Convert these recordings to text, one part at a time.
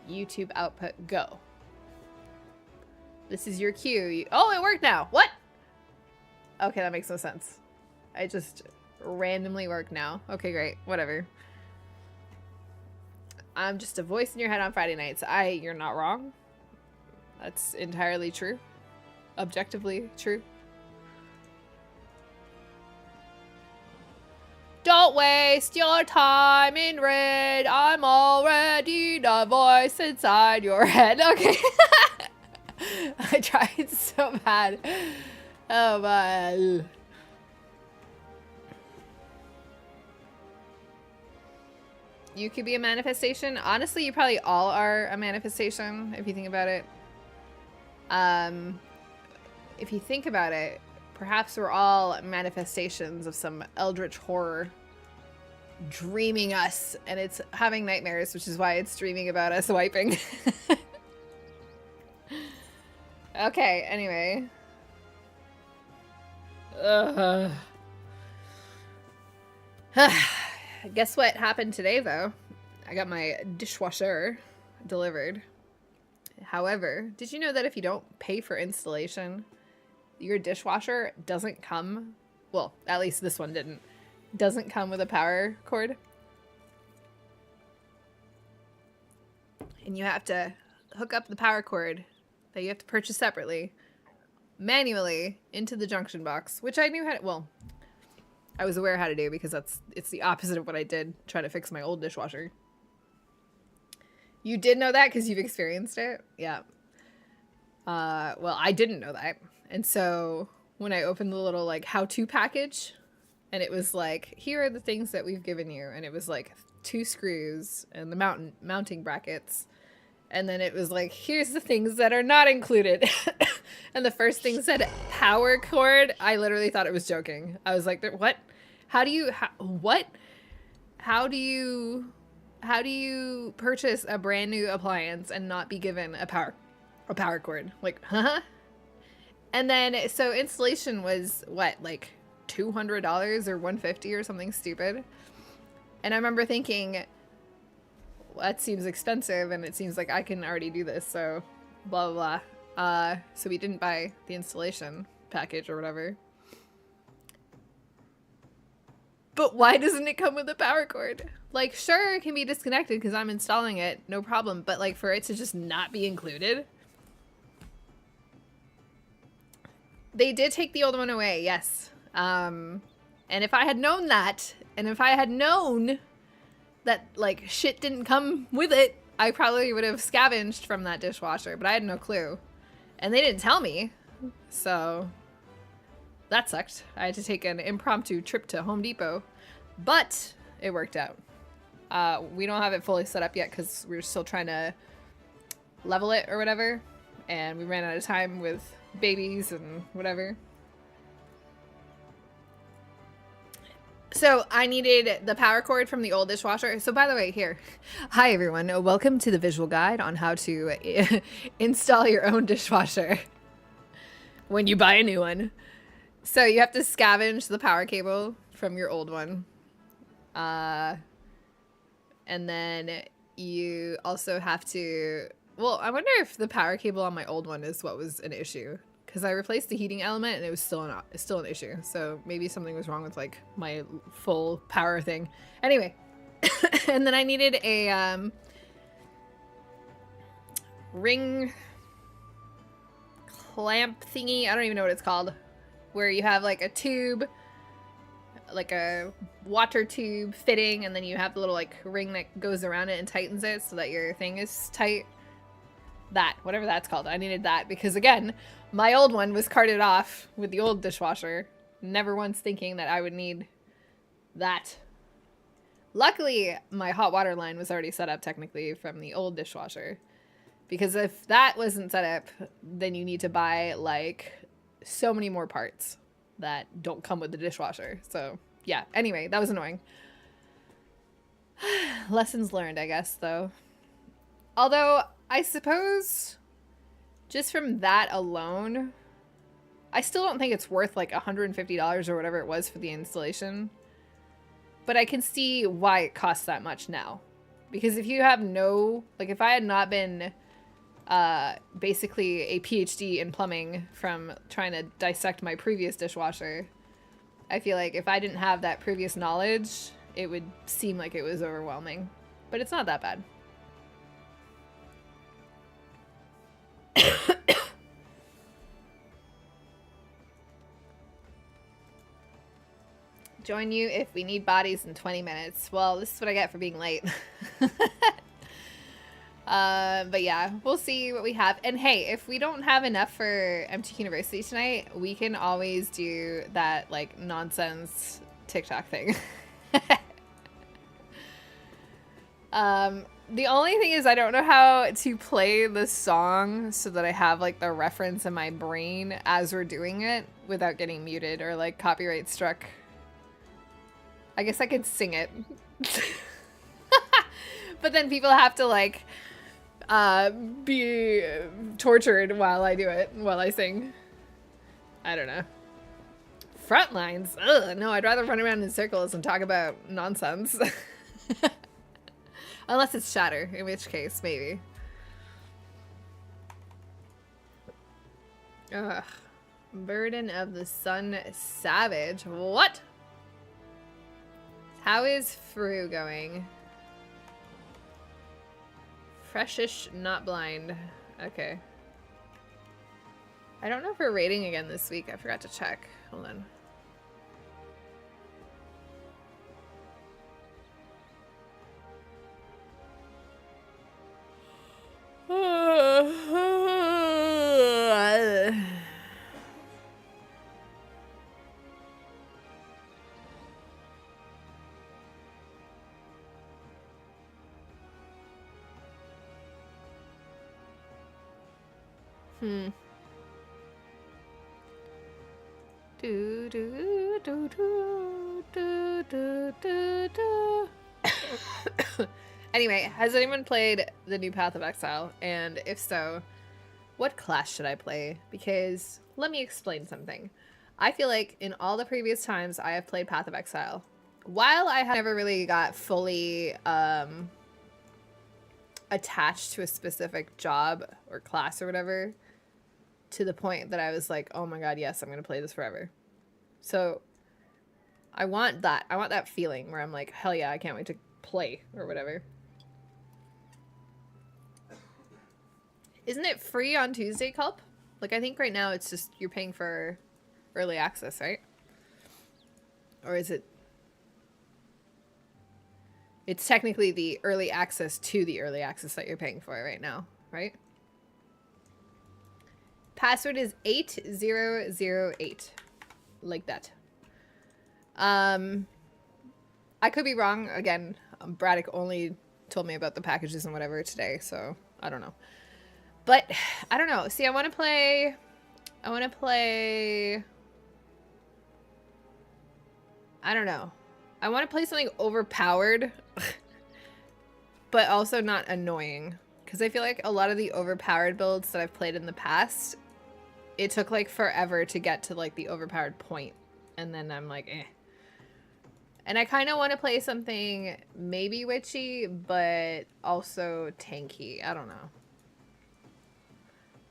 YouTube output, go. This is your cue. Oh, it worked now. What? Okay, that makes no sense. I just randomly work now. Okay, great. Whatever. I'm just a voice in your head on Friday nights. You're not wrong. That's entirely true. Objectively true. Don't waste your time in red. I'm already the voice inside your head. Okay. I tried so bad. Oh my. You could be a manifestation. Honestly, you probably all are a manifestation if you think about it. If you think about it, perhaps we're all manifestations of some eldritch horror dreaming us, and it's having nightmares, which is why it's dreaming about us wiping. Okay, anyway. Guess what happened today, though? I got my dishwasher delivered. However, did you know that if you don't pay for installation, your dishwasher doesn't come, well, at least this one doesn't come with a power cord? And you have to hook up the power cord that you have to purchase separately, manually, into the junction box, which I knew how to, well, I was aware how to do because it's the opposite of what I did trying to fix my old dishwasher. You did know that because you've experienced it? Yeah. Well, I didn't know that. And so when I opened the little like how-to package, and it was like, here are the things that we've given you. And it was like 2 screws and the mounting brackets. And then it was like, here's the things that are not included. And the first thing said power cord. I literally thought it was joking. I was like, what? How do you purchase a brand new appliance and not be given a power cord? Like, huh? And then, so installation was what, like $200 or $150 or something stupid. And I remember thinking, well, that seems expensive and it seems like I can already do this. So blah, blah, blah. So we didn't buy the installation package or whatever. But why doesn't it come with a power cord? Like, sure, it can be disconnected because I'm installing it, no problem. But like for it to just not be included. They did take the old one away, yes. And if I had known that, and if I had known that like shit didn't come with it, I probably would have scavenged from that dishwasher, but I had no clue. And they didn't tell me, so that sucked. I had to take an impromptu trip to Home Depot, but it worked out. We don't have it fully set up yet because we're still trying to level it or whatever, and we ran out of time with babies and whatever. So I needed the power cord from the old dishwasher. So by the way, here. Hi everyone. Welcome to the visual guide on how to install your own dishwasher when you buy a new one. So you have to scavenge the power cable from your old one. And then you also have to, well, I wonder if the power cable on my old one is what was an issue. Because I replaced the heating element and it was still an issue. So maybe something was wrong with like my full power thing. Anyway, and then I needed a ring clamp thingy. I don't even know what it's called. Where you have like a tube, like a water tube fitting, and then you have the little like ring that goes around it and tightens it so that your thing is tight. That, whatever that's called. I needed that because again, my old one was carted off with the old dishwasher, never once thinking that I would need that. Luckily, my hot water line was already set up technically from the old dishwasher, because if that wasn't set up, then you need to buy like so many more parts that don't come with the dishwasher. So yeah, anyway, that was annoying. Lessons learned, I guess, though. Although I suppose just from that alone, I still don't think it's worth like $150 or whatever it was for the installation. But I can see why it costs that much now. Because if you have no, like if I had not been basically a PhD in plumbing from trying to dissect my previous dishwasher, I feel like if I didn't have that previous knowledge, it would seem like it was overwhelming. But it's not that bad. Join you if we need bodies in 20 minutes. Well, this is what I get for being late. But yeah, we'll see what we have. And hey, if we don't have enough for MTQniversity tonight, we can always do that like nonsense TikTok thing. The only thing is I don't know how to play the song so that I have like the reference in my brain as we're doing it without getting muted or like copyright struck. I guess I could sing it. But then people have to like be tortured while I do it, while I sing. I don't know. Front lines? Ugh, no, I'd rather run around in circles and talk about nonsense. Unless it's Shatter, in which case, maybe. Ugh. Burden of the Sun Savage. What? How is Fru going? Freshish, not blind. Okay. I don't know if we're rating again this week. I forgot to check. Hold on. Do, do, do, do, do, do, do, do. Anyway, has anyone played the new Path of Exile? And if so, what class should I play? Because let me explain something. I feel like in all the previous times I have played Path of Exile, while I have never really got fully attached to a specific job or class or whatever, to the point that I was like, oh my god, yes, I'm going to play this forever. So I want that. I want that feeling where I'm like, hell yeah, I can't wait to play or whatever. Isn't it free on Tuesday, Culp? Like, I think right now it's just you're paying for early access, right? Or is it? It's technically the early access to the early access that you're paying for right now, right? Password is 8008. Like that. I could be wrong. Again, Braddock only told me about the packages and whatever today, so I don't know. But I don't know. See, I want to play. I don't know. I want to play something overpowered, but also not annoying. Because I feel like a lot of the overpowered builds that I've played in the past, it took like forever to get to like the overpowered point. And then I'm like, eh. And I kind of want to play something maybe witchy, but also tanky. I don't know.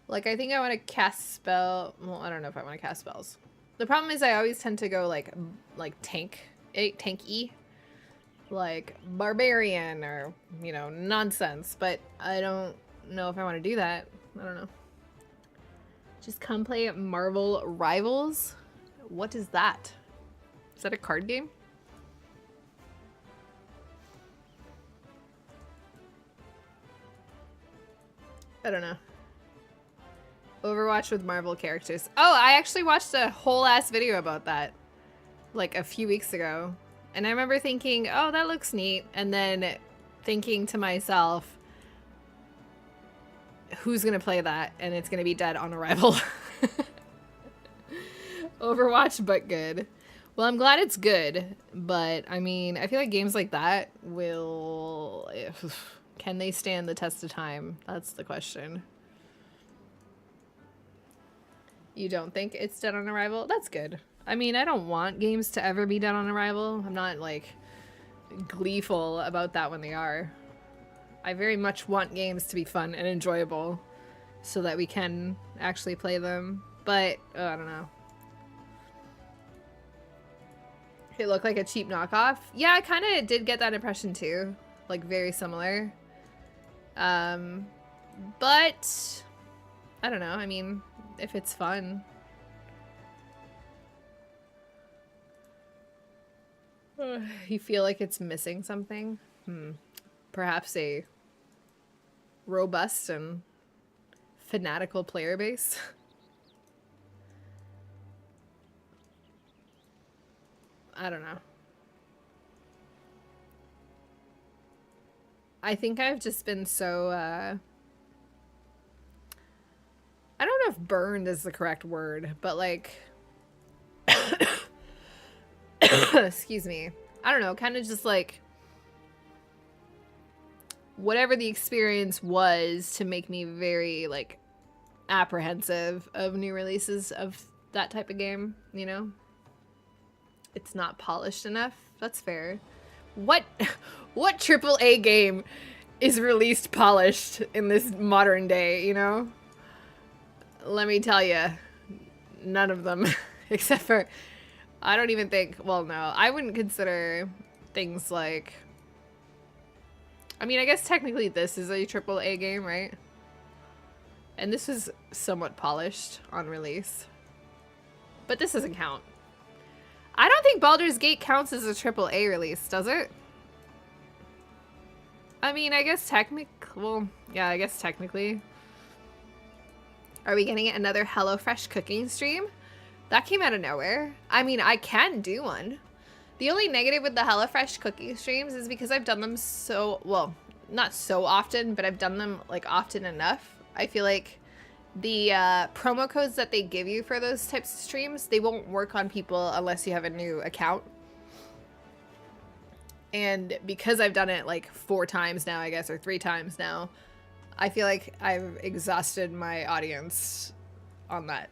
Like, I think I want to cast spell. Well, I don't know if I want to cast spells. The problem is I always tend to go like tanky. Like barbarian or, you know, nonsense. But I don't know if I want to do that. I don't know. Just come play Marvel Rivals? What is that? Is that a card game? I don't know. Overwatch with Marvel characters. Oh, I actually watched a whole ass video about that like a few weeks ago. And I remember thinking, oh, that looks neat. And then thinking to myself, who's going to play that? And it's going to be dead on arrival. Overwatch, but good. Well, I'm glad it's good. But, I mean, I feel like games like that will... Can they stand the test of time? That's the question. You don't think it's dead on arrival? That's good. I mean, I don't want games to ever be dead on arrival. I'm not, like, gleeful about that when they are. I very much want games to be fun and enjoyable so that we can actually play them. But, I don't know. It looked like a cheap knockoff. Yeah, I kind of did get that impression too. Like, very similar. But, I don't know. I mean, if it's fun. You feel like it's missing something? Perhaps a robust and fanatical player base? I don't know. I think I've just been so, I don't know if burned is the correct word, but like, excuse me. I don't know, kind of just like, whatever the experience was to make me very, like, apprehensive of new releases of that type of game, you know? It's not polished enough. That's fair. What AAA game is released polished in this modern day, you know? Let me tell you, none of them. Except for, I don't even think, well, no, I wouldn't consider things like, I mean, I guess technically this is a AAA game, right? And this is somewhat polished on release. But this doesn't count. I don't think Baldur's Gate counts as a AAA release, does it? I mean, I guess well, yeah, I guess technically. Are we getting another HelloFresh cooking stream? That came out of nowhere. I mean, I can do one. The only negative with the HelloFresh cooking streams is because I've done them so, well, not so often, but I've done them like often enough. I feel like the promo codes that they give you for those types of streams, they won't work on people unless you have a new account. And because I've done it like 4 times now, I guess, or 3 times now, I feel like I've exhausted my audience on that.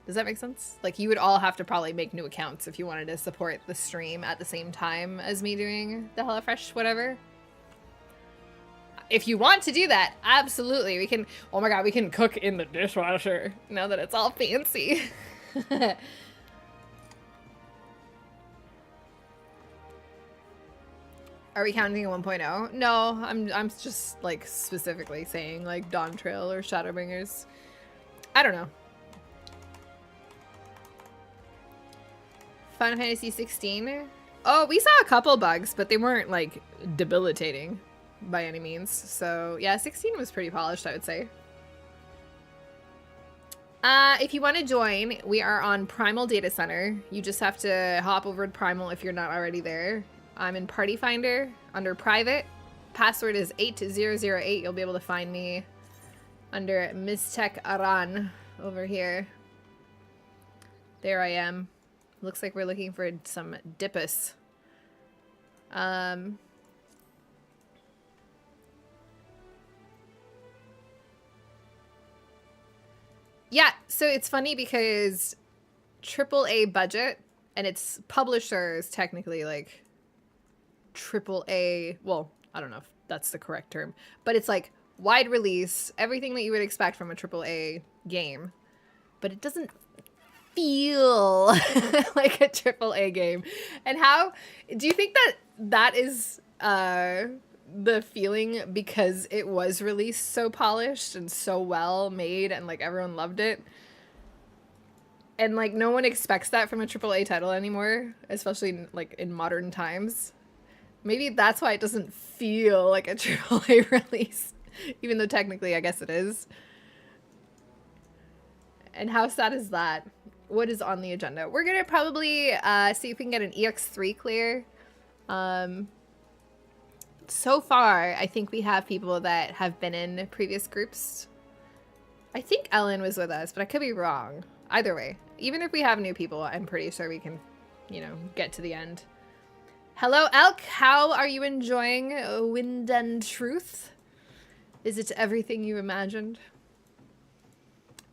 Does that make sense? Like, you would all have to probably make new accounts if you wanted to support the stream at the same time as me doing the HelloFresh whatever. If you want to do that, absolutely. We can, oh my god, we can cook in the dishwasher now that it's all fancy. Are we counting a 1.0? No, I'm just like specifically saying like Dawn Trail or Shadowbringers. I don't know. Final Fantasy 16. Oh, we saw a couple bugs, but they weren't like debilitating by any means. So yeah, 16 was pretty polished, I would say. If you want to join, we are on Primal Data Center. You just have to hop over to Primal if you're not already there. I'm in Party Finder under private. Password is 8008. You'll be able to find me under Mistech Aran over here. There I am. Looks like we're looking for some Dippus. Yeah, so it's funny because AAA budget and its publisher is technically like AAA, well, I don't know if that's the correct term, but it's like wide release, everything that you would expect from a AAA game, but it doesn't feel like a AAA game. And how do you think that that is the feeling because it was released so polished and so well made and like everyone loved it, and like no one expects that from a AAA title anymore, especially like in modern times? Maybe that's why it doesn't feel like a AAA release, even though technically I guess it is. And how sad is that? What is on the agenda? We're gonna probably see if we can get an EX3 clear. So far, I think we have people that have been in previous groups. I think Ellen was with us, but I could be wrong. Either way, even if we have new people, I'm pretty sure we can, you know, get to the end. Hello, Elk. How are you enjoying Wind and Truth? Is it everything you imagined?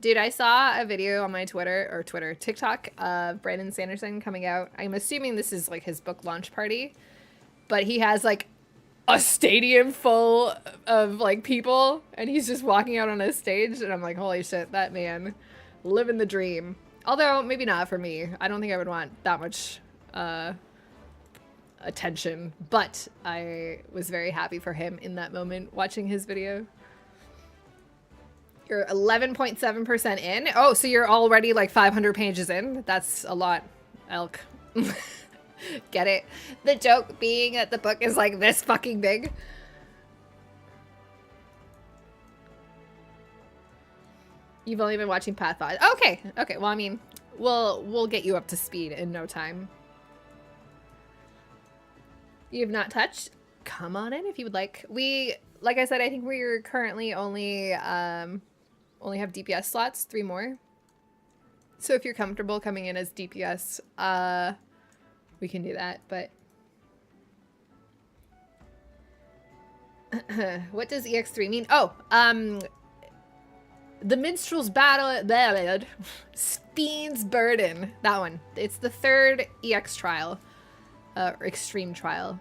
Dude, I saw a video on my TikTok of Brandon Sanderson coming out. I'm assuming this is like his book launch party, but he has like a stadium full of like people, and he's just walking out on a stage, and I'm like, holy shit, that man living the dream. Although maybe not for me. I don't think I would want that much attention, but I was very happy for him in that moment watching his video. You're 11.7% in. Oh, so you're already like 500 pages in. That's a lot, Elk. Get it? The joke being that the book is like this fucking big. You've only been watching Path 5. Okay, okay. Well, I mean, we'll get you up to speed in no time. You have not touched? Come on in if you would like. Like I said, I think we're currently only have DPS slots, 3 more. So if you're comfortable coming in as DPS, we can do that, but what does EX3 mean? Oh, the Minstrel's Battle, Speen's Burden, that one. It's the 3rd EX trial, extreme trial.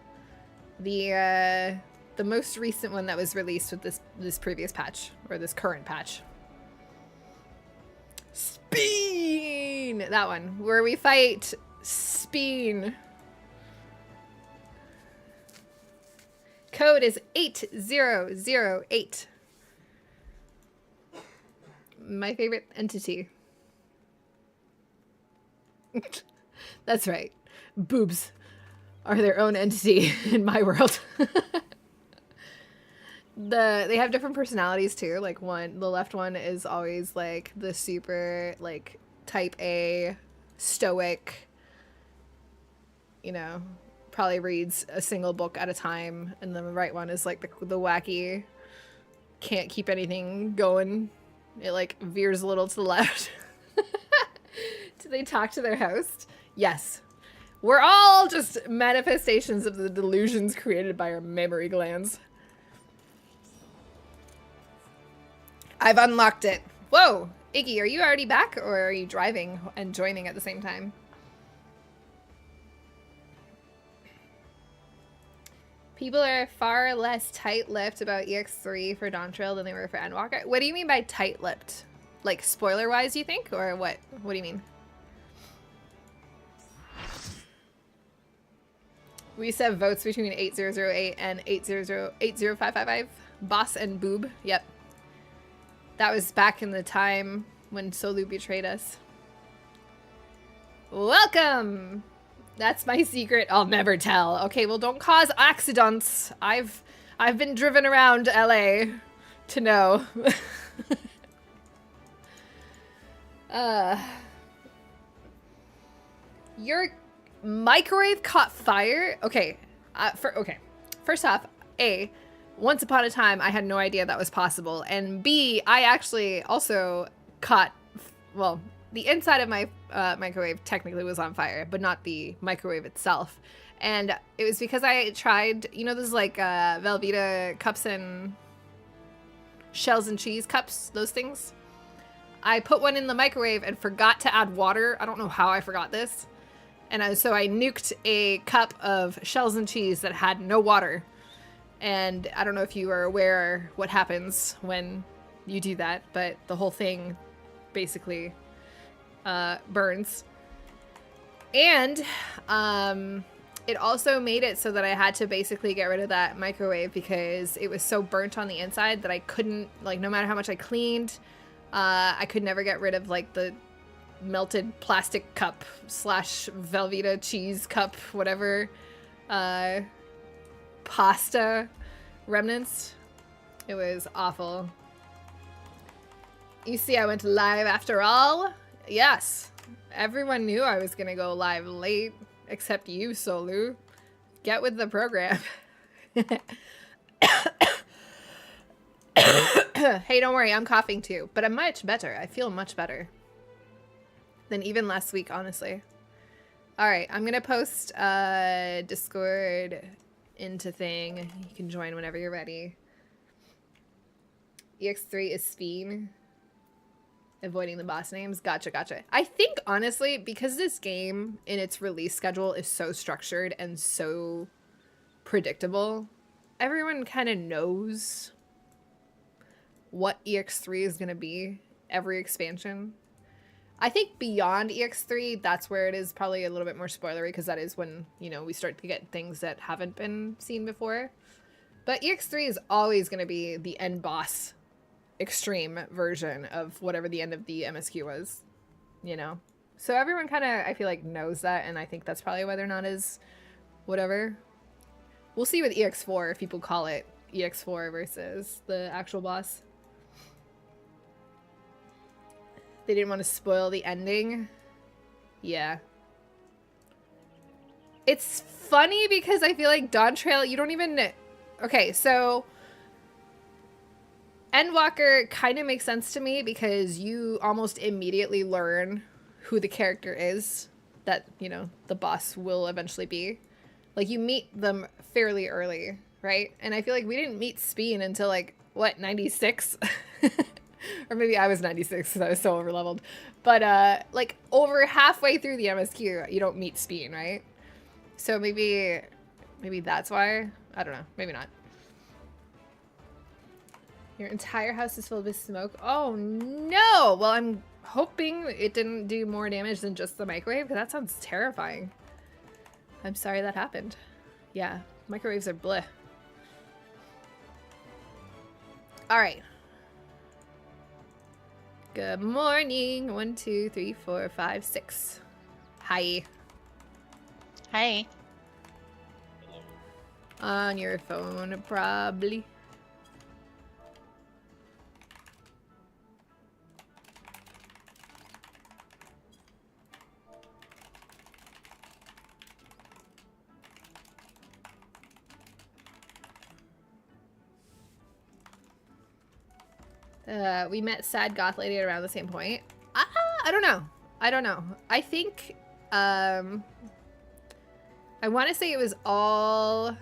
The most recent one that was released with this previous patch, or this current patch. Speen! That one, where we fight Speen. Code is 8008. My favorite entity. That's right. Boobs are their own entity in my world. They have different personalities too. Like the left one is always like the super like type A, stoic, you know, probably reads a single book at a time, and the right one is like the wacky, can't keep anything going. It like veers a little to the left. Do they talk to their host? Yes. We're all just manifestations of the delusions created by our memory glands. I've unlocked it. Whoa! Iggy, are you already back, or are you driving and joining at the same time? People are far less tight-lipped about EX3 for Dawntrail than they were for Endwalker. What do you mean by tight-lipped? Like, spoiler-wise, you think? Or what? What do you mean? We used to have votes between 8008 and 80555. Boss and Boob. Yep. That was back in the time when Solu betrayed us. Welcome! That's my secret I'll never tell. Okay, well, don't cause accidents. I've been driven around LA to know. Your microwave caught fire? Okay. Okay. First off, A, once upon a time, I had no idea that was possible. And B, I actually also caught, well, the inside of my microwave technically was on fire, but not the microwave itself. And it was because I tried, you know, those like Velveeta cups and shells and cheese cups, those things? I put one in the microwave and forgot to add water. I don't know how I forgot this. And so I nuked a cup of shells and cheese that had no water. And I don't know if you are aware what happens when you do that, but the whole thing basically burns. And it also made it so that I had to basically get rid of that microwave because it was so burnt on the inside that I couldn't, like, no matter how much I cleaned, I could never get rid of like the melted plastic cup / Velveeta cheese cup, whatever, pasta remnants. It was awful. You see, I went live after all. Yes, everyone knew I was gonna go live late, except you, Solu. Get with the program. Hey, don't worry, I'm coughing too, but I'm much better. I feel much better than even last week, honestly. All right, I'm gonna post Discord into thing. You can join whenever you're ready. EX3 is Speen. Avoiding the boss names. Gotcha, gotcha. I think, honestly, because this game in its release schedule is so structured and so predictable, everyone kind of knows what EX3 is going to be every expansion. I think beyond EX3, that's where it is probably a little bit more spoilery, because that is when, you know, we start to get things that haven't been seen before. But EX3 is always going to be the end boss extreme version of whatever the end of the MSQ was, you know? So everyone kind of, I feel like, knows that, and I think that's probably why they're not as whatever. We'll see with EX4 if people call it EX4 versus the actual boss. They didn't want to spoil the ending. Yeah. It's funny because I feel like Dawn Trail, you don't even... Okay, so... Endwalker kind of makes sense to me because you almost immediately learn who the character is that, you know, the boss will eventually be. Like, you meet them fairly early, right? And I feel like we didn't meet Speen until, like, what, 96? Or maybe I was 96 because I was so overleveled. But, like, over halfway through the MSQ, you don't meet Speen, right? So maybe that's why. I don't know. Maybe not. Your entire house is filled with smoke. Oh, no! Well, I'm hoping it didn't do more damage than just the microwave, because that sounds terrifying. I'm sorry that happened. Yeah, microwaves are bleh. Alright. Good morning. 1, 2, 3, 4, 5, 6. Hi. Hi. On your phone, probably. We met Sad Goth Lady at around the same point. I don't know. I don't know. I think, I want to say it was all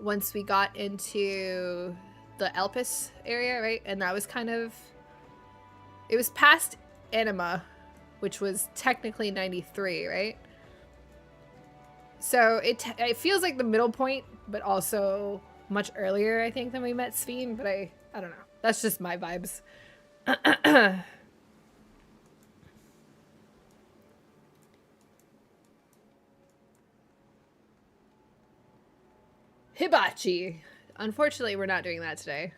once we got into the Elpis area, right? And that was kind of, it was past Anima, which was technically 93, right? So it feels like the middle point, but also much earlier, I think, than we met Sphene, but I don't know. That's just my vibes. Hibachi. Unfortunately, we're not doing that today.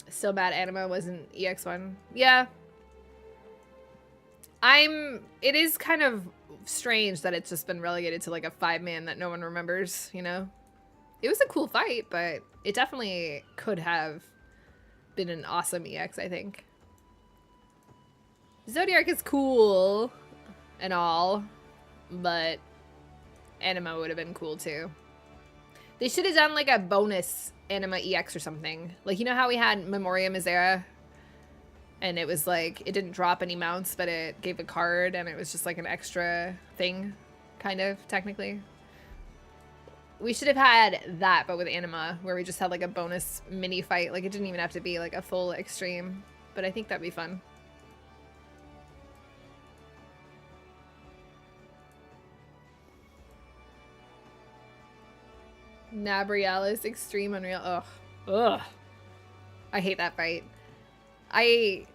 Still bad Anima wasn't EX1. Yeah. It is kind of strange that it's just been relegated to like a 5-man that no one remembers, you know? It was a cool fight, but it definitely could have been an awesome EX, I think. Zodiac is cool and all, but Anima would have been cool too. They should have done like a bonus Anima EX or something. Like, you know how we had Memoria Misera? And it was like, it didn't drop any mounts, but it gave a card, and it was just like an extra thing, kind of, technically. We should have had that, but with Anima, where we just had like a bonus mini fight. Like, it didn't even have to be like a full extreme, but I think that'd be fun. Nabrialis Extreme Unreal. Ugh. Ugh. I hate that fight. I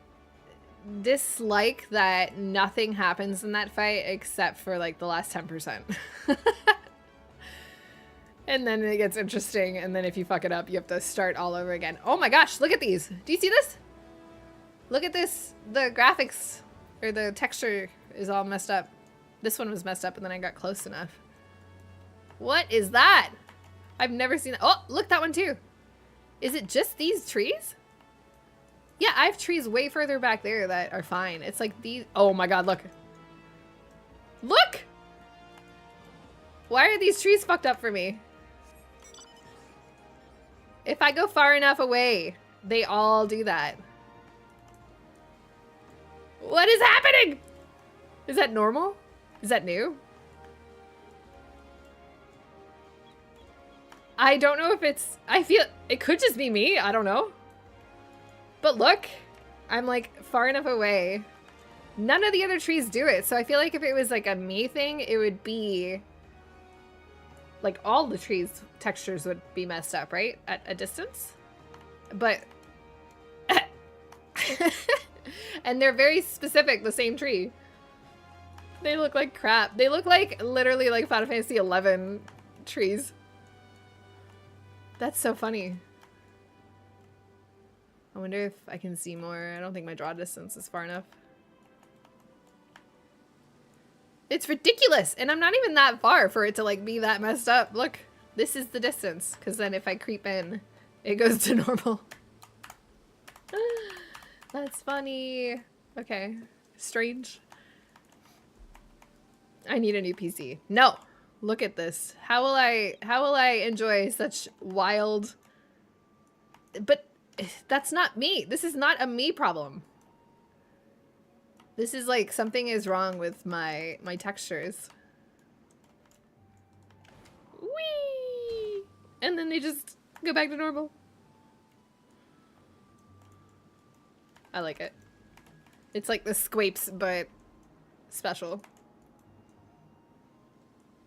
dislike that nothing happens in that fight except for like the last 10%. And then it gets interesting, and then if you fuck it up, you have to start all over again. Oh my gosh, look at these. Do you see this? Look at this. The graphics, or the texture is all messed up. This one was messed up, and then I got close enough. What is that? I've never seen that. Oh, look, that one too. Is it just these trees? Yeah, I have trees way further back there that are fine. It's like these. Oh my god, look. Look! Why are these trees fucked up for me? If I go far enough away, they all do that. What is happening? Is that normal? Is that new? I don't know if it's... I feel... It could just be me. I don't know. But look. I'm, like, far enough away. None of the other trees do it. So I feel like if it was, like, a me thing, it would be... Like, all the trees' textures would be messed up, right? At a distance? But... and they're very specific, the same tree. They look like crap. They look like, literally, like Final Fantasy 11 trees. That's so funny. I wonder if I can see more. I don't think my draw distance is far enough. It's ridiculous! And I'm not even that far for it to, like, be that messed up. Look, this is the distance. Because then if I creep in, it goes to normal. That's funny. Okay. Strange. I need a new PC. No! Look at this. How will I enjoy such wild... But that's not me. This is not a me problem. This is like something is wrong with my textures. Whee! And then they just go back to normal. I like it. It's like the Squapes, but special.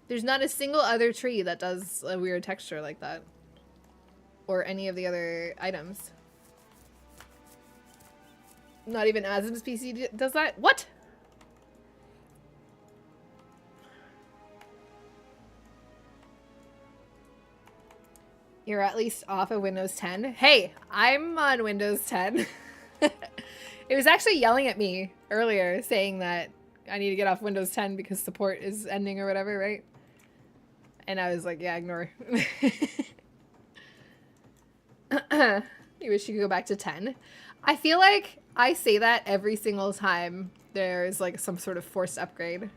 There's not a single other tree that does a weird texture like that. Or any of the other items. Not even Azim's PC does that? What? You're at least off of Windows 10. Hey, I'm on Windows 10. It was actually yelling at me earlier saying that I need to get off Windows 10 because support is ending or whatever, right? And I was like, yeah, ignore. You wish you could go back to 10? I feel like I say that every single time there's like some sort of forced upgrade.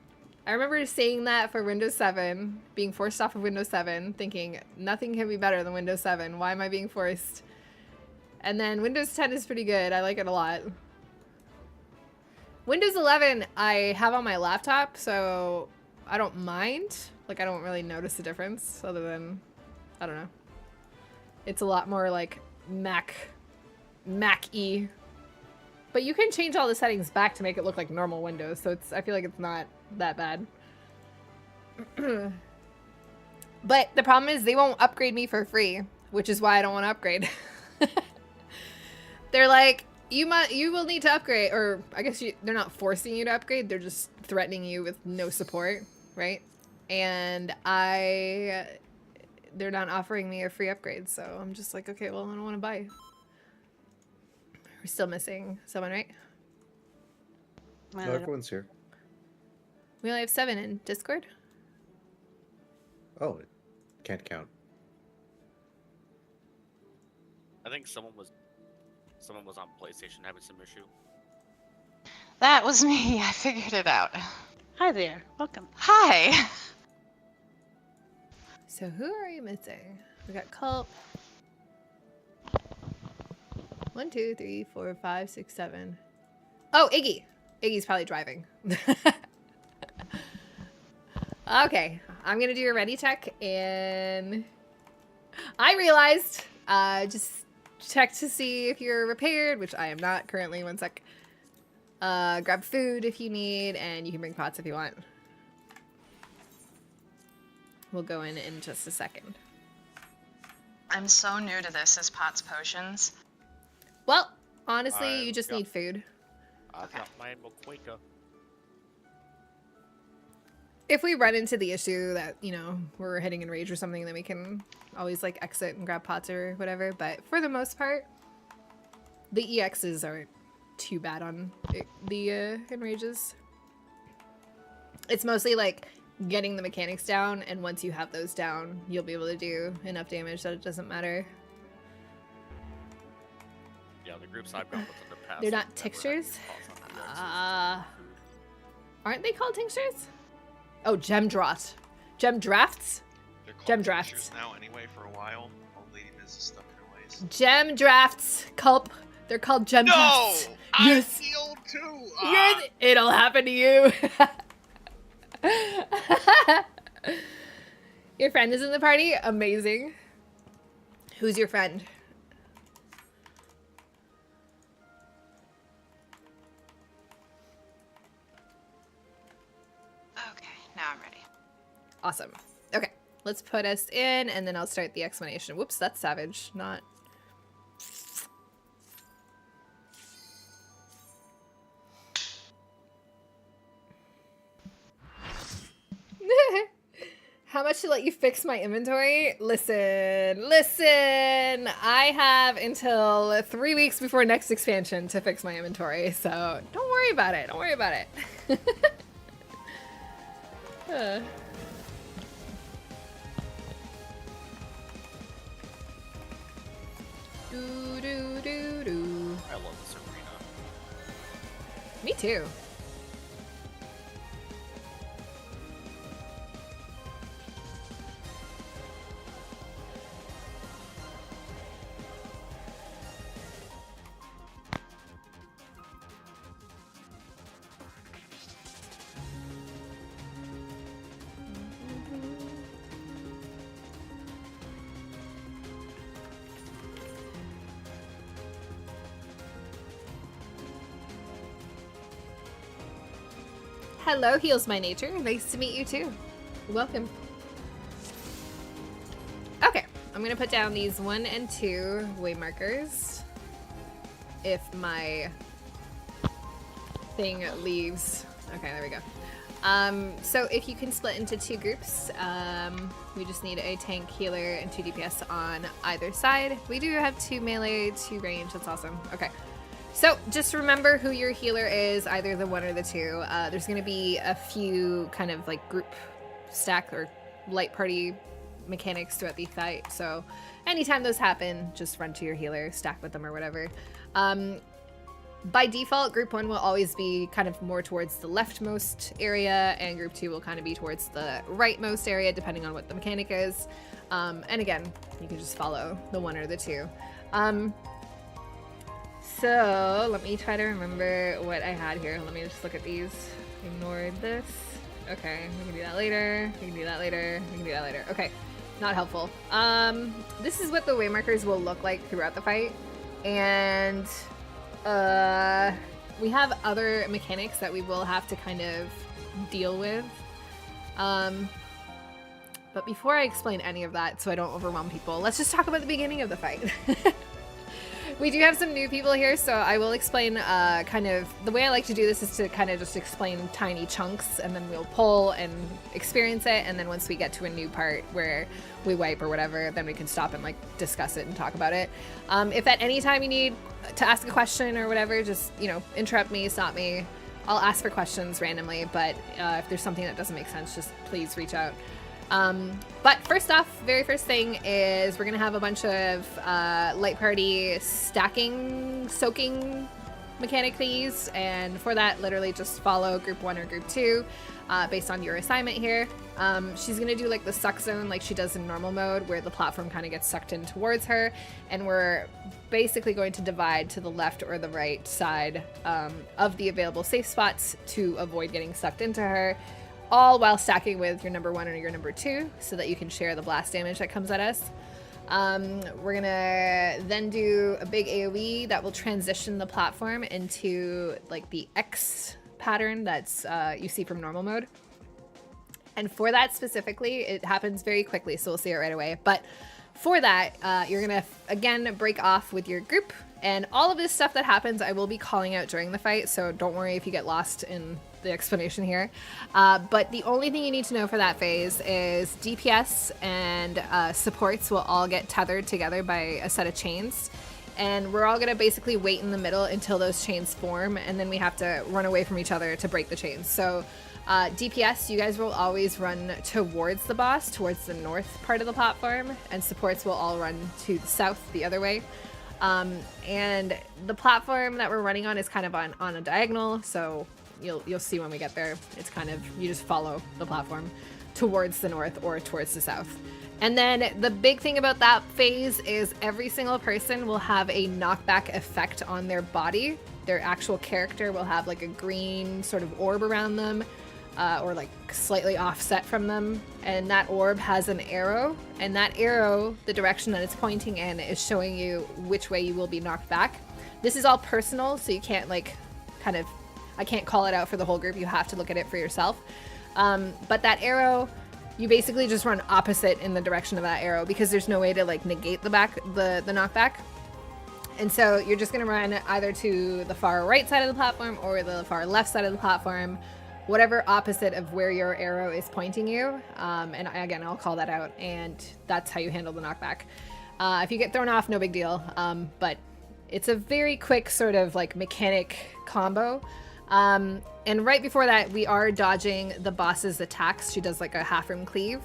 I remember saying that for Windows 7, being forced off of Windows 7, thinking nothing can be better than Windows 7. Why am I being forced? And then Windows 10 is pretty good. I like it a lot. Windows 11 I have on my laptop, so I don't mind. Like, I don't really notice the difference other than, I don't know. It's a lot more like Mac-y. But you can change all the settings back to make it look like normal Windows, so I feel like it's not that bad. But the problem is they won't upgrade me for free, which is why I don't want to upgrade. They're like, you will need to upgrade, or I guess they're not forcing you to upgrade, they're just threatening you with no support, right? And they're not offering me a free upgrade, so I'm just like, okay, well, I don't want to buy. We're still missing someone, right? No, everyone's here. We only have 7 in Discord. Oh, it can't count. I think someone was on PlayStation having some issue. That was me. I figured it out. Hi there. Welcome. Hi. So who are you missing? We got Culp. 1, 2, 3, 4, 5, 6, 7. Oh, Iggy. Iggy's probably driving. Okay, I'm gonna do a ready check, and I realized, just check to see if you're repaired, which I am not currently. 1 sec. Grab food if you need, and you can bring pots if you want. We'll go in just a second. I'm so new to this as pots potions. Well, honestly, you just need food. I got my Moquaca. If we run into the issue that, you know, we're hitting enrage or something, then we can always, like, exit and grab pots or whatever. But for the most part, the EXs aren't too bad on the enrages. It's mostly, like, getting the mechanics down, and once you have those down, you'll be able to do enough damage that it doesn't matter. Yeah, the groups I've gone with in the past. They're not tinctures? Aren't they called tinctures? Oh, gem draught. Gem drafts? Gem drafts. Now anyway, for a while, old lady Miz is stuck in her ways. Gem drafts. Culp. They're called gem drafts. No! Yes. I feel too! Yes. It'll happen to you. Your friend is in the party? Amazing. Who's your friend? Okay, now I'm ready. Awesome. Okay, let's put us in, and then I'll start the explanation. Whoops, that's savage, not... How much to let you fix my inventory? Listen. I have until 3 weeks before next expansion to fix my inventory, so don't worry about it. Don't worry about it. Do, do, do, do. I love this arena. Me too. Hello, Heals My Nature. Nice to meet you too. Welcome. Okay, I'm gonna put down these 1 and 2 way markers. If my thing leaves. Okay, there we go. So if you can split into 2 groups, we just need a tank, healer, and 2 DPS on either side. We do have 2 melee, 2 range. That's awesome. Okay. So just remember who your healer is, either the 1 or the 2. There's going to be a few kind of like group stack or light party mechanics throughout the fight. So anytime those happen, just run to your healer, stack with them or whatever. By default, group 1 will always be kind of more towards the leftmost area, and group 2 will kind of be towards the rightmost area, depending on what the mechanic is. And again, you can just follow the 1 or the 2. So let me try to remember what I had here. Let me just look at these. Ignored this. Okay, we can do that later. We can do that later. We can do that later. Okay, not helpful. This is what the waymarkers will look like throughout the fight. And we have other mechanics that we will have to kind of deal with. But before I explain any of that, so I don't overwhelm people, let's just talk about the beginning of the fight. We do have some new people here, so I will explain kind of... The way I like to do this is to kind of just explain tiny chunks, and then we'll pull and experience it, and then once we get to a new part where we wipe or whatever, then we can stop and like discuss it and talk about it. If at any time you need to ask a question or whatever, just, you know, interrupt me, stop me. I'll ask for questions randomly, but if there's something that doesn't make sense, just please reach out. But first off, very first thing is we're gonna have a bunch of light party stacking, soaking mechanic thingies, and for that, literally just follow group 1 or group 2 based on your assignment here. She's gonna do like the suck zone like she does in normal mode, where the platform kind of gets sucked in towards her, and we're basically going to divide to the left or the right side of the available safe spots to avoid getting sucked into her. All while stacking with your number 1 or your number 2 so that you can share the blast damage that comes at us. We're gonna then do a big AoE that will transition the platform into like the X pattern that's you see from normal mode. And for that specifically, it happens very quickly, so we'll see it right away. But for that, you're gonna again break off with your group, and all of this stuff that happens I will be calling out during the fight, so don't worry if you get lost in the explanation here. But the only thing you need to know for that phase is DPS and supports will all get tethered together by a set of chains, and we're all gonna basically wait in the middle until those chains form, and then we have to run away from each other to break the chains. So DPS, you guys will always run towards the boss, towards the north part of the platform, and supports will all run to the south, the other way. And the platform that we're running on is kind of on a diagonal, so you'll see when we get there. It's kind of, you just follow the platform towards the north or towards the south. And then the big thing about that phase is every single person will have a knockback effect on their body. Their actual character will have like a green sort of orb around them. or like slightly offset from them, and that orb has an arrow, and that arrow, the direction that it's pointing in, is showing you which way you will be knocked back. This is all personal, so you can't like kind of, I can't call it out for the whole group. You have to look at it for yourself. But that arrow, you basically just run opposite in the direction of that arrow because there's no way to like negate the knockback. And so you're just gonna run either to the far right side of the platform or the far left side of the platform, whatever opposite of where your arrow is pointing you. And again, I'll call that out, and that's how you handle the knockback. If you get thrown off, no big deal. But it's a very quick sort of like mechanic combo. And right before that, we are dodging the boss's attacks. She does like a half room cleave.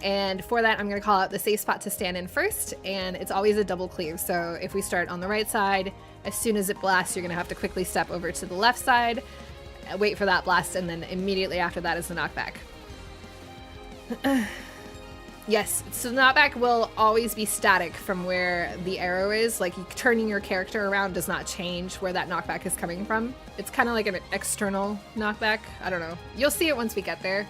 And for that, I'm going to call out the safe spot to stand in first, and it's always a double cleave. So if we start on the right side, as soon as it blasts, you're going to have to quickly step over to the left side, wait for that blast, and then immediately after that is the knockback. Yes, so the knockback will always be static from where the arrow is. Like, turning your character around does not change where that knockback is coming from. It's kind of like an external knockback. I don't know. You'll see it once we get there.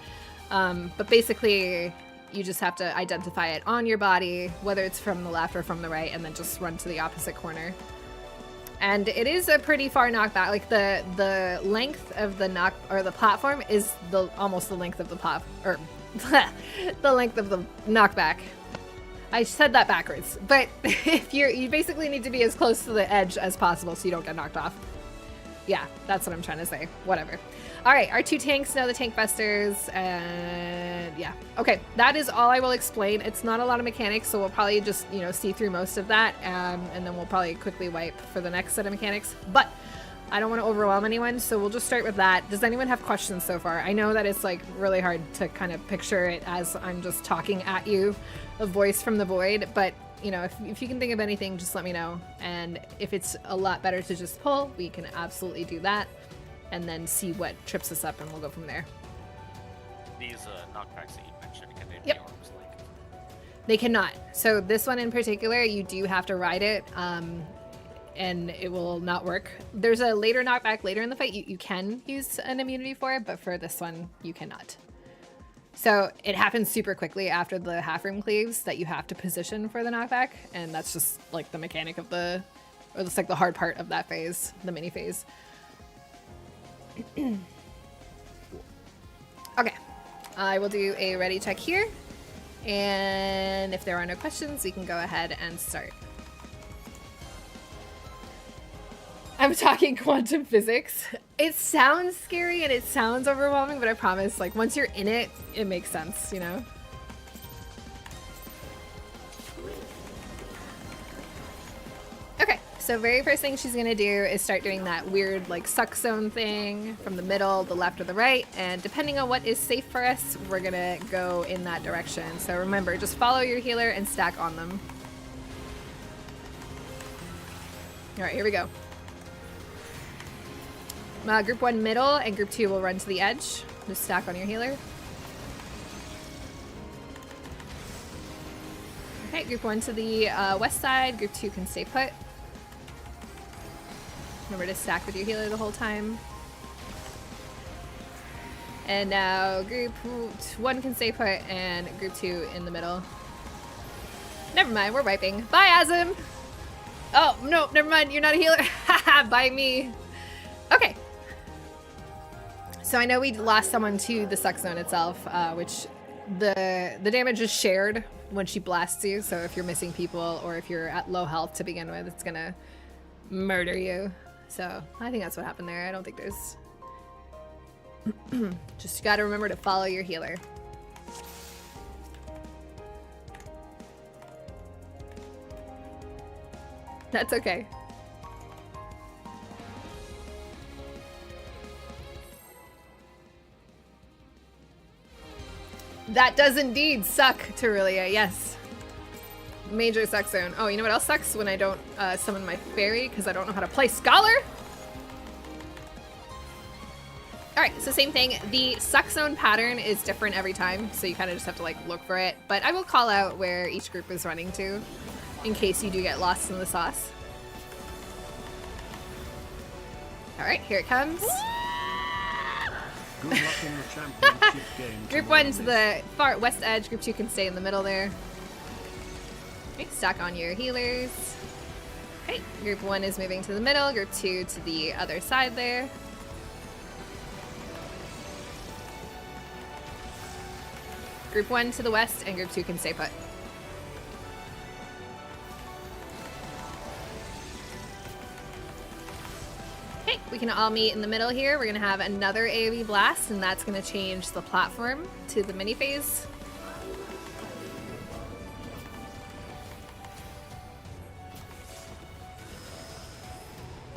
But basically, you just have to identify it on your body, whether it's from the left or from the right, and then just run to the opposite corner. And it is a pretty far knockback. Like the length of the platform is almost the length of the the length of the knockback. I said that backwards, but if you basically need to be as close to the edge as possible so you don't get knocked off. Yeah, that's what I'm trying to say. Whatever. All right, our two tanks know the tank busters, and yeah. Okay, that is all I will explain. It's not a lot of mechanics, so we'll probably just, see through most of that, and then we'll probably quickly wipe for the next set of mechanics. But I don't want to overwhelm anyone, so we'll just start with that. Does anyone have questions so far? I know that it's like really hard to kind of picture it as I'm just talking at you, a voice from the void, but if you can think of anything, just let me know. And if it's a lot better to just pull, we can absolutely do that, and then see what trips us up, and we'll go from there. These knockbacks that you mentioned, can they be Yep. arms like? They cannot. So this one in particular, you do have to ride it, and it will not work. There's a later knockback later in the fight you can use an immunity for, but for this one, you cannot. So it happens super quickly after the half room cleaves that you have to position for the knockback, and that's just like the mechanic of or it's like the hard part of that phase, the mini phase. Okay, I will do a ready check here, and if there are no questions, we can go ahead and start. I'm talking quantum physics. It sounds scary and it sounds overwhelming, but I promise, like, once you're in it, it makes sense, Okay, so very first thing she's gonna do is start doing that weird, like, suck zone thing from the middle, the left, or the right, and depending on what is safe for us, we're gonna go in that direction. So remember, just follow your healer and stack on them. All right, here we go. Group 1 middle, and Group 2 will run to the edge. Just stack on your healer. Okay, Group 1 to the west side. Group 2 can stay put. Remember to stack with your healer the whole time. And now Group 1 can stay put, and Group 2 in the middle. Never mind, we're wiping. Bye, Azim! Oh, no, never mind, you're not a healer. Haha, bye me. Okay. So I know we lost someone to the suck zone itself, which the damage is shared when she blasts you. So if you're missing people or if you're at low health to begin with, it's gonna murder you. So I think that's what happened there. I don't think there's... Just gotta remember to follow your healer. That's okay. That does indeed suck, Terulia, yes. Major suck zone. Oh, you know what else sucks? When I don't summon my fairy, because I don't know how to play Scholar. Alright, so same thing. The suck zone pattern is different every time, so you kind of just have to like look for it. But I will call out where each group is running to, in case you do get lost in the sauce. Alright, here it comes. Good luck in the championship game. Group 1 to the far west edge. Group 2 can stay in the middle there. Okay, stack on your healers. Okay, Group 1 is moving to the middle. Group 2 to the other side there. Group 1 to the west, and Group 2 can stay put. Okay, we can all meet in the middle here. We're going to have another AoE blast, and that's going to change the platform to the mini phase.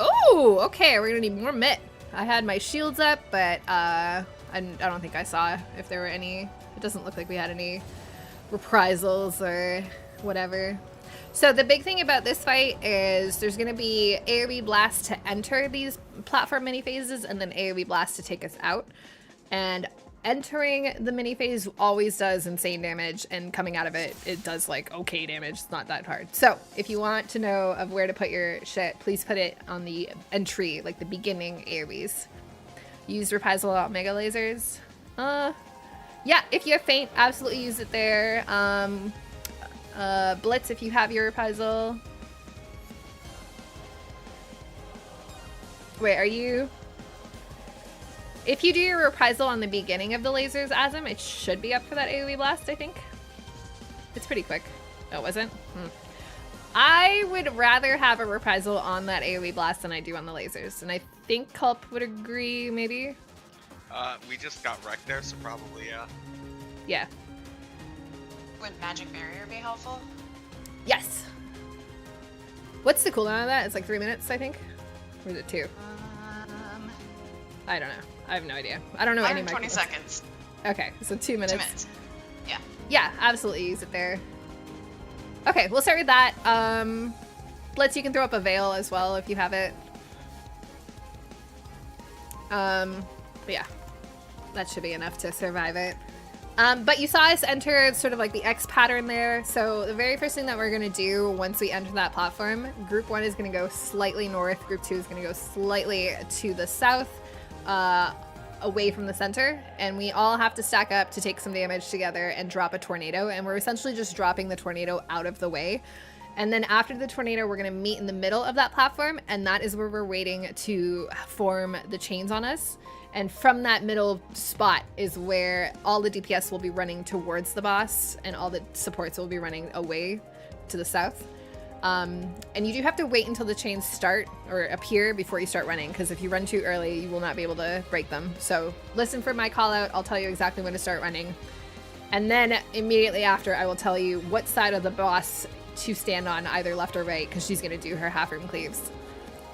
Oh, okay, we're going to need more mitt. I had my shields up, but I don't think I saw if there were any. It doesn't look like we had any reprisals or whatever. So the big thing about this fight is there's going to be AoE blast to enter these platform mini phases and then AoE blast to take us out. And entering the mini phase always does insane damage, and coming out of it, it does like okay damage. It's not that hard. So if you want to know of where to put your shit, please put it on the entry, like the beginning AoEs. Use reprisal on mega lasers. Yeah, if you have faint, absolutely use it there. Blitz if you have your reprisal. Wait, are you? If you do your reprisal on the beginning of the lasers, Azim, it should be up for that AoE blast, I think. It's pretty quick. Oh, it wasn't? I would rather have a reprisal on that AoE blast than I do on the lasers. And I think Culp would agree, maybe? We just got wrecked there, so probably, yeah. Yeah. Would magic barrier be helpful? Yes. What's the cooldown of that? It's like 3 minutes, I think. Or is it 2? I don't know. I have no idea. I don't know any of my 20 seconds. Okay, so 2 minutes. 2 minutes. Yeah. Yeah, absolutely use it there. Okay, we'll start with that. Blitz, you can throw up a veil as well if you have it. But yeah, that should be enough to survive it. But you saw us enter sort of like the X pattern there. So the very first thing that we're gonna do once we enter that platform, Group 1 is gonna go slightly north, Group 2 is gonna go slightly to the south, away from the center, and we all have to stack up to take some damage together and drop a tornado, and we're essentially just dropping the tornado out of the way. And then after the tornado, we're gonna meet in the middle of that platform, and that is where we're waiting to form the chains on us. And from that middle spot is where all the DPS will be running towards the boss, and all the supports will be running away to the south. And you do have to wait until the chains start or appear before you start running, because if you run too early, you will not be able to break them. So listen for my call out. I'll tell you exactly when to start running. And then immediately after, I will tell you what side of the boss to stand on, either left or right, because she's going to do her half room cleaves.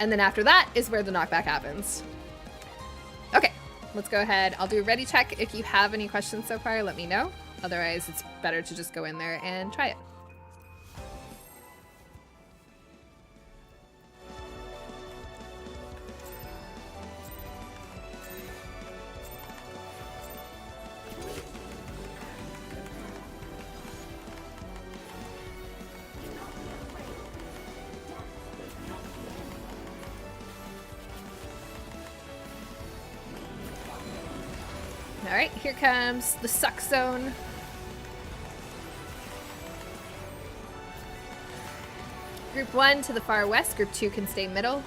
And then after that is where the knockback happens. Okay, let's go ahead. I'll do a ready check. If you have any questions so far, let me know. Otherwise, it's better to just go in there and try it. All right, here comes the suck zone. Group 1 to the far west, Group 2 can stay middle.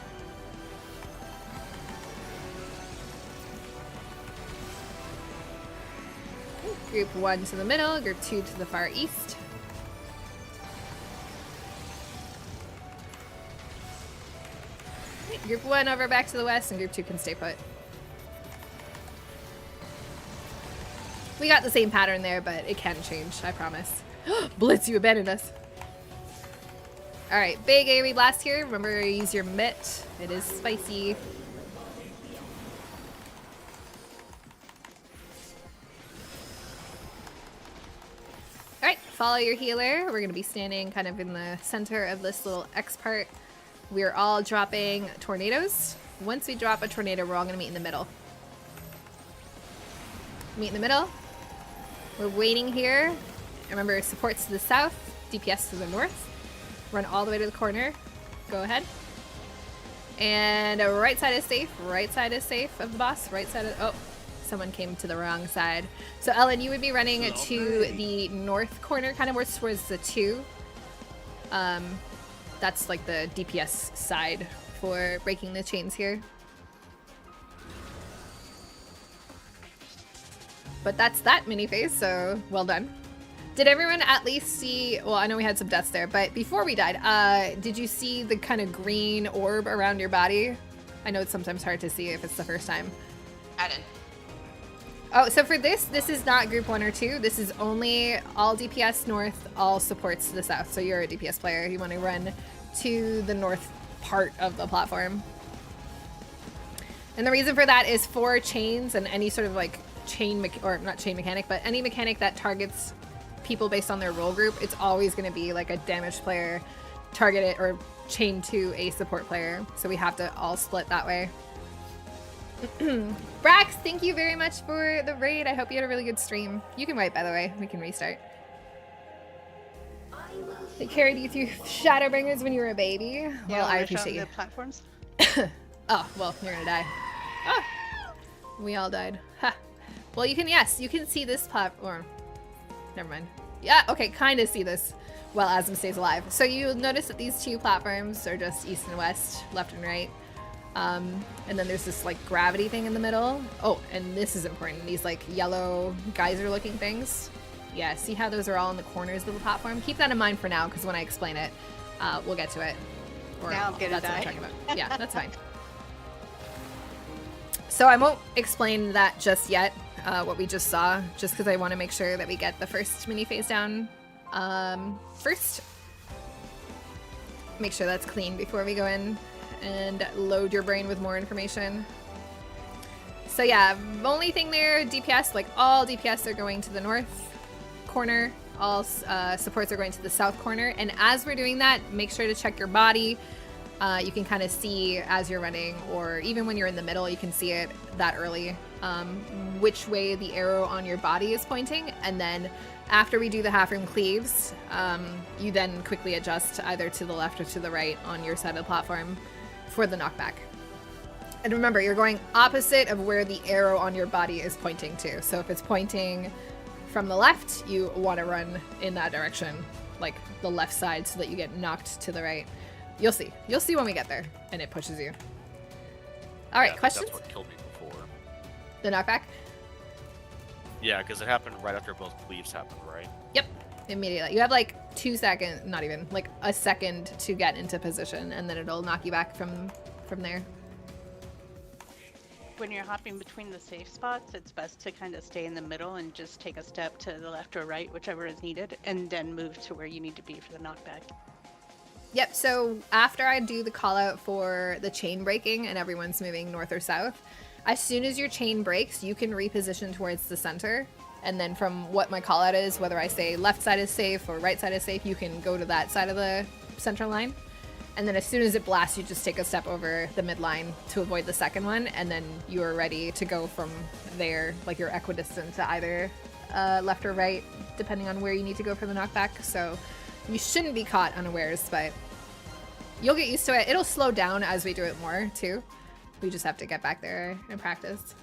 Group 1 to the middle, Group 2 to the far east. Group 1 over back to the west, and Group 2 can stay put. We got the same pattern there, but it can change, I promise. Blitz, you abandoned us. All right, big AoE blast here. Remember to use your mitt. It is spicy. All right, follow your healer. We're gonna be standing kind of in the center of this little X part. We're all dropping tornadoes. Once we drop a tornado, we're all gonna meet in the middle. Meet in the middle. We're waiting here. Remember, supports to the south, DPS to the north. Run all the way to the corner. Go ahead. And right side is safe. Right side is safe of the boss. Right side of... Oh, Someone came to the wrong side. So Ellen, you would be running to the north corner, kind of towards the 2. That's like the DPS side for breaking the chains here. But that's that mini phase, so well done. Did everyone at least see, well, I know we had some deaths there, but before we died, did you see the kind of green orb around your body? I know it's sometimes hard to see if it's the first time. I did. Oh, so for this is not group 1 or 2. This is only all DPS north, all supports to the south. So you're a DPS player. You want to run to the north part of the platform. And the reason for that is for chains and any sort of like not chain mechanic, but any mechanic that targets people based on their role group, it's always going to be like a damaged player targeted or chained to a support player. So we have to all split that way. Brax, thank you very much for the raid. I hope you had a really good stream. You can wipe, by the way. We can restart. They carried you through Shadowbringers when you were a baby. Well, I appreciate you. The platforms. Oh, well, you're gonna die. Oh, we all died. Ha. Well, you can see this platform. Never mind. Yeah, okay, kind of see this while Asm stays alive. So you'll notice that these 2 platforms are just east and west, left and right. And then there's this like gravity thing in the middle. Oh, and this is important. These like yellow geyser looking things. Yeah, see how those are all in the corners of the platform? Keep that in mind for now, because when I explain it, we'll get to it. Or now I'm gonna that's what I'm die. talking about. Yeah, that's fine. So I won't explain that just yet, what we just saw, just because I want to make sure that we get the first mini phase down first. Make sure that's clean before we go in and load your brain with more information. So yeah, only thing there, DPS, like all DPS are going to the north corner, all supports are going to the south corner, and as we're doing that, make sure to check your body. You can kind of see as you're running, or even when you're in the middle, you can see it that early, which way the arrow on your body is pointing, and then after we do the half room cleaves, you then quickly adjust either to the left or to the right on your side of the platform for the knockback. And remember, you're going opposite of where the arrow on your body is pointing to. So if it's pointing from the left, you want to run in that direction, like the left side, so that you get knocked to the right. You'll see. You'll see when we get there, and it pushes you. All right, questions? That's what killed me before. The knockback? Yeah, because it happened right after both cleaves happened, right? Yep, immediately. You have like 2 seconds, not even, like a second to get into position, and then it'll knock you back from there. When you're hopping between the safe spots, it's best to kind of stay in the middle and just take a step to the left or right, whichever is needed, and then move to where you need to be for the knockback. Yep, so after I do the call out for the chain breaking and everyone's moving north or south, as soon as your chain breaks, you can reposition towards the center. And then from what my call out is, whether I say left side is safe or right side is safe, you can go to that side of the center line. And then as soon as it blasts, you just take a step over the midline to avoid the second one. And then you are ready to go from there, like you're equidistant to either left or right, depending on where you need to go for the knockback. So you shouldn't be caught unawares, but you'll get used to it. It'll slow down as we do it more too. We just have to get back there and practice.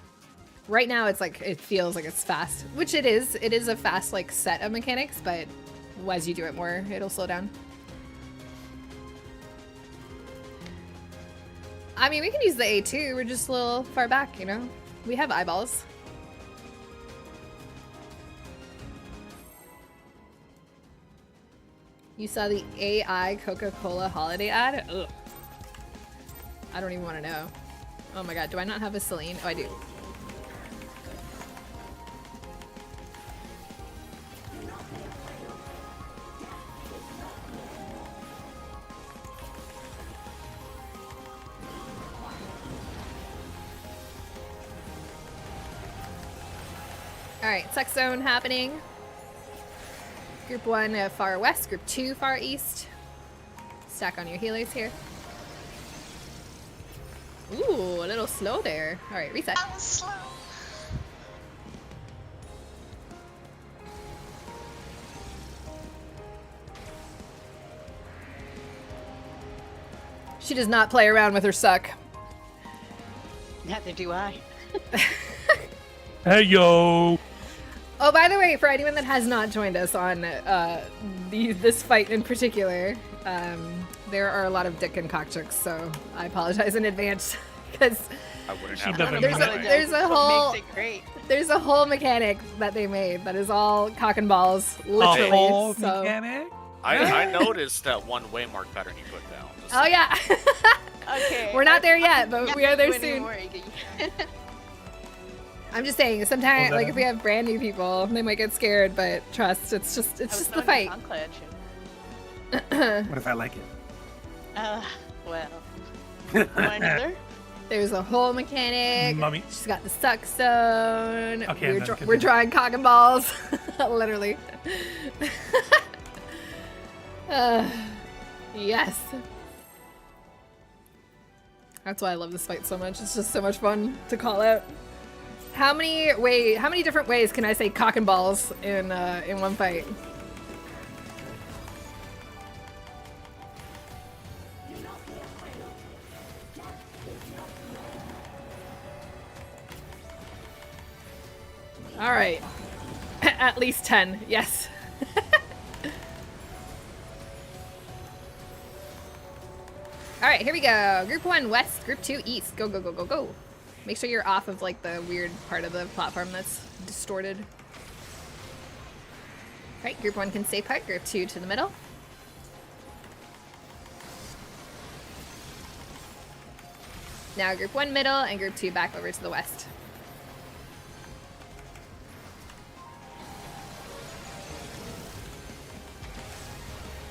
Right now it's like, it feels like it's fast, which it is. It is a fast like set of mechanics, but as you do it more, it'll slow down. I mean, we can use the A2. We're just a little far back, you know? We have eyeballs. You saw the AI Coca-Cola holiday ad? Ugh. I don't even want to know. Oh my god, do I not have a Celine? Oh, I do. Alright, sex zone happening. Group 1 far west, group 2 far east. Stack on your healers here. Ooh, a little slow there. Alright, reset. I was slow. She does not play around with her suck. Neither do I. Hey yo! Oh, by the way, for anyone that has not joined us on this fight in particular, there are a lot of dick and cock jokes, so I apologize in advance because I wouldn't She have doesn't that. mean that. there's a whole mechanic that they made that is all cock and balls, literally. Oh, so. mechanic? I noticed that one waymark pattern you put down. Just Oh yeah. Okay. We're not there yet, but Not we are there you soon. anymore, Iggy. I'm just saying, sometimes Well, like if we have brand new people, they might get scared, but trust, it's just I was the throwing fight. a conclave at you. What if I like it? Well. Want another? There's a whole mechanic. Mummy. She's got the suck stone. Okay, I'm we're, done. we're Continue. drawing cock and balls, literally. Yes. That's why I love this fight so much. It's just so much fun to call out. How many different ways can I say cock and balls in one fight? All right. At least 10. Yes. All right, here we go. Group 1 west, group 2 east. Go, go, go, go, go. Make sure you're off of like the weird part of the platform that's distorted. All right, group 1 can stay put, group 2 to the middle. Now group 1 middle and group 2 back over to the west.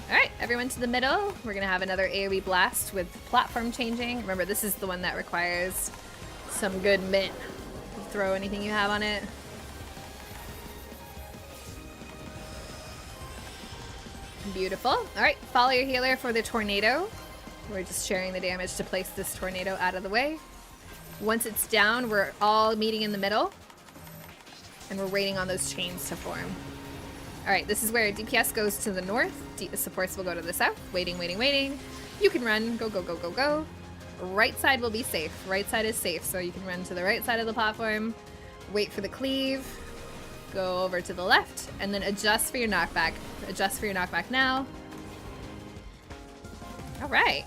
Alright, everyone to the middle. We're gonna have another AoE blast with platform changing. Remember, this is the one that requires some good mint. Throw anything you have on it. Beautiful. Alright, follow your healer for the tornado. We're just sharing the damage to place this tornado out of the way. Once it's down, we're all meeting in the middle. And we're waiting on those chains to form. Alright, this is where DPS goes to the north, supports will go to the south. Waiting, waiting, waiting. You can run. Go, go, go, go, go. Right side will be safe. Right side is safe, so you can run to the right side of the platform. Wait for the cleave. Go over to the left, and then adjust for your knockback. Adjust for your knockback now. Alright.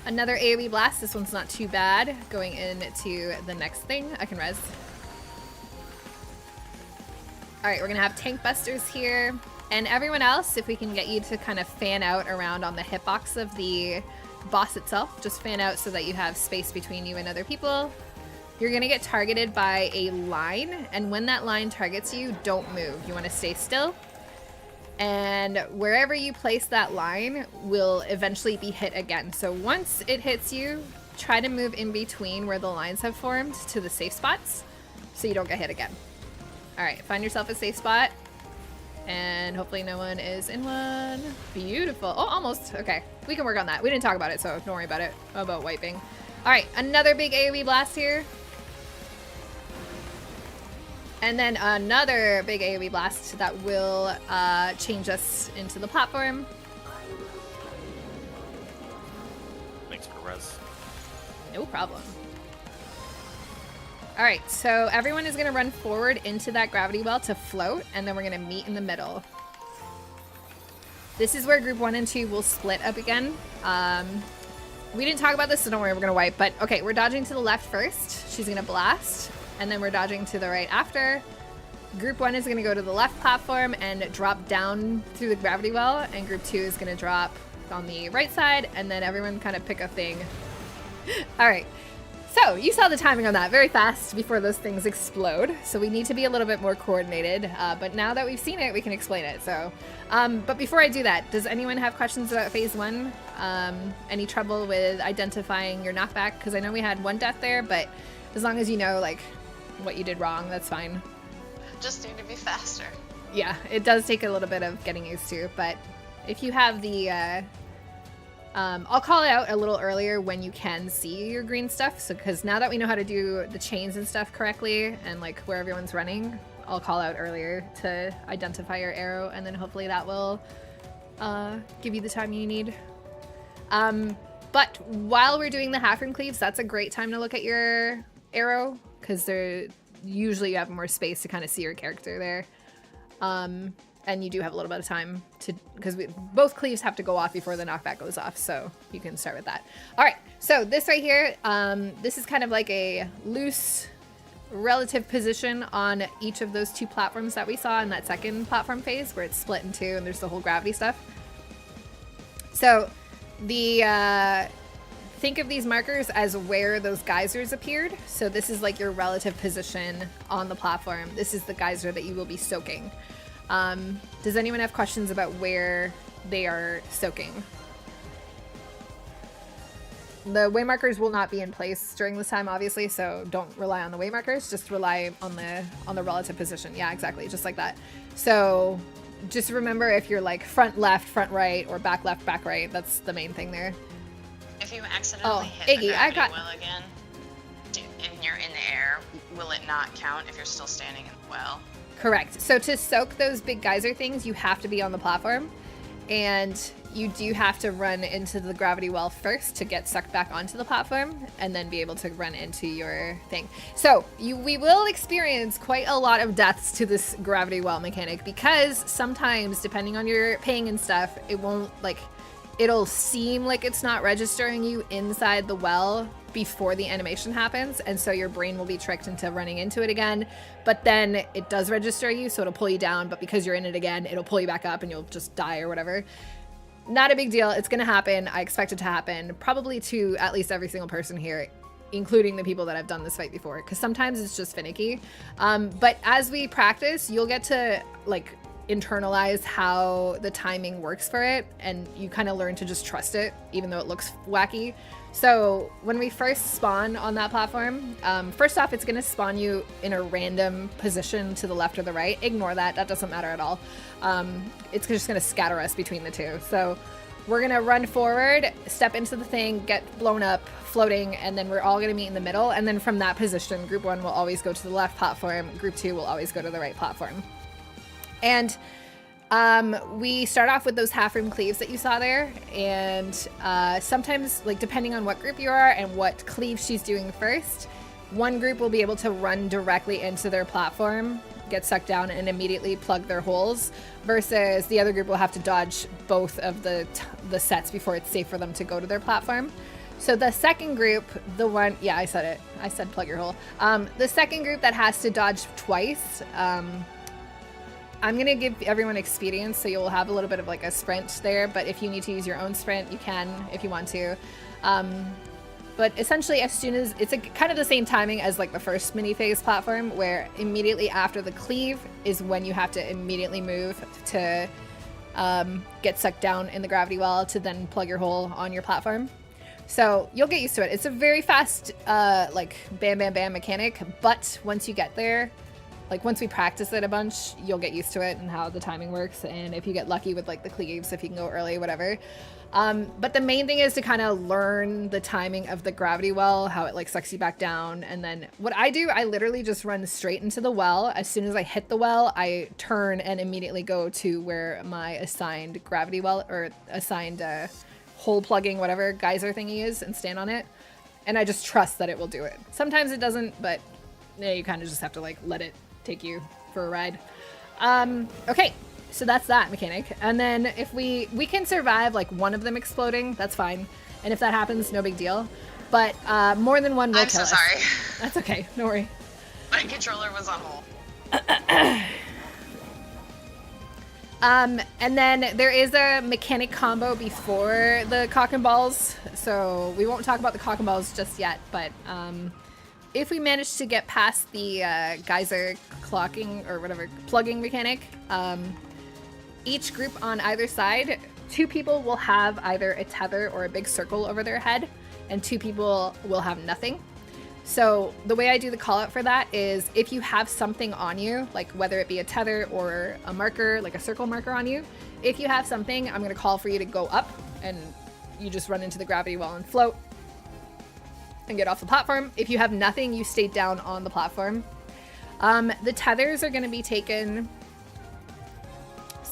Another AoE blast. This one's not too bad. Going into the next thing. I can res. Alright, we're gonna have tank busters here. And everyone else, if we can get you to kind of fan out around on the hitbox of the boss itself. Just fan out so that you have space between you and other people. You're gonna get targeted by a line, and when that line targets you, don't move. You wanna stay still. And wherever you place that line will eventually be hit again. So once it hits you, try to move in between where the lines have formed to the safe spots so you don't get hit again. Alright, find yourself a safe spot. And hopefully no one is in one. Beautiful. Oh, almost. Okay, we can work on that. We didn't talk about it, so don't worry about it. About wiping. Alright, another big AoE blast here. And then another big AoE blast that will change us into the platform. Thanks for the res. No problem. Alright, so everyone is going to run forward into that gravity well to float, and then we're going to meet in the middle. This is where group 1 and 2 will split up again. We didn't talk about this, so don't worry, we're going to wipe. But okay, we're dodging to the left first. She's going to blast, and then we're dodging to the right after. Group 1 is going to go to the left platform and drop down through the gravity well, and group 2 is going to drop on the right side, and then everyone kind of pick a thing. Alright. So, you saw the timing on that very fast before those things explode. So we need to be a little bit more coordinated. But now that we've seen it, we can explain it. So, but before I do that, does anyone have questions about phase 1? Any trouble with identifying your knockback? Because I know we had one death there, but as long as you know, like, what you did wrong, that's fine. Just need to be faster. Yeah, it does take a little bit of getting used to. But if you have the... I'll call it out a little earlier when you can see your green stuff. So, because now that we know how to do the chains and stuff correctly and like where everyone's running, I'll call out earlier to identify your arrow, and then hopefully that will give you the time you need. But while we're doing the half rune cleaves, that's a great time to look at your arrow because they're usually you have more space to kind of see your character there. And you do have a little bit of time to, because both cleaves have to go off before the knockback goes off, so you can start with that. All right, so this right here, this is kind of like a loose relative position on each of those 2 platforms that we saw in that second platform phase, where it's split in 2 and there's the whole gravity stuff. So the think of these markers as where those geysers appeared. So this is like your relative position on the platform. This is the geyser that you will be soaking. Does anyone have questions about where they are soaking? The way markers will not be in place during this time, obviously, so don't rely on the way markers. Just rely on the relative position. Yeah, exactly, just like that. So just remember if you're like front left, front right, or back left, back right. That's the main thing there. If you accidentally hit the gravity well again, and you're in the air, will it not count if you're still standing in the well? Correct. So to soak those big geyser things, you have to be on the platform, and you do have to run into the gravity well first to get sucked back onto the platform, and then be able to run into your thing. So we will experience quite a lot of deaths to this gravity well mechanic, because sometimes, depending on your ping and stuff, it won't, like, it'll seem like it's not registering you inside the well before the animation happens, and so your brain will be tricked into running into it again, but then it does register you, so it'll pull you down, but because you're in it again, it'll pull you back up and you'll just die or whatever. Not a big deal. It's gonna happen. I expect it to happen probably to at least every single person here, including the people that have done this fight before, because sometimes it's just finicky. But as we practice, you'll get to like internalize how the timing works for it, and you kind of learn to just trust it, even though it looks wacky. So when we first spawn on that platform, first off, it's going to spawn you in a random position to the left or the right. Ignore that. That doesn't matter at all. It's just going to scatter us between the 2. So we're going to run forward, step into the thing, get blown up, floating, and then we're all going to meet in the middle. And then from that position, group 1 will always go to the left platform. Group 2 will always go to the right platform. And we start off with those half-room cleaves that you saw there, and sometimes, like, depending on what group you are and what cleave she's doing first, one group will be able to run directly into their platform, get sucked down, and immediately plug their holes, versus the other group will have to dodge both of the sets before it's safe for them to go to their platform. So the second group, the one, yeah, I said it. I said plug your hole. The second group that has to dodge twice, I'm going to give everyone experience, so you'll have a little bit of like a sprint there, but if you need to use your own sprint, you can if you want to. But essentially, as soon as, it's kind of the same timing as like the first mini phase platform, where immediately after the cleave is when you have to immediately move to get sucked down in the gravity well to then plug your hole on your platform. So you'll get used to it. It's a very fast, like bam, bam, bam mechanic, but once you get there, like once we practice it a bunch, you'll get used to it and how the timing works. And if you get lucky with like the cleaves, if you can go early, whatever. But the main thing is to kind of learn the timing of the gravity well, how it like sucks you back down. And then what I do, I literally just run straight into the well. As soon as I hit the well, I turn and immediately go to where my assigned gravity well or assigned hole plugging, whatever geyser thingy is, and stand on it. And I just trust that it will do it. Sometimes it doesn't, but yeah, you kind of just have to like let it take you for a ride. Okay, so that's that mechanic. And then if we can survive like one of them exploding, that's fine. And if that happens, no big deal. But more than one will I'm kill us. so sorry. That's okay, don't worry. My controller was on hold. And then there is a mechanic combo before the cock and balls. So we won't talk about the cock and balls just yet, but if we manage to get past the geyser clocking or whatever plugging mechanic, each group on either side, 2 people will have either a tether or a big circle over their head, and 2 people will have nothing. So the way I do the call out for that is if you have something on you, like whether it be a tether or a marker, like a circle marker on you, if you have something, I'm going to call for you to go up, and you just run into the gravity well and float and get off the platform. If you have nothing, you stay down on the platform. The tethers are going to be taken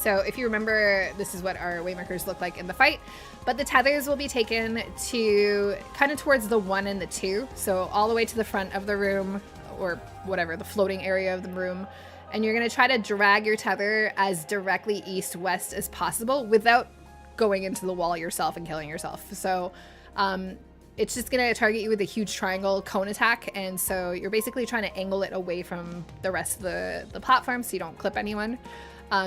So if you remember, this is what our waymarkers look like in the fight, but the tethers will be taken to kind of towards the 1 and the 2. So all the way to the front of the room, or whatever, the floating area of the room. And you're going to try to drag your tether as directly east-west as possible without going into the wall yourself and killing yourself. So it's just going to target you with a huge triangle cone attack. And so you're basically trying to angle it away from the rest of the platform so you don't clip anyone.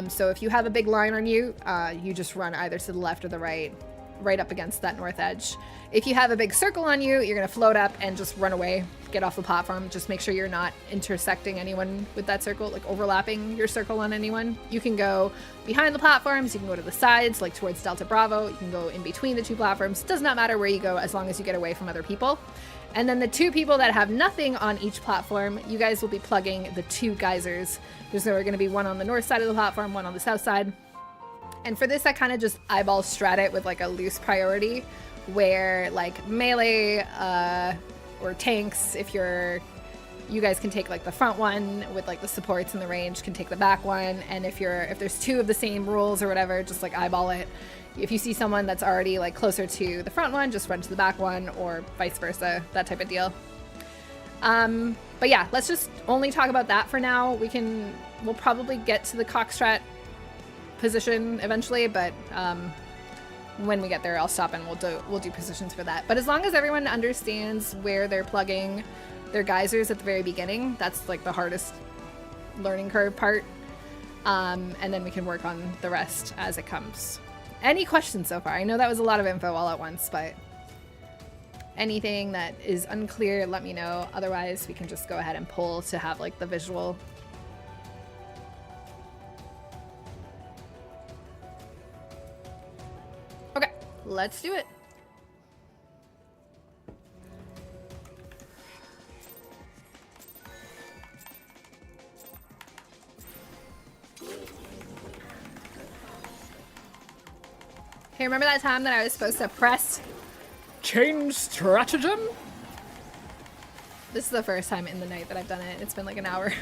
So if you have a big line on you, you just run either to the left or the right up against that north edge. If you have a big circle on you, you're going to float up and just run away, get off the platform. Just make sure you're not intersecting anyone with that circle, like overlapping your circle on anyone. You can go behind the platforms, you can go to the sides, like towards Delta Bravo, you can go in between the 2 platforms. Does not matter where you go as long as you get away from other people. And then the 2 people that have nothing on each platform, you guys will be plugging the 2 geysers. There's going to be one on the north side of the platform, one on the south side. And for this, I kind of just eyeball strat it with like a loose priority where like melee or tanks, if you guys can take like the front one with like the supports and the range can take the back one. And if there's 2 of the same rules or whatever, just like eyeball it. If you see someone that's already like closer to the front one, just run to the back one, or vice versa, that type of deal. But yeah, let's just only talk about that for now. We'll probably get to the cockstrat position eventually, but when we get there, I'll stop and we'll do positions for that. But as long as everyone understands where they're plugging their geysers at the very beginning, that's like the hardest learning curve part. And then we can work on the rest as it comes. Any questions so far? I know that was a lot of info all at once, but anything that is unclear, let me know. Otherwise, we can just go ahead and pull to have like the visual. Okay, let's do it. Hey, remember that time that I was supposed to press change stratagem? This is the first time in the night that I've done it. It's been like an hour.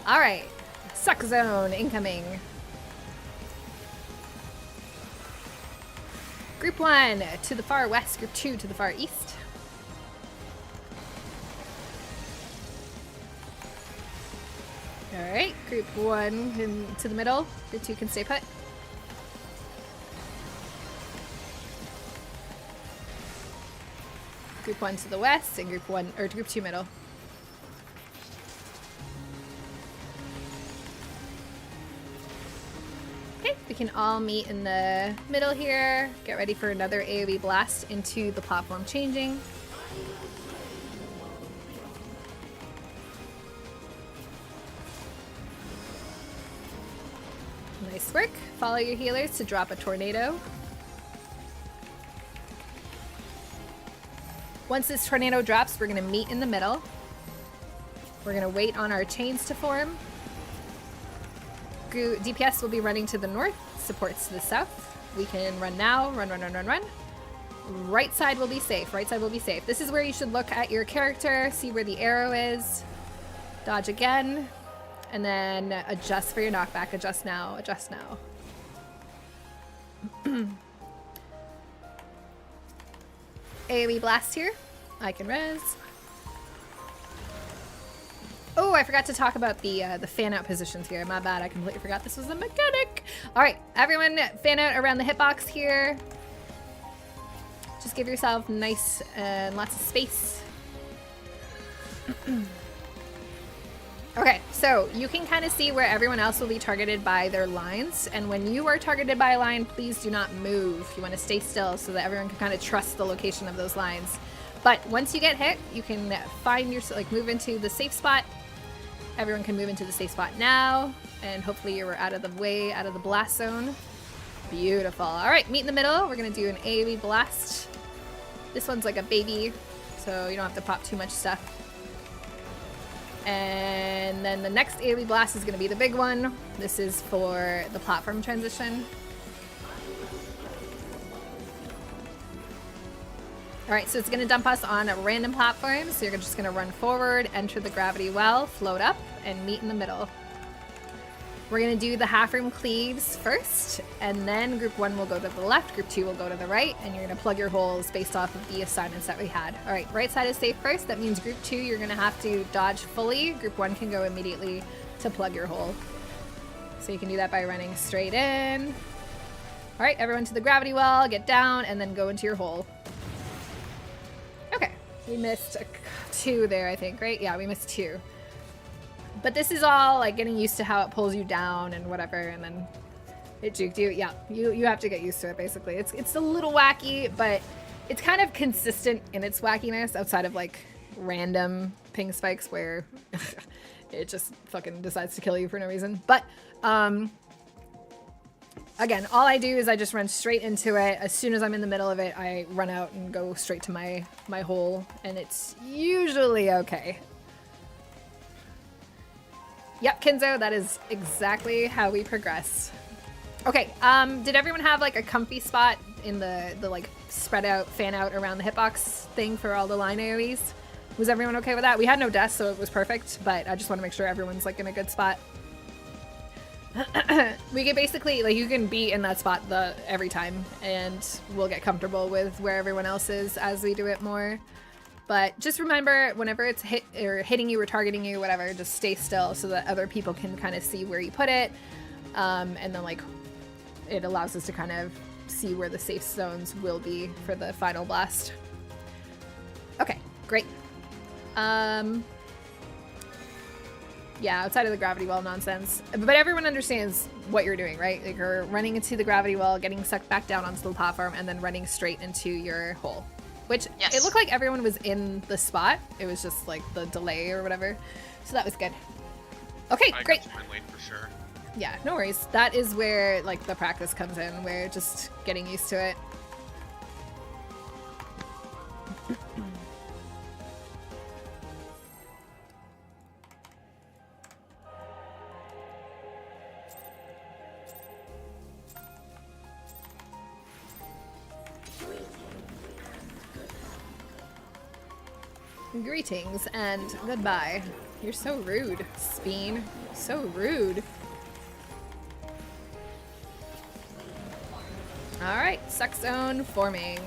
All right, suck zone incoming. Group 1 to the far west, group 2 to the far east. All right, group 1 to the middle, group 2 can stay put. Group 1 to the west and group 2 middle. Okay, we can all meet in the middle here. Get ready for another AoE blast into the platform changing. Nice work. Follow your healers to drop a tornado. Once this tornado drops, we're going to meet in the middle. We're going to wait on our chains to form. DPS will be running to the north, supports to the south. We can run now. Run, run, run, run, run. Right side will be safe. Right side will be safe. This is where you should look at your character, see where the arrow is. Dodge again. And then adjust for your knockback. Adjust now. Adjust now. AoE blast here. I can res. Oh, I forgot to talk about the fan out positions here. My bad, I completely forgot this was a mechanic. All right, everyone fan out around the hitbox here. Just give yourself nice and lots of space. Okay, so you can kind of see where everyone else will be targeted by their lines. And when you are targeted by a line, please do not move. You want to stay still so that everyone can kind of trust the location of those lines. But once you get hit, you can find your, like, move into the safe spot. Everyone can move into the safe spot now. And hopefully you're out of the way, out of the blast zone. Beautiful. All right, meet in the middle. We're going to do an AoE blast. This one's like a baby, so you don't have to pop too much stuff. And then the next AoE blast is going to be the big one. This is for the platform transition. Alright, so it's going to dump us on a random platform. So you're just going to run forward, enter the gravity well, float up, and meet in the middle. We're gonna do the half room cleaves first, and then group 1 will go to the left, group 2 will go to the right, and you're gonna plug your holes based off of the assignments that we had. All right, right side is safe first. That means group 2, you're gonna have to dodge fully. Group 1 can go immediately to plug your hole. So you can do that by running straight in. All right, everyone to the gravity well, get down, and then go into your hole. Okay, we missed 2 there, I think, right? Yeah, we missed 2. But this is all like getting used to how it pulls you down and whatever, and then it juked you. Yeah, you have to get used to it, basically. It's a little wacky, but it's kind of consistent in its wackiness outside of like random ping spikes where it just fucking decides to kill you for no reason. But again, all I do is I just run straight into it. As soon as I'm in the middle of it, I run out and go straight to my hole, and it's usually okay. Yep, Kinzo, that is exactly how we progress. Okay, did everyone have like a comfy spot in the like spread out, fan out around the hitbox thing for all the line AoEs? Was everyone okay with that? We had no deaths, so it was perfect, but I just want to make sure everyone's like in a good spot. We can basically, like, you can be in that spot every time, and we'll get comfortable with where everyone else is as we do it more. But just remember, whenever it's hitting you or targeting you, whatever, just stay still so that other people can kind of see where you put it. And then, like, it allows us to kind of see where the safe zones will be for the final blast. Okay, great. Yeah, outside of the gravity well nonsense. But everyone understands what you're doing, right? Like, you're running into the gravity well, getting sucked back down onto the platform, and then running straight into your hole. Which, Yes. It looked like everyone was in the spot. It was just, like, the delay or whatever. So that was good. Okay, I great. got my lane for sure. Yeah, no worries. That is where, like, the practice comes in. We're just getting used to it. Greetings and goodbye. You're so rude, Speen. So rude. Alright, suck zone forming.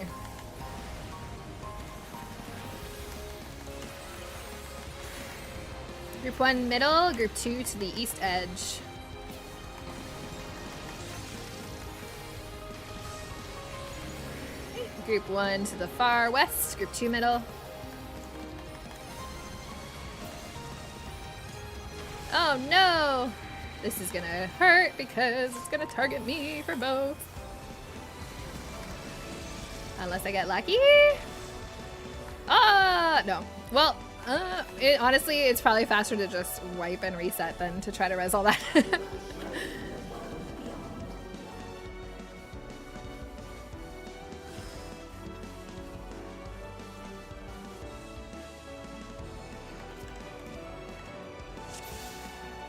Group 1 middle, group 2 to the east edge. Group 1 to the far west, group 2 middle. Oh no! This is gonna hurt because it's gonna target me for both. Unless I get lucky? No. Well, honestly, it's probably faster to just wipe and reset than to try to res all that.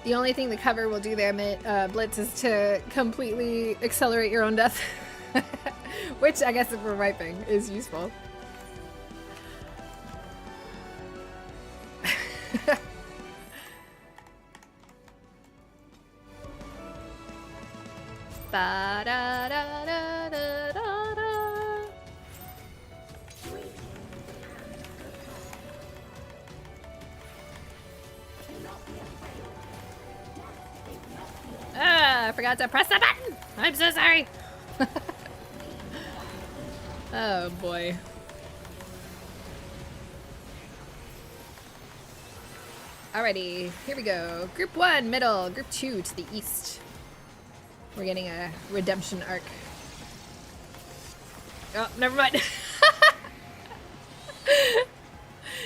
The only thing the cover will do there, Blitz, is to completely accelerate your own death. Which, I guess if we're wiping, is useful. Ba-da-da-da-da-da-da. I forgot to press the button! I'm so sorry! Oh boy. Alrighty, here we go. Group 1, middle. Group 2 to the east. We're getting a redemption arc. Oh, never mind.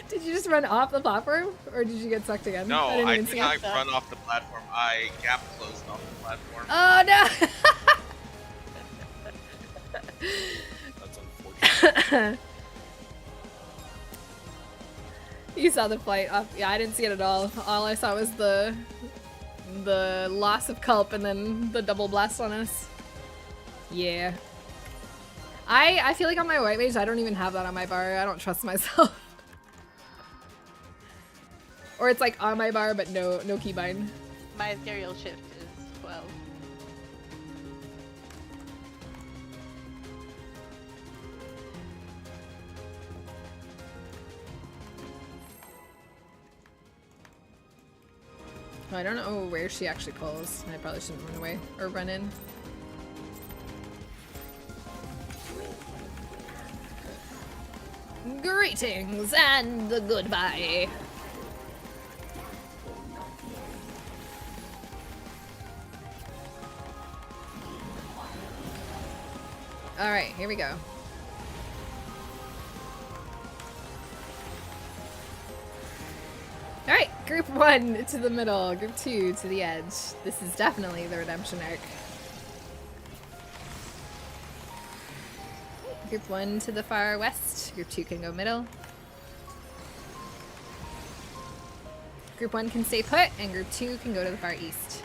Did you just run off the platform? Or did you get sucked again? No, I did see not it. run off the platform. I gap closed off the platform. Oh no! That's unfortunate. You saw the flight off. Yeah, I didn't see it at all. All I saw was the loss of Culp and then the double blast on us. Yeah. I feel like on my white mage, I don't even have that on my bar. I don't trust myself. Or it's like on my bar, but no keybind. My ethereal shift is well. I don't know where she actually pulls. I probably shouldn't run away or run in. Greetings and goodbye. All right, here we go. All right, group 1 to the middle, group 2 to the edge. This is definitely the redemption arc. Group 1 to the far west, group 2 can go middle. Group 1 can stay put, and group 2 can go to the far east.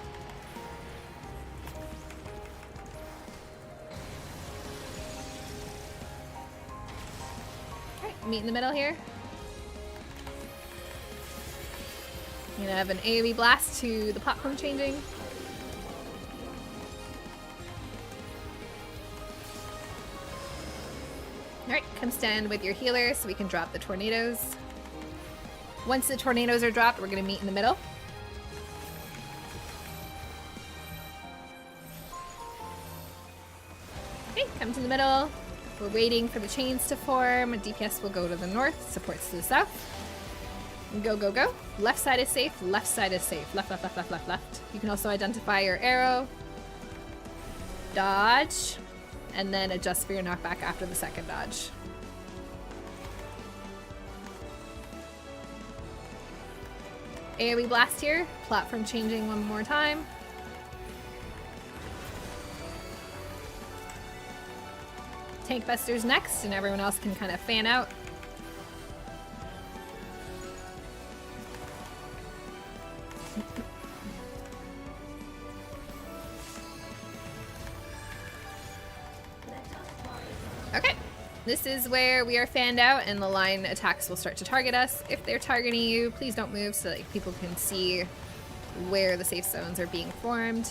Alright, meet in the middle here. I'm gonna have an AoE blast to the platform changing. Alright, come stand with your healer so we can drop the tornadoes. Once the tornadoes are dropped, we're gonna meet in the middle. Okay, come to the middle. We're waiting for the chains to form. DPS will go to the north, supports to the south. Go, go, go. Left side is safe, left side is safe. Left, left, left, left, left, left. You can also identify your arrow. Dodge. And then adjust for your knockback after the second dodge. AoE blast here. Platform changing one more time. Tank Buster's next, and everyone else can kind of fan out. Okay, this is where we are fanned out and the line attacks will start to target us. If they're targeting you, please don't move so that people can see where the safe zones are being formed.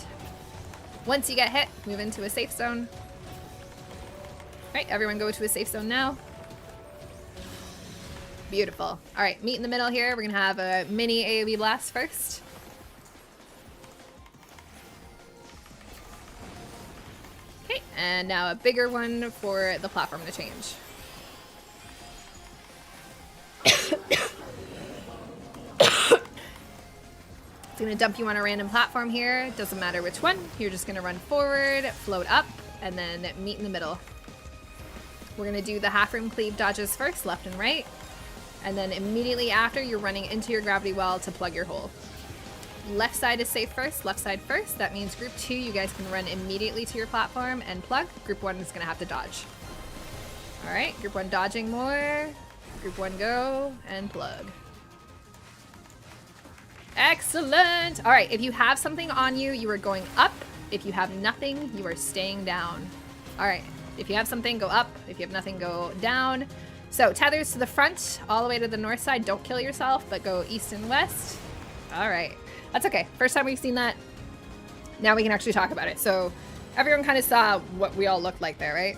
Once you get hit, move into a safe zone. Alright, everyone go to a safe zone now. Beautiful. Alright, meet in the middle here. We're gonna have a mini AoE blast first. Okay, and now a bigger one for the platform to change. It's gonna dump you on a random platform here. Doesn't matter which one. You're just gonna run forward, float up, and then meet in the middle. We're gonna do the half room cleave dodges first, left and right. And then immediately after, you're running into your gravity well to plug your hole. Left side is safe first, left side first. That means group 2, you guys can run immediately to your platform and plug. Group 1 is gonna have to dodge. All right, group 1 dodging more. Group 1 go and plug. Excellent. All right, if you have something on you, you are going up. If you have nothing, you are staying down. All right, if you have something, go up. If you have nothing, go down. So tethers to the front, all the way to the north side. Don't kill yourself, but go east and west. All right, that's okay. First time we've seen that. Now we can actually talk about it. So everyone kind of saw what we all looked like there, right?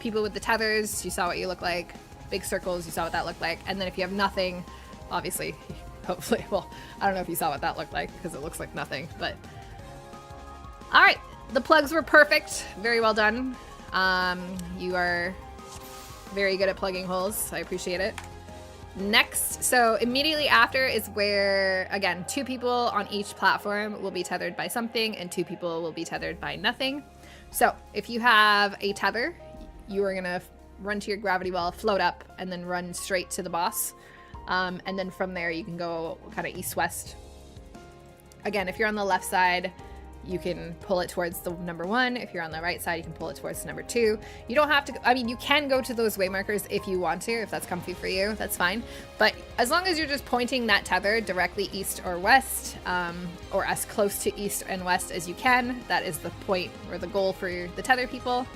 People with the tethers, you saw what you look like. Big circles, you saw what that looked like. And then if you have nothing, obviously, hopefully, well, I don't know if you saw what that looked like because it looks like nothing, but. All right, the plugs were perfect. Very well done. You are very good at plugging holes. I appreciate it. Next, so immediately after is where, again, 2 people on each platform will be tethered by something and 2 people will be tethered by nothing. So if you have a tether, you are gonna run to your gravity well, float up, and then run straight to the boss. And then from there you can go kind of east-west. Again, if you're on the left side, you can pull it towards the number 1. If you're on the right side, you can pull it towards the number 2. You don't have to, I mean, you can go to those waymarkers if you want to, if that's comfy for you, that's fine. But as long as you're just pointing that tether directly east or west, or as close to east and west as you can, that is the point or the goal for the tether people.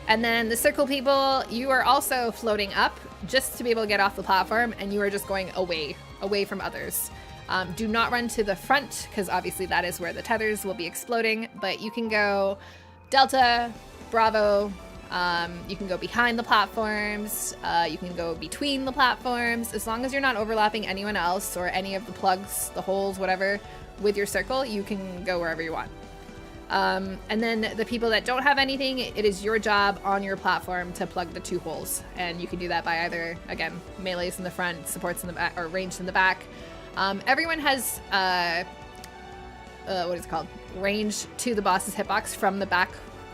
And then the circle people, you are also floating up just to be able to get off the platform, and you are just going away from others. Do not run to the front, because obviously that is where the tethers will be exploding, but you can go Delta, Bravo, you can go behind the platforms, you can go between the platforms. As long as you're not overlapping anyone else or any of the plugs, the holes, whatever, with your circle, you can go wherever you want. And then the people that don't have anything, it is your job on your platform to plug the 2 holes. And you can do that by either, again, melees in the front, supports in the back, or ranged in the back. Everyone has, what is it called? Range to the boss's hitbox from the back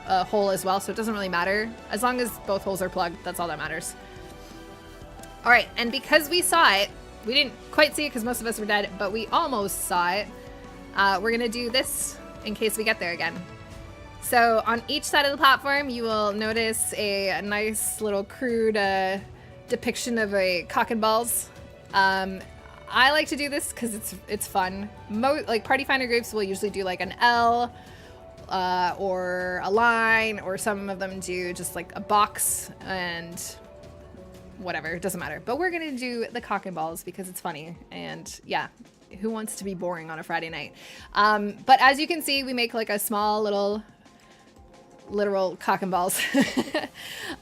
hole as well, so it doesn't really matter. As long as both holes are plugged, that's all that matters. All right, and because we saw it, we didn't quite see it because most of us were dead, but we almost saw it. We're gonna do this in case we get there again. So on each side of the platform, you will notice a nice little crude depiction of a cock and balls. I like to do this because it's fun. Like party finder groups will usually do like an L or a line, or some of them do just like a box and whatever, it doesn't matter. But we're gonna do the cock and balls because it's funny, and yeah, who wants to be boring on a Friday night? But as you can see, we make like a small little literal cock and balls.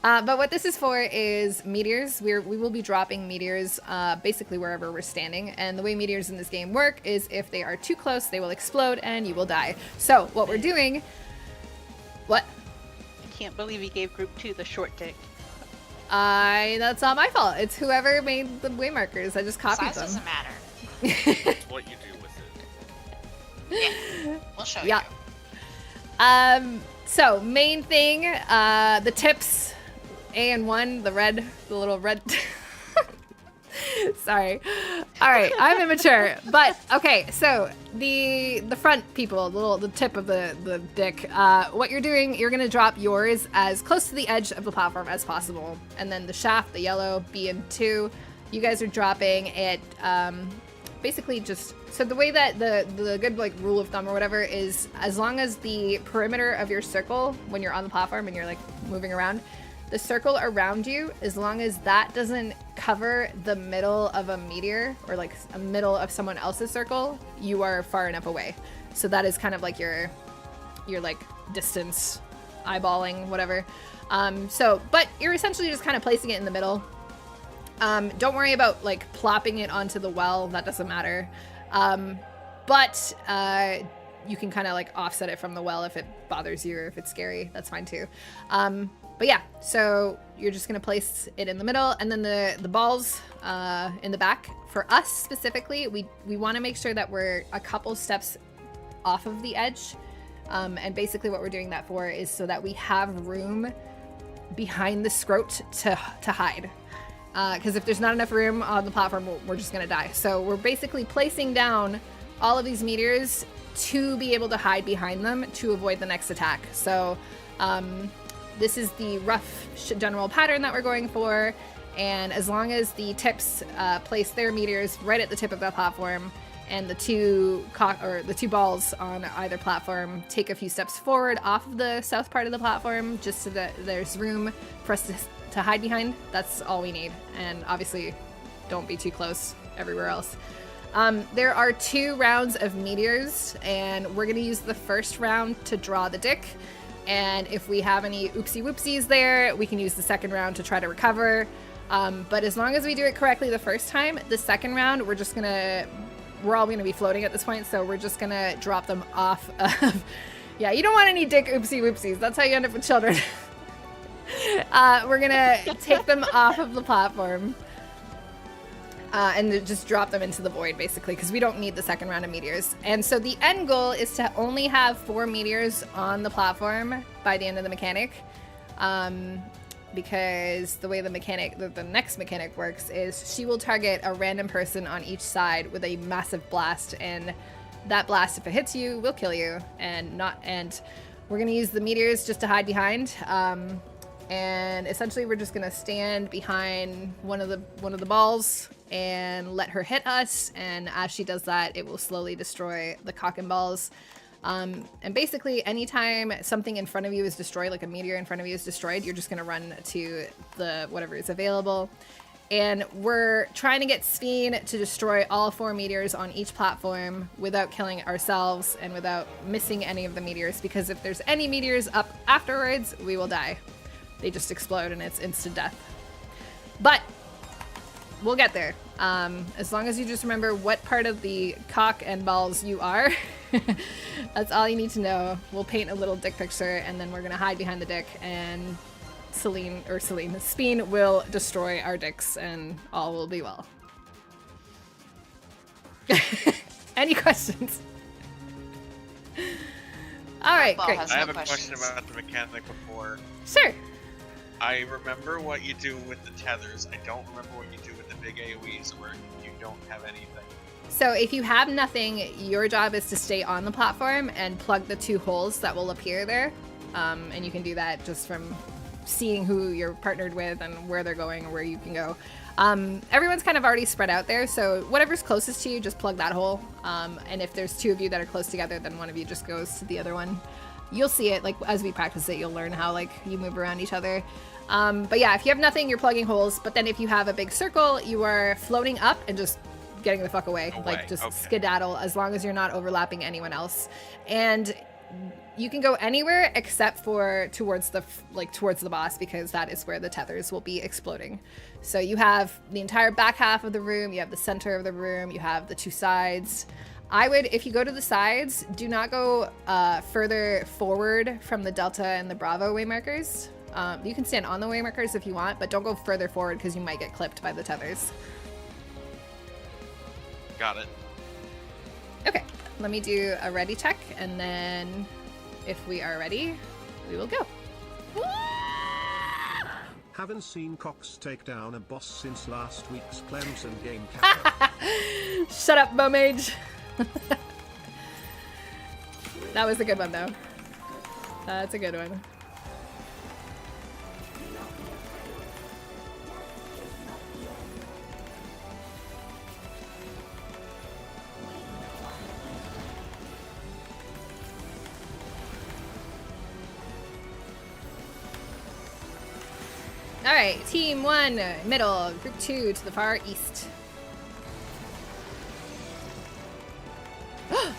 But what this is for is meteors. We will be dropping meteors basically wherever we're standing, and the way meteors in this game work is if they are too close, they will explode and you will die. So what we're doing... What? I can't believe he gave group 2 the short dick. That's not my fault. It's whoever made the waymarkers. I just copied Size them. doesn't matter. It's what you do with it. Yeah, we'll show Yeah. you. So main thing, the tips, A and 1, the little red. Sorry. All right, I'm immature, but okay. So the front people, the tip of the dick. What you're doing, you're gonna drop yours as close to the edge of the platform as possible, and then the shaft, the yellow, B and 2, you guys are dropping it. Basically just, so the way that the good like rule of thumb or whatever is, as long as the perimeter of your circle, when you're on the platform and you're like moving around, the circle around you, as long as that doesn't cover the middle of a meteor or like a middle of someone else's circle, you are far enough away. So that is kind of like your like distance, eyeballing, whatever. But you're essentially just kind of placing it in the middle. Don't worry about like plopping it onto the well, that doesn't matter. But you can kind of like offset it from the well if it bothers you or if it's scary, that's fine too. But yeah, so you're just gonna place it in the middle, and then the balls in the back. For us specifically, we wanna make sure that we're a couple steps off of the edge. And basically what we're doing that for is so that we have room behind the scrot to hide. Because if there's not enough room on the platform, we're just gonna die. So we're basically placing down all of these meteors to be able to hide behind them to avoid the next attack. So this is the rough general pattern that we're going for, and as long as the tips place their meteors right at the tip of the platform, and the two balls on either platform take a few steps forward off of the south part of the platform, just so that there's room for us to hide behind. That's all we need, and obviously don't be too close everywhere else. There are 2 rounds of meteors, and we're gonna use the first round to draw the dick, and if we have any oopsie whoopsies there, we can use the second round to try to recover. But as long as we do it correctly the first time, the second round we're all gonna be floating at this point, so we're just gonna drop them off of... Yeah, you don't want any dick oopsie whoopsies, that's how you end up with children. We're gonna take them off of the platform and just drop them into the void, basically, because we don't need the second round of meteors. And so the end goal is to only have 4 meteors on the platform by the end of the mechanic, because the way the next mechanic works is she will target a random person on each side with a massive blast, and that blast, if it hits you, will kill you, and we're gonna use the meteors just to hide behind. And essentially we're just gonna stand behind one of the balls and let her hit us, and as she does that, it will slowly destroy the cock and balls. And basically anytime something in front of you is destroyed, like a meteor in front of you is destroyed, you're just gonna run to the whatever is available And we're trying to get Sphene to destroy all 4 meteors on each platform without killing ourselves and without missing any of the meteors, because if there's any meteors up afterwards, we will die. They just explode and it's instant death. But we'll get there. As long as you just remember what part of the cock and balls you are. That's all you need to know. We'll paint a little dick picture and then we're gonna hide behind the dick, and Sphene will destroy our dicks and all will be well. Any questions? All right, Ball great. has I no have a questions. question about the mechanic before. Sure. I remember what you do with the tethers. I don't remember what you do with the big AoEs where you don't have anything. So if you have nothing, your job is to stay on the platform and plug the 2 holes that will appear there. And you can do that just from seeing who you're partnered with and where they're going or where you can go. Everyone's kind of already spread out there, so whatever's closest to you, just plug that hole. And if there's 2 of you that are close together, then one of you just goes to the other one. You'll see it, like, as we practice it, you'll learn how, like, you move around each other. But yeah, if you have nothing, you're plugging holes. But then if you have a big circle, you are floating up and just getting the fuck away. Like, just skedaddle, as long as you're not overlapping anyone else. And you can go anywhere except for towards the boss, because that is where the tethers will be exploding. So you have the entire back half of the room, you have the center of the room, you have the 2 sides. I would, if you go to the sides, do not go further forward from the Delta and the Bravo waymarkers. You can stand on the waymarkers if you want, but don't go further forward because you might get clipped by the tethers. Got it. Okay, let me do a ready check, and then if we are ready, we will go. Haven't seen Cox take down a boss since last week's Clemson game capper. Shut up, Bowmage. That was a good one, though. That's a good one. All right, team 1, middle, group 2 to the far east.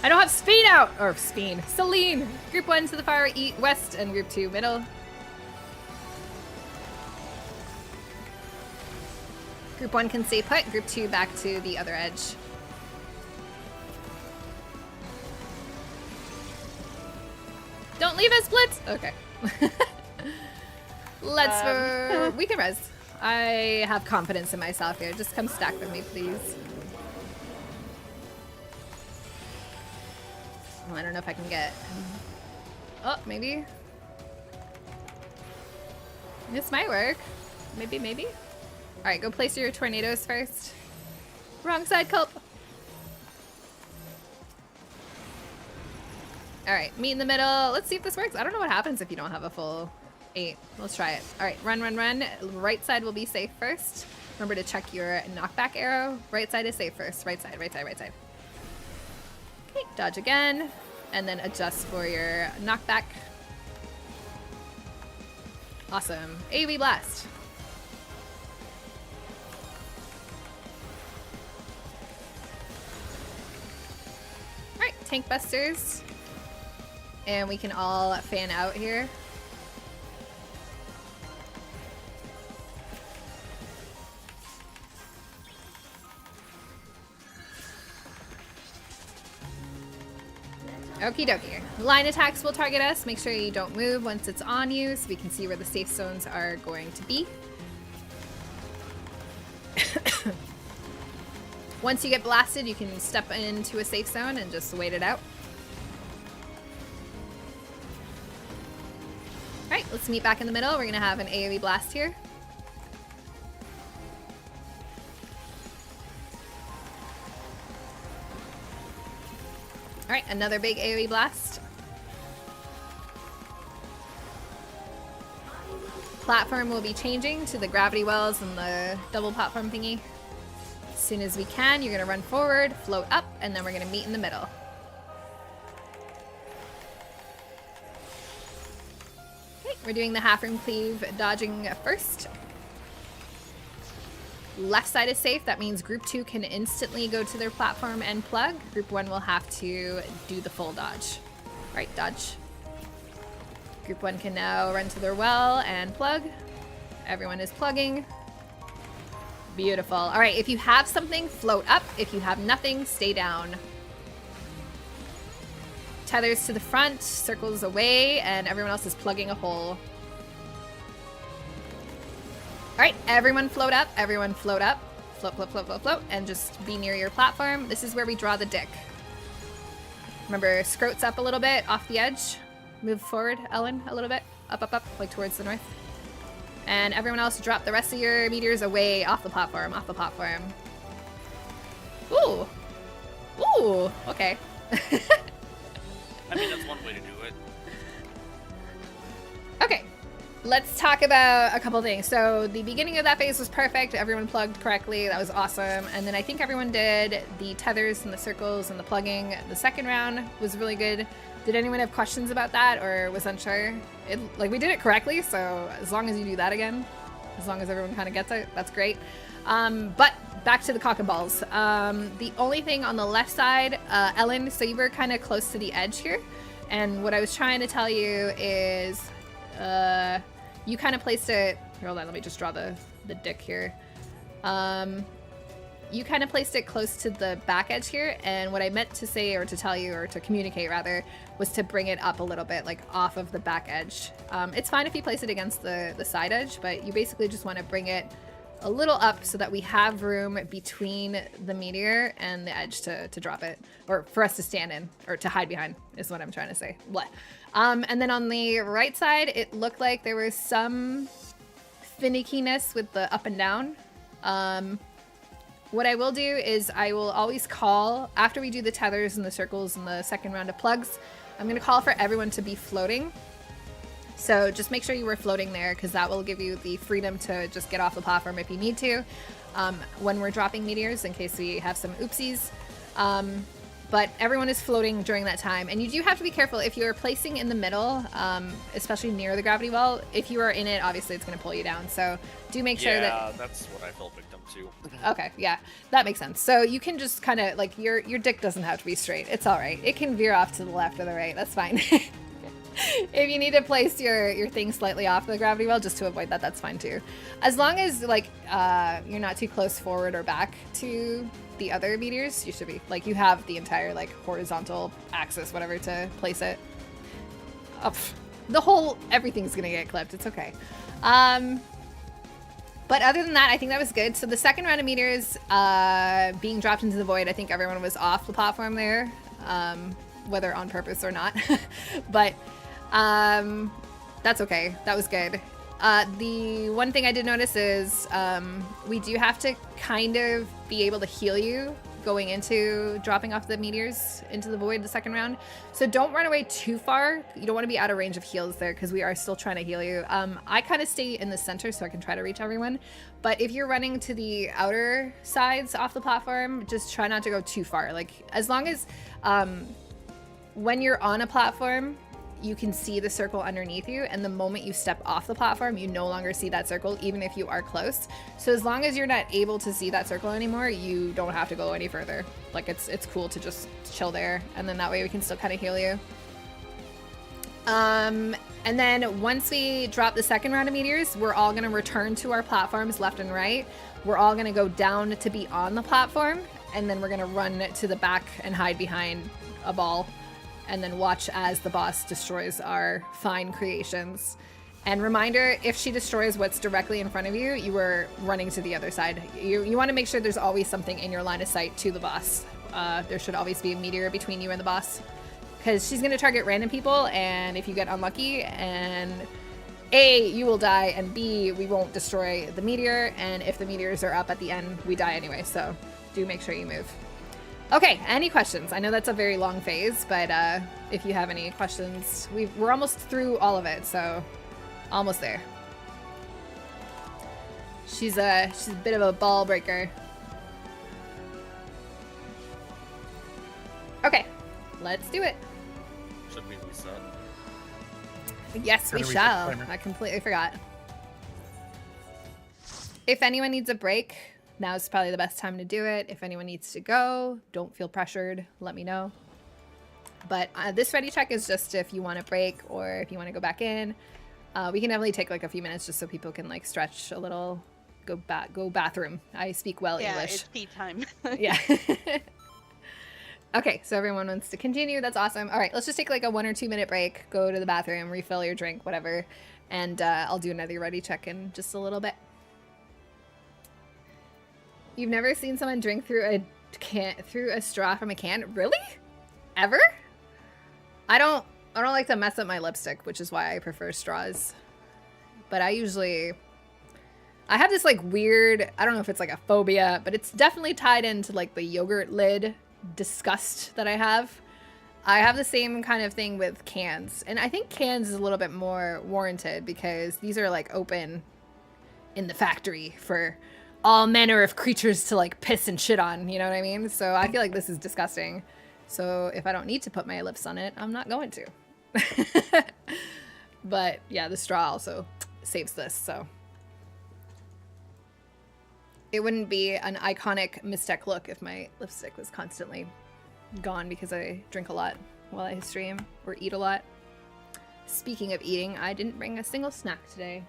I don't have Sphene out! Or Sphene. Celine! Group 1 to the far west and group 2 middle. Group 1 can stay put, group 2 back to the other edge. Don't leave us, Blitz! Okay. We can res. I have confidence in myself here. Just come stack with me, please. Oh, I don't know if I can get... Oh, maybe. This might work. Maybe, maybe. Alright, go place your tornadoes first. Wrong side, Culp. Alright, meet in the middle. Let's see if this works. I don't know what happens if you don't have a full 8. Let's try it. Alright, run, run, run. Right side will be safe first. Remember to check your knockback arrow. Right side is safe first. Right side, right side, right side. Okay, dodge again. And then adjust for your knockback. Awesome. AoE blast. Alright, tank busters. And we can all fan out here. Okie dokie. Line attacks will target us. Make sure you don't move once it's on you so we can see where the safe zones are going to be. Once you get blasted, you can step into a safe zone and just wait it out. Alright, let's meet back in the middle. We're going to have an AoE blast here. Alright, another big AoE blast. Platform will be changing to the gravity wells and the double platform thingy. As soon as we can, you're going to run forward, float up, and then we're going to meet in the middle. Okay, we're doing the half room cleave, dodging first. left side is safe. That means group 2 can instantly go to their platform and plug. Group 1 will have to do the full dodge. All right, dodge. Group 1 can now run to their well and plug. Everyone is plugging. Beautiful. All right, if you have something, float up. If you have nothing, stay down. Tethers to the front, circles away, and everyone else is plugging a hole. All right, everyone float up. Everyone float up. Float, float, float, float, float, and just be near your platform. This is where we draw the dick. Remember, scrotes up a little bit off the edge. Move forward, Ellen, a little bit. Up, up, up, like towards the north. And everyone else drop the rest of your meteors away off the platform, off the platform. Ooh. Ooh, okay. I mean, that's one way to do it. Okay, let's talk about a couple things. So the beginning of that phase was perfect. Everyone plugged correctly. That was awesome. And then I think everyone did the tethers and the circles and the plugging. The second round was really good. Did anyone have questions about that or was unsure? Like, we did it correctly, so as long as you do that again, as long as everyone kind of gets it, that's great. But back to the cock and balls. The only thing on the left side, Ellen, so you were kind of close to the edge here. And what I was trying to tell you is you kind of placed it, here, hold on, let me just draw the dick here. You kind of placed it close to the back edge here, and what I meant to say, or to tell you, or to communicate rather, was to bring it up a little bit, like off of the back edge. It's fine if you place it against the side edge, but you basically just want to bring it a little up so that we have room between the meteor and the edge to drop it, or for us to stand in, or to hide behind, is what I'm trying to say. What? And then on the right side, it looked like there was some finickiness with the up and down. What I will do is I will always call, after we do the tethers and the circles and the second round of plugs, I'm going to call for everyone to be floating. So just make sure you were floating there, because that will give you the freedom to just get off the platform if you need to when we're dropping meteors, in case we have some oopsies. But everyone is floating during that time. And you do have to be careful if you're placing in the middle, especially near the gravity well. If you are in it, obviously it's going to pull you down. So do make sure that... Yeah, that's what I fell victim to. Okay, yeah, that makes sense. So you can just kind of, like, your dick doesn't have to be straight. It's all right. It can veer off to the left or the right. That's fine. If you need to place your thing slightly off the gravity well just to avoid that, that's fine too. As long as, like, you're not too close forward or back to the other meteors, you should be. Like, you have the entire, like, horizontal axis, whatever, to place it. Oh, the whole, everything's gonna get clipped. It's okay. But other than that, I think that was good. So the second round of meteors being dropped into the void, I think everyone was off the platform there, whether on purpose or not. But that's okay. That was good. The one thing I did notice is we do have to kind of be able to heal you going into dropping off the meteors into the void the second round. So don't run away too far. You don't want to be out of range of heals there, because we are still trying to heal you. I kind of stay in the center so I can try to reach everyone. But if you're running to the outer sides off the platform, just try not to go too far. Like, as long as when you're on a platform, you can see the circle underneath you, and the moment you step off the platform, you no longer see that circle, even if you are close. So as long as you're not able to see that circle anymore, you don't have to go any further. Like, it's cool to just chill there, and then that way we can still kind of heal you. And then once we drop the second round of meteors, we're all going to return to our platforms left and right. We're all going to go down to be on the platform, and then we're going to run to the back and hide behind a ball, and then watch as the boss destroys our fine creations. And reminder, if she destroys what's directly in front of you, you were running to the other side. You want to make sure there's always something in your line of sight to the boss. There should always be a meteor between you and the boss, because she's going to target random people, and if you get unlucky, and A, you will die, and B, we won't destroy the meteor, and if the meteors are up at the end, we die anyway, so do make sure you move. Okay, any questions? I know that's a very long phase, but if you have any questions, we're almost through all of it, so almost there. She's a bit of a ball breaker. Okay, let's do it. Should we reset? Yes, we shall. I completely forgot. If anyone needs a break, now's probably the best time to do it. If anyone needs to go, don't feel pressured. Let me know. But this ready check is just if you want to break or if you want to go back in. We can definitely take like a few minutes just so people can like stretch a little, go bathroom. I speak well Yeah, English. it's tea time. Yeah. Okay, so everyone wants to continue. That's awesome. All right, let's just take like a 1 or 2 minute break. Go to the bathroom, refill your drink, whatever. And I'll do another ready check in just a little bit. You've never seen someone drink through a straw from a can? Really? Ever? I don't like to mess up my lipstick, which is why I prefer straws. But I have this like weird, I don't know if it's like a phobia, but it's definitely tied into like the yogurt lid disgust that I have. I have the same kind of thing with cans. And I think cans is a little bit more warranted because these are like open in the factory for all manner of creatures to like piss and shit on, you know what I mean? So I feel like this is disgusting. So if I don't need to put my lips on it, I'm not going to. But yeah, the straw also saves this, so. It wouldn't be an iconic Mistec look if my lipstick was constantly gone because I drink a lot while I stream or eat a lot. Speaking of eating, I didn't bring a single snack today.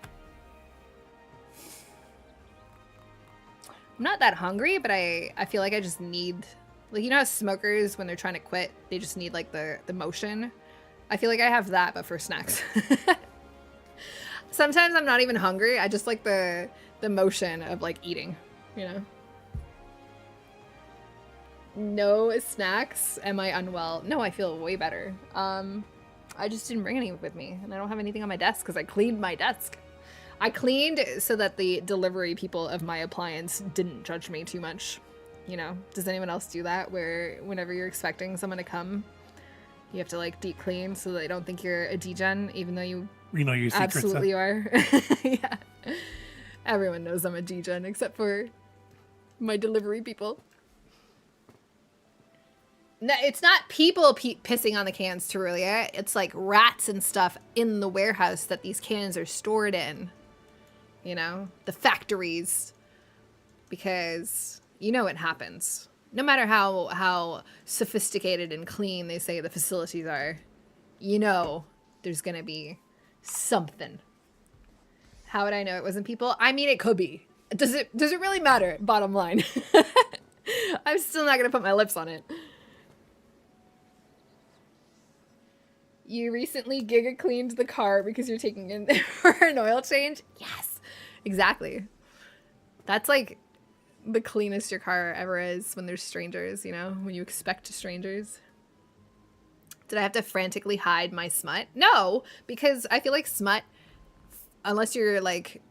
I'm not that hungry, but I feel like I just need, like, you know how smokers, when they're trying to quit, they just need like the motion? I feel like I have that, but for snacks. Sometimes I'm not even hungry. I just like the motion of like eating, you know? No snacks? Am I unwell? No, I feel way better. I just didn't bring any with me, and I don't have anything on my desk because I cleaned my desk. I cleaned so that the delivery people of my appliance didn't judge me too much. You know, does anyone else do that where whenever you're expecting someone to come, you have to like deep clean so they don't think you're a degen, even though you know your secrets. Absolutely are. Yeah. Everyone knows I'm a degen except for my delivery people. No, it's not people pissing on the cans, Terulia. It's like rats and stuff in the warehouse that these cans are stored in. You know? The factories. Because you know what happens. No matter how sophisticated and clean they say the facilities are, you know there's gonna be something. How would I know it wasn't people? I mean, it could be. Does it really matter? Bottom line. I'm still not gonna put my lips on it. You recently giga cleaned the car because you're taking in for an oil change? Yes, exactly. That's like the cleanest your car ever is when there's strangers, you know, when you expect strangers. Did I have to frantically hide my smut? No, because I feel like smut, unless you're like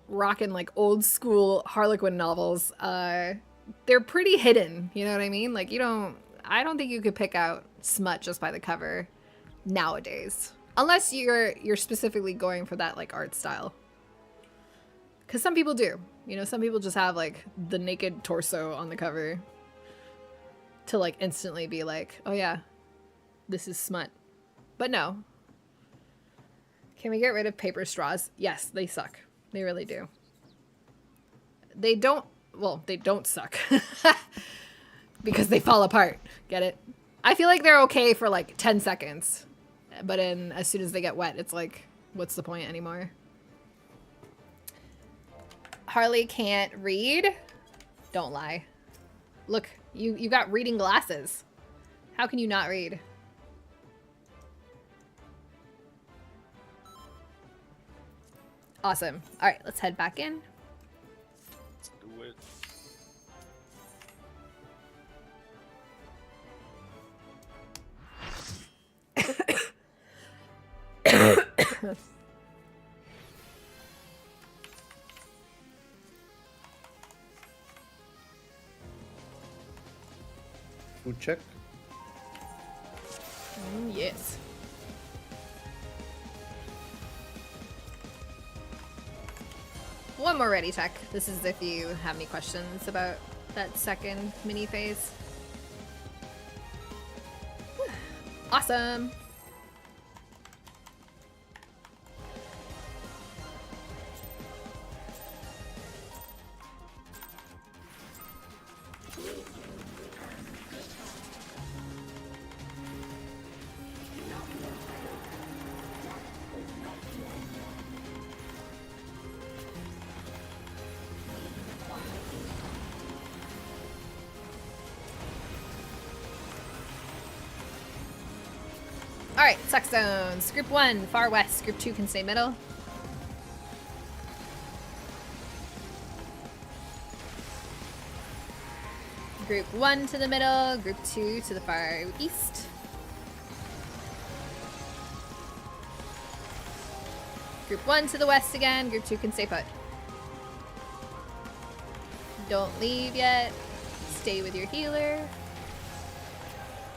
rocking like old school Harlequin novels, they're pretty hidden, you know what I mean? Like I don't think you could pick out smut just by the cover nowadays, unless you're specifically going for that like art style, because some people do, you know, some people just have like the naked torso on the cover to like instantly be like, oh yeah, this is smut. But no. Can we get rid of paper straws? Yes, they suck. They really do. They don't suck because they fall apart. Get it? I feel like they're okay for like 10 seconds. But as soon as they get wet, it's like, what's the point anymore? Harley can't read? Don't lie. Look, you got reading glasses. How can you not read? Awesome. All right, let's head back in. Let's do it. Food check. Yes. One more ready check. This is if you have any questions about that second mini phase. Awesome. Alright, suck zones. Group 1, far west. Group 2 can stay middle. Group 1 to the middle. Group 2 to the far east. Group 1 to the west again. Group 2 can stay put. Don't leave yet. Stay with your healer.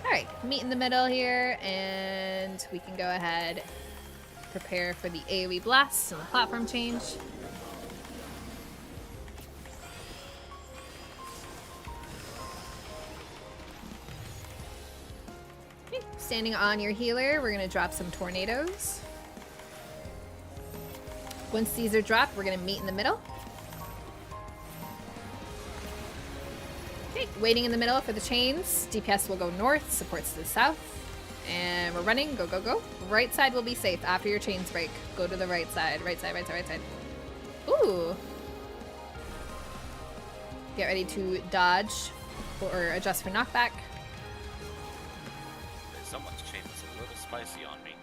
Alright, meet in the middle here, and we can go ahead, prepare for the AoE blast and the platform change. Okay, standing on your healer, we're going to drop some tornadoes. Once these are dropped, we're going to meet in the middle. Okay, waiting in the middle for the chains. DPS will go north, supports to the south. And we're running. Go, go, go. Right side will be safe after your chains break. Go to the right side. Right side, right side, right side. Ooh. Get ready to dodge or adjust for knockback. Someone's chain is a little spicy on me.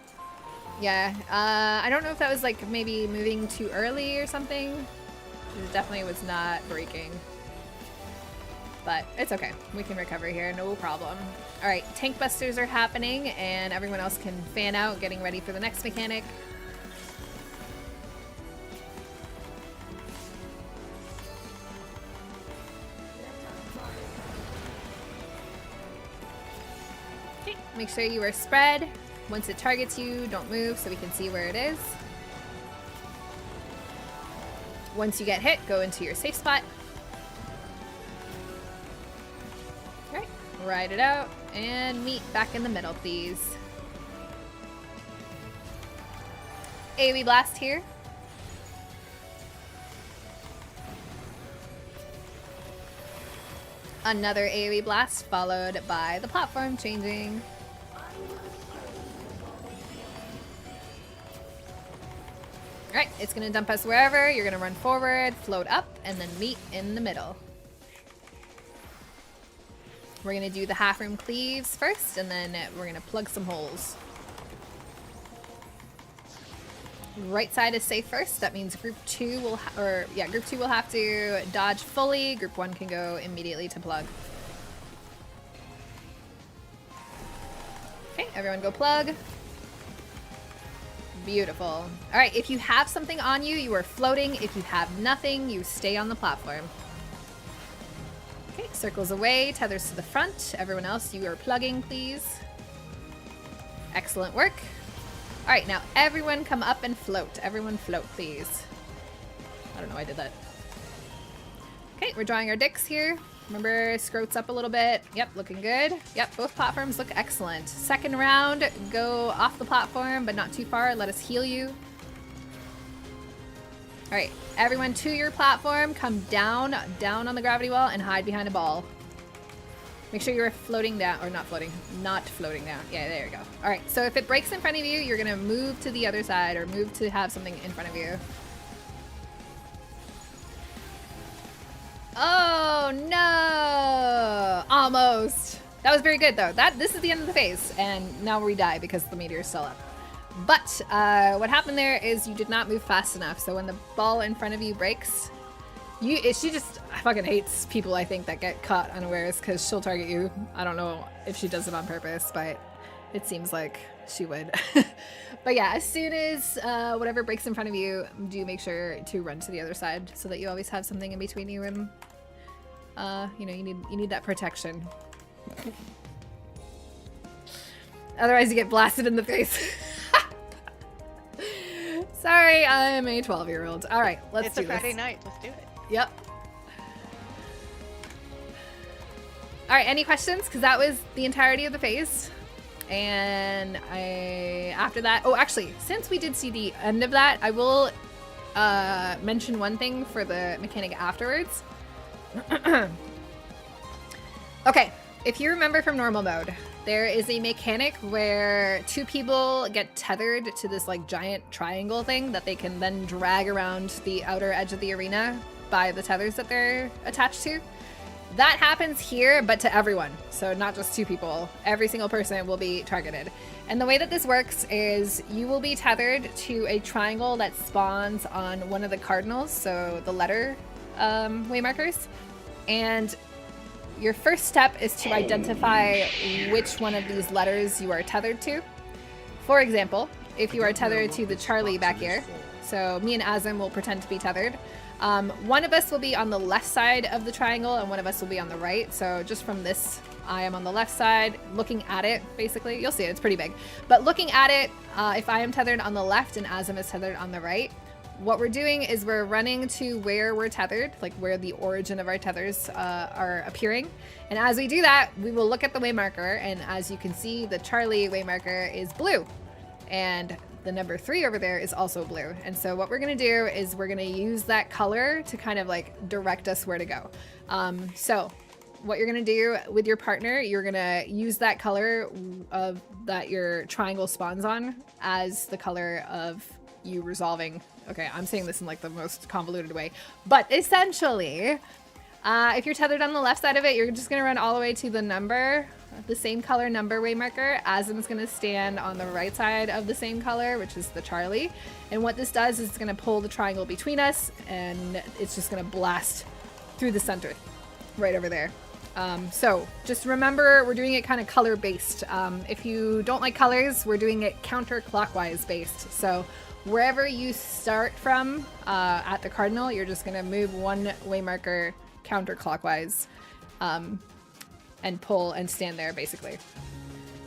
Yeah, I don't know if that was like maybe moving too early or something. It definitely was not breaking. But it's okay. We can recover here, no problem. Alright, tank busters are happening, and everyone else can fan out, getting ready for the next mechanic. Okay, make sure you are spread. Once it targets you, don't move so we can see where it is. Once you get hit, go into your safe spot. Ride it out, and meet back in the middle, please. AoE blast here. Another AoE blast, followed by the platform changing. Alright, it's gonna dump us wherever. You're gonna run forward, float up, and then meet in the middle. We're gonna do the half room cleaves first, and then we're gonna plug some holes. Right side is safe first. That means group 2 will, group 2 will have to dodge fully. Group 1 can go immediately to plug. Okay, everyone go plug. Beautiful. All right, if you have something on you, you are floating. If you have nothing, you stay on the platform. Okay, circles away, tethers to the front. Everyone else, you are plugging, please. Excellent work. All right, now everyone come up and float. Everyone float, please. I don't know why I did that. Okay, we're drawing our dicks here. Remember, scrotes up a little bit. Yep, looking good. Yep, both platforms look excellent. Second round, go off the platform, but not too far. Let us heal you. All right, everyone to your platform. Come down on the gravity well, and hide behind a ball. Make sure you're floating down, or not floating down. Yeah, there you go. All right, so if it breaks in front of you, you're gonna move to the other side, or move to have something in front of you. Oh no! Almost. That was very good though. This is the end of the phase, and now we die because the meteor is still up. But what happened there is you did not move fast enough. So when the ball in front of you breaks, she just fucking hates people, I think, that get caught unawares, because she'll target you. I don't know if she does it on purpose, but it seems like she would. But yeah, as soon as whatever breaks in front of you, do make sure to run to the other side so that you always have something in between you and you know, you need that protection. Otherwise you get blasted in the face. Sorry, I'm a 12-year-old. All right, let's do this. It's a Friday night. Let's do it. Yep. All right, any questions? Because that was the entirety of the phase. And after that, oh, actually, since we did see the end of that, I will mention one thing for the mechanic afterwards. Okay, if you remember from normal mode, there is a mechanic where 2 people get tethered to this like giant triangle thing that they can then drag around the outer edge of the arena by the tethers that they're attached to. That happens here, but to everyone. So not just 2 people. Every single person will be targeted. And the way that this works is you will be tethered to a triangle that spawns on one of the cardinals, so the letter waymarkers. And your first step is to identify which one of these letters you are tethered to. For example, if you are tethered to the Charlie back here, so me and Azim will pretend to be tethered. One of us will be on the left side of the triangle and one of us will be on the right. So just from this, I am on the left side looking at it, basically. You'll see it, it's pretty big. But looking at it, if I am tethered on the left and Azim is tethered on the right, what we're doing is we're running to where we're tethered, like where the origin of our tethers are appearing. And as we do that, we will look at the waymarker, and as you can see, the Charlie waymarker is blue. And the number 3 over there is also blue. And so what we're gonna do is we're gonna use that color to kind of like direct us where to go. So what you're gonna do with your partner, you're gonna use that color of that your triangle spawns on as the color of you resolving. Okay, I'm saying this in like the most convoluted way, but essentially, if you're tethered on the left side of it, you're just gonna run all the way to the number, the same color number waymarker. Azim's gonna stand on the right side of the same color, which is the Charlie. And what this does is it's gonna pull the triangle between us, and it's just gonna blast through the center, right over there. So just remember, we're doing it kind of color based. If you don't like colors, we're doing it counterclockwise based. So wherever you start from at the cardinal, you're just gonna move one waymarker counterclockwise and pull and stand there basically.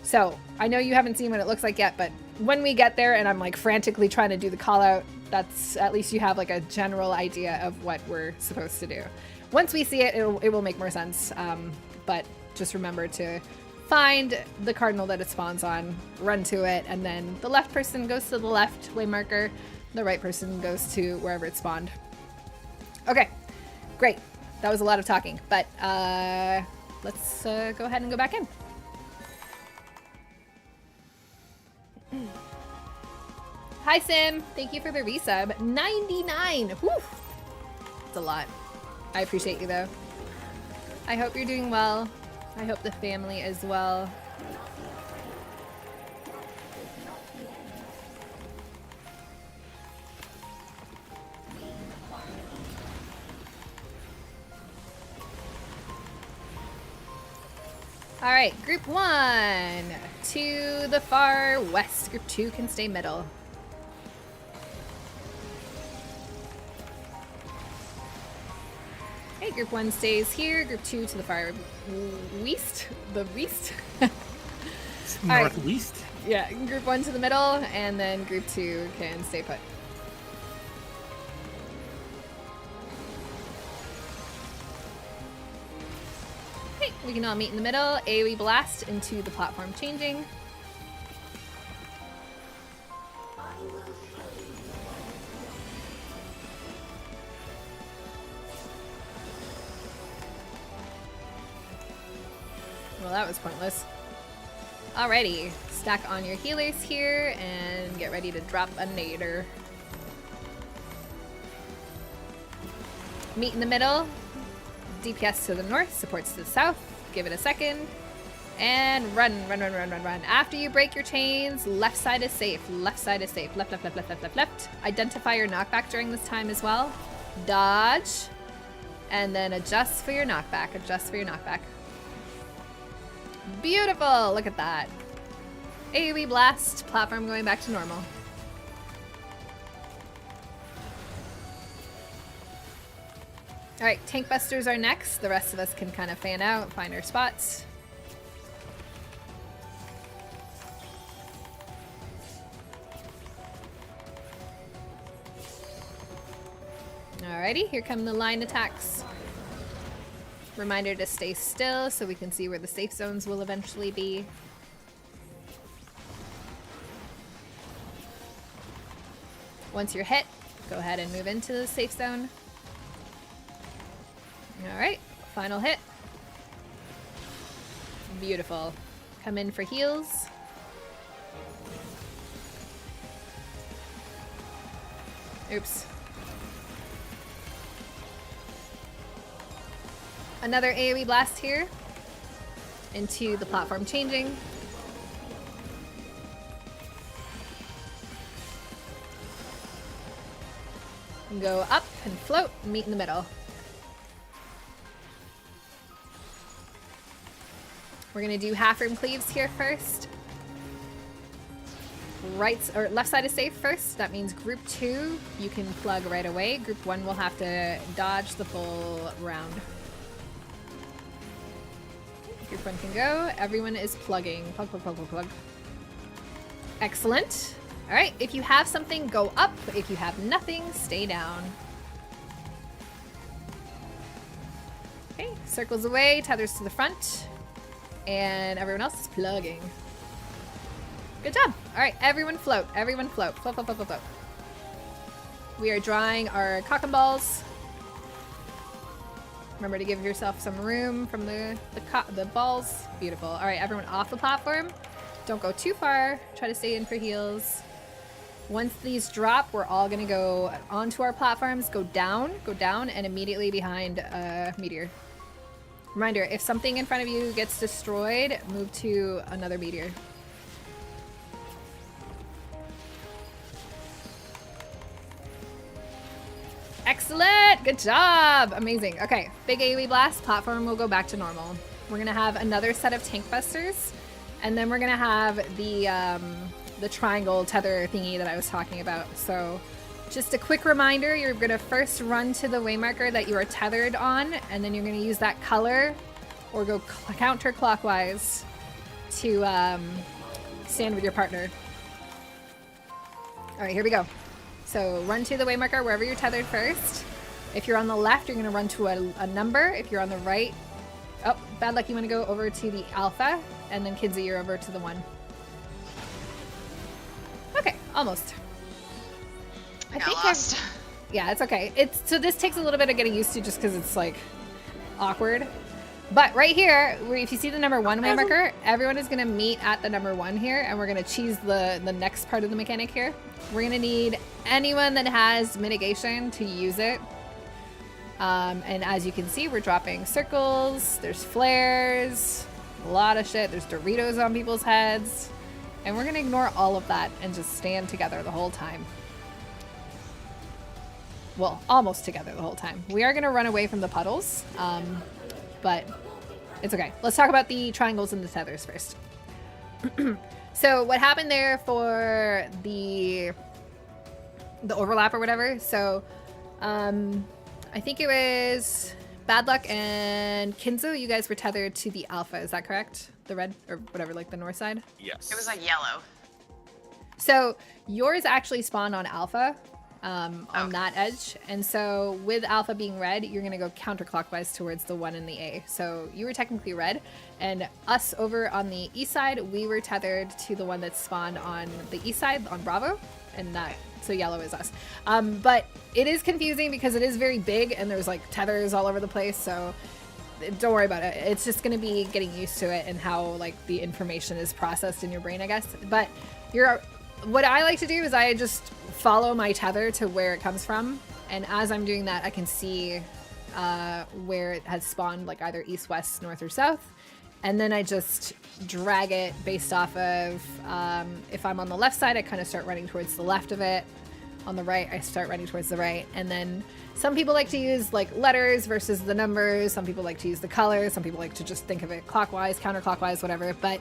So I know you haven't seen what it looks like yet, but when we get there and I'm like frantically trying to do the call out, that's at least you have like a general idea of what we're supposed to do. Once we see it, it will make more sense. But just remember to find the cardinal that it spawns on, run to it, and then the left person goes to the left waymarker, the right person goes to wherever it spawned. Okay, great. That was a lot of talking, but let's go ahead and go back in. Hi Sim, thank you for the resub. 99, whew. It's a lot. I appreciate you though. I hope you're doing well. I hope the family as well. All right, group 1 to the far west. Group 2 can stay middle. Okay, group 1 stays here. Group 2 to the far west. The west. Northwest. Right. Yeah, group 1 to the middle, and then group 2 can stay put. Okay, we can all meet in the middle. AoE blast into the platform changing. Well, that was pointless. Alrighty, stack on your healers here and get ready to drop a nader. Meet in the middle. DPS to the north, supports to the south. Give it a second. And run. After you break your chains, left side is safe. Left side is safe. Left. Identify your knockback during this time as well. Dodge. And then adjust for your knockback. Beautiful! Look at that. AoE blast, platform going back to normal. Alright, tank busters are next. The rest of us can kind of fan out, find our spots. Alrighty, here come the line attacks. Reminder to stay still so we can see where the safe zones will eventually be. Once you're hit, go ahead and move into the safe zone. Alright, final hit. Beautiful. Come in for heals. Oops. Another AoE blast here into the platform changing. And go up and float and meet in the middle. We're gonna do half room cleaves here first. Right or left side is safe first. That means group 2 you can plug right away. Group 1 will have to dodge the full round. Group 1 can go. Everyone is plugging. Plug, plug, plug, plug, plug. Excellent. All right, if you have something, go up. If you have nothing, stay down. Okay, circles away, tethers to the front. And everyone else is plugging. Good job. All right, everyone float. Everyone float. Float, float, float, float, float. We are drawing our cock and balls. Remember to give yourself some room from the balls. Beautiful. All right, everyone off the platform. Don't go too far. Try to stay in for heals. Once these drop, we're all gonna go onto our platforms, go down, and immediately behind a meteor. Reminder, if something in front of you gets destroyed, move to another meteor. Excellent! Good job! Amazing. Okay, big AoE blast, platform will go back to normal. We're gonna have another set of tank busters, and then we're gonna have the triangle tether thingy that I was talking about. So just a quick reminder, you're gonna first run to the waymarker that you are tethered on, and then you're gonna use that color or go counterclockwise to stand with your partner. All right, here we go. So run to the waymarker wherever you're tethered first. If you're on the left, you're gonna run to a number. If you're on the right, oh, bad luck, you wanna go over to the alpha, and then Kinsey, you're over to the 1. Okay, almost. I got lost. Yeah, it's okay. So this takes a little bit of getting used to just because it's like awkward. But right here, if you see the number 1 waymarker, everyone is gonna meet at the number 1 here, and we're gonna choose the next part of the mechanic here. We're gonna need anyone that has mitigation to use it. And as you can see, we're dropping circles, there's flares, a lot of shit. There's Doritos on people's heads. And we're gonna ignore all of that and just stand together the whole time. Well, almost together the whole time. We are gonna run away from the puddles, but it's okay. Let's talk about the triangles and the tethers first. So what happened there for the overlap or whatever, so I think it was Bad Luck and Kinzo, you guys were tethered to the alpha, is that correct? The red, or whatever, like the north side? Yes. It was like yellow. So yours actually spawned on alpha, on that edge, and so with alpha being red, you're gonna go counterclockwise towards the 1 in the A. So you were technically red, and us over on the east side, we were tethered to the one that spawned on the east side, on Bravo, and that, so yellow is us. But it is confusing because it is very big, and there's like tethers all over the place, so don't worry about it. It's just gonna be getting used to it and how like the information is processed in your brain, I guess. But what I like to do is I just follow my tether to where it comes from, and as I'm doing that, I can see where it has spawned, like either east, west, north, or south, and then I just drag it based off of if I'm on the left side, I kind of start running towards the left of it. On the right, I start running towards the right, and then some people like to use like letters versus the numbers. Some people like to use the colors. Some people like to just think of it clockwise, counterclockwise, whatever. But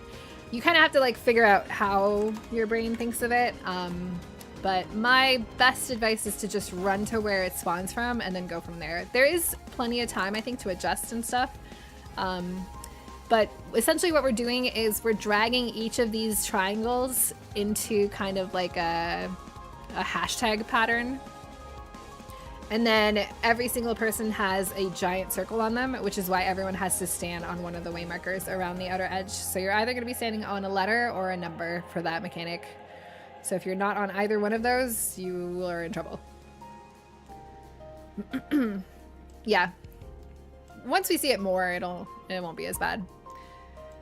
you kind of have to like figure out how your brain thinks of it. But my best advice is to just run to where it spawns from and then go from there. There is plenty of time, I think, to adjust and stuff. But essentially what we're doing is we're dragging each of these triangles into kind of like a hashtag pattern. And then every single person has a giant circle on them, which is why everyone has to stand on one of the waymarkers around the outer edge. So you're either going to be standing on a letter or a number for that mechanic. So if you're not on either one of those, you are in trouble. Yeah. Once we see it more, it won't be as bad.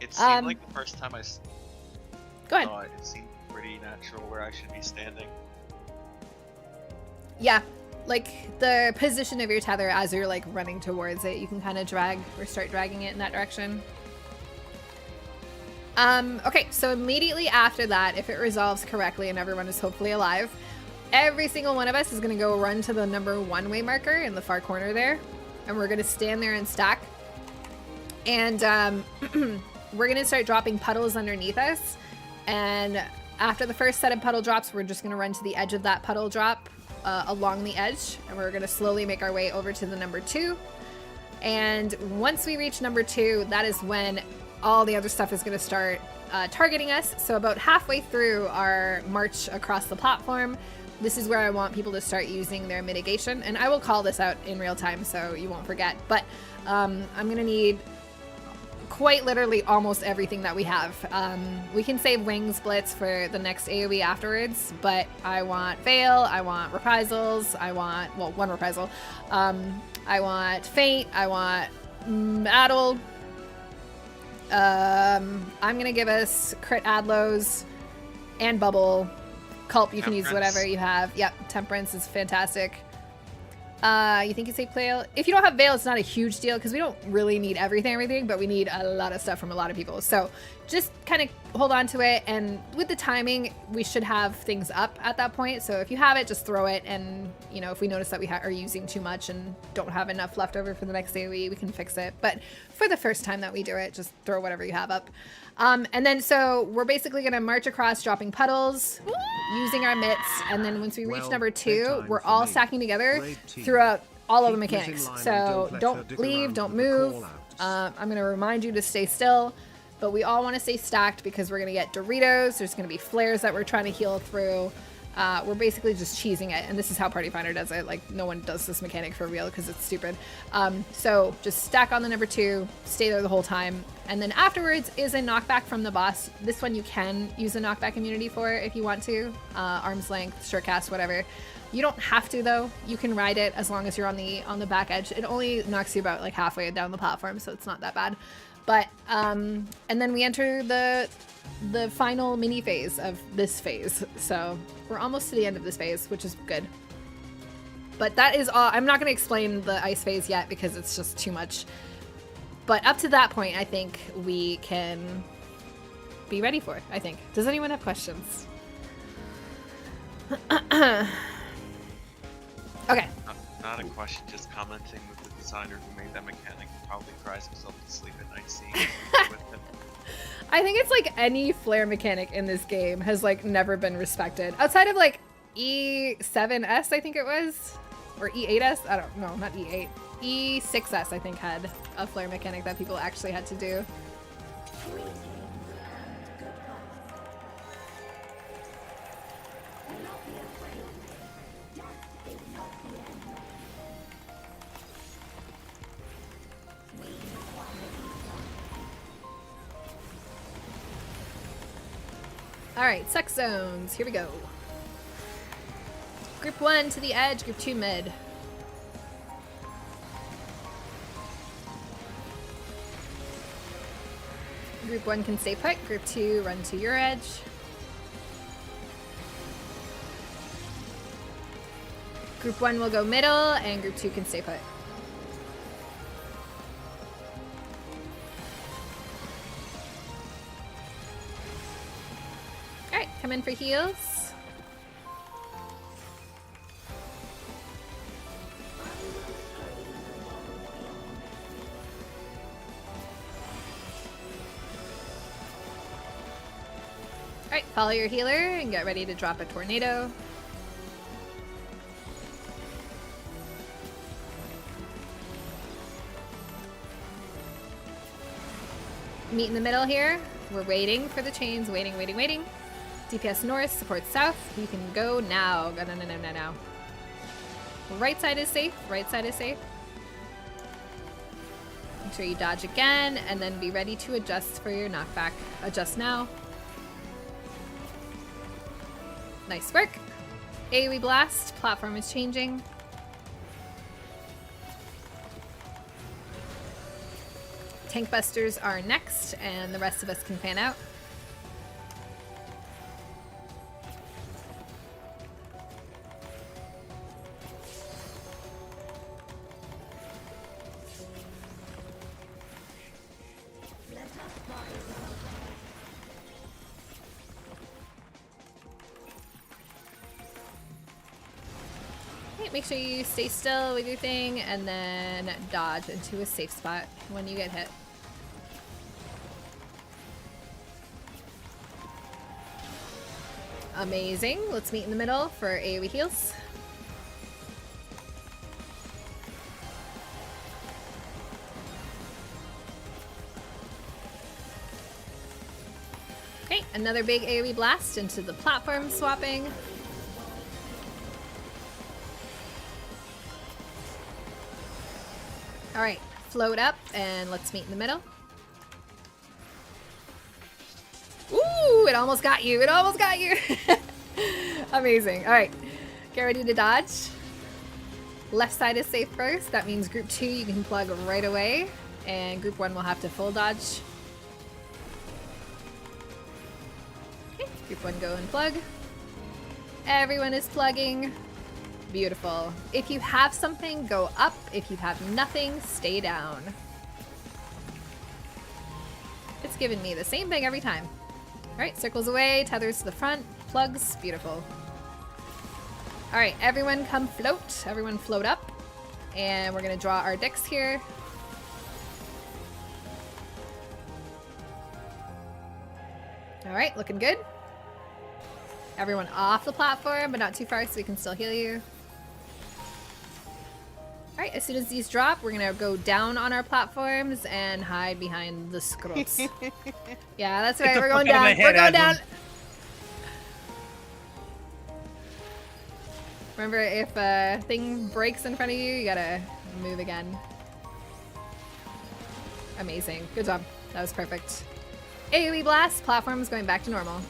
It seemed like the first time I Go ahead. saw it, it seemed pretty natural where I should be standing. Yeah, like the position of your tether as you're like running towards it, you can kind of drag or start dragging it in that direction. Okay, so immediately after that, if it resolves correctly and everyone is hopefully alive, every single one of us is going to go run to the number 1 way marker in the far corner there, and we're going to stand there and stack. And we're going to start dropping puddles underneath us. And after the first set of puddle drops, we're just going to run to the edge of that puddle drop along the edge. And we're going to slowly make our way over to the number 2. And once we reach number 2, that is when all the other stuff is going to start targeting us. So about halfway through our march across the platform, this is where I want people to start using their mitigation. And I will call this out in real time so you won't forget. But I'm going to need quite literally almost everything that we have. We can save Wings Blitz for the next AoE afterwards, but I want Veil, I want Reprisals, I want, well, 1 Reprisal. I want Feint, I want Addle. I'm gonna give us Crit Adlos and Bubble. Culp, you can use whatever you have. Yep, Temperance is fantastic. You think you say Veil? If you don't have Veil, it's not a huge deal because we don't really need everything, but we need a lot of stuff from a lot of people. So just kind of hold on to it, and with the timing, we should have things up at that point. So if you have it, just throw it, and you know, if we notice that we are using too much and don't have enough left over for the next AoE, we can fix it. But for the first time that we do it, just throw whatever you have up. And then so we're basically going to march across dropping puddles, using our mitts, and then once we reach number 2, we're all stacking together throughout all of the mechanics. So don't leave, don't move. I'm going to remind you to stay still, but we all want to stay stacked because we're going to get Doritos. There's going to be flares that we're trying to heal through. We're basically just cheesing it, and this is how Party Finder does it. Like, no one does this mechanic for real because it's stupid. So just stack on the number 2, stay there the whole time, and then afterwards is a knockback from the boss. This one you can use a knockback immunity for if you want to. Arm's length, short cast, whatever. You don't have to though. You can ride it as long as you're on the back edge. It only knocks you about like halfway down the platform, so it's not that bad. But and then we enter the final mini phase of this phase. So we're almost to the end of this phase, which is good. But that is all. I'm not going to explain the ice phase yet because it's just too much. But up to that point, I think we can be ready for it, I think. Does anyone have questions? Okay. Not a question, just commenting that the designer who made that mechanic probably cries himself to sleep at night seeing it with him. I think it's like any flare mechanic in this game has like never been respected. Outside of like E7S, I think it was, or E8S, I don't know, not E8. E6S, I think, had a flare mechanic that people actually had to do. Alright, suck zones. Here we go. Group 1 to the edge, group 2 mid. Group 1 can stay put, group 2 run to your edge. Group 1 will go middle, and group 2 can stay put. Alright, come in for heals. Alright, follow your healer and get ready to drop a tornado. Meet in the middle here. We're waiting for the chains. Waiting. DPS north, support south. You can go now. Go now. Right side is safe. Make sure you dodge again, and then be ready to adjust for your knockback. Adjust now. Nice work. AoE blast. Platform is changing. tank busters are next, and the rest of us can fan out. Make sure you stay still with your thing and then dodge into a safe spot when you get hit. Amazing. Let's meet in the middle for AoE heals. Okay, another big AoE blast into the platform swapping. All right, float up and let's meet in the middle. Ooh, it almost got you. It almost got you. Amazing. All right, get ready to dodge. Left side is safe first. That means group 2 you can plug right away, and group 1 will have to full dodge. Okay, group 1 go and plug. Everyone is plugging. Beautiful. If you have something, go up. If you have nothing, stay down. It's giving me the same thing every time. All right, circles away, tethers to the front, plugs. Beautiful. All right, everyone come float. Everyone float up. And we're gonna draw our dicks here. All right, looking good. Everyone off the platform, but not too far so we can still heal you. Alright, as soon as these drop, we're gonna go down on our platforms and hide behind the scrolls. Yeah, that's right, we're going down. We're going down. Remember, if a thing breaks in front of you, you gotta move again. Amazing. Good job. That was perfect. AoE blast, platforms going back to normal.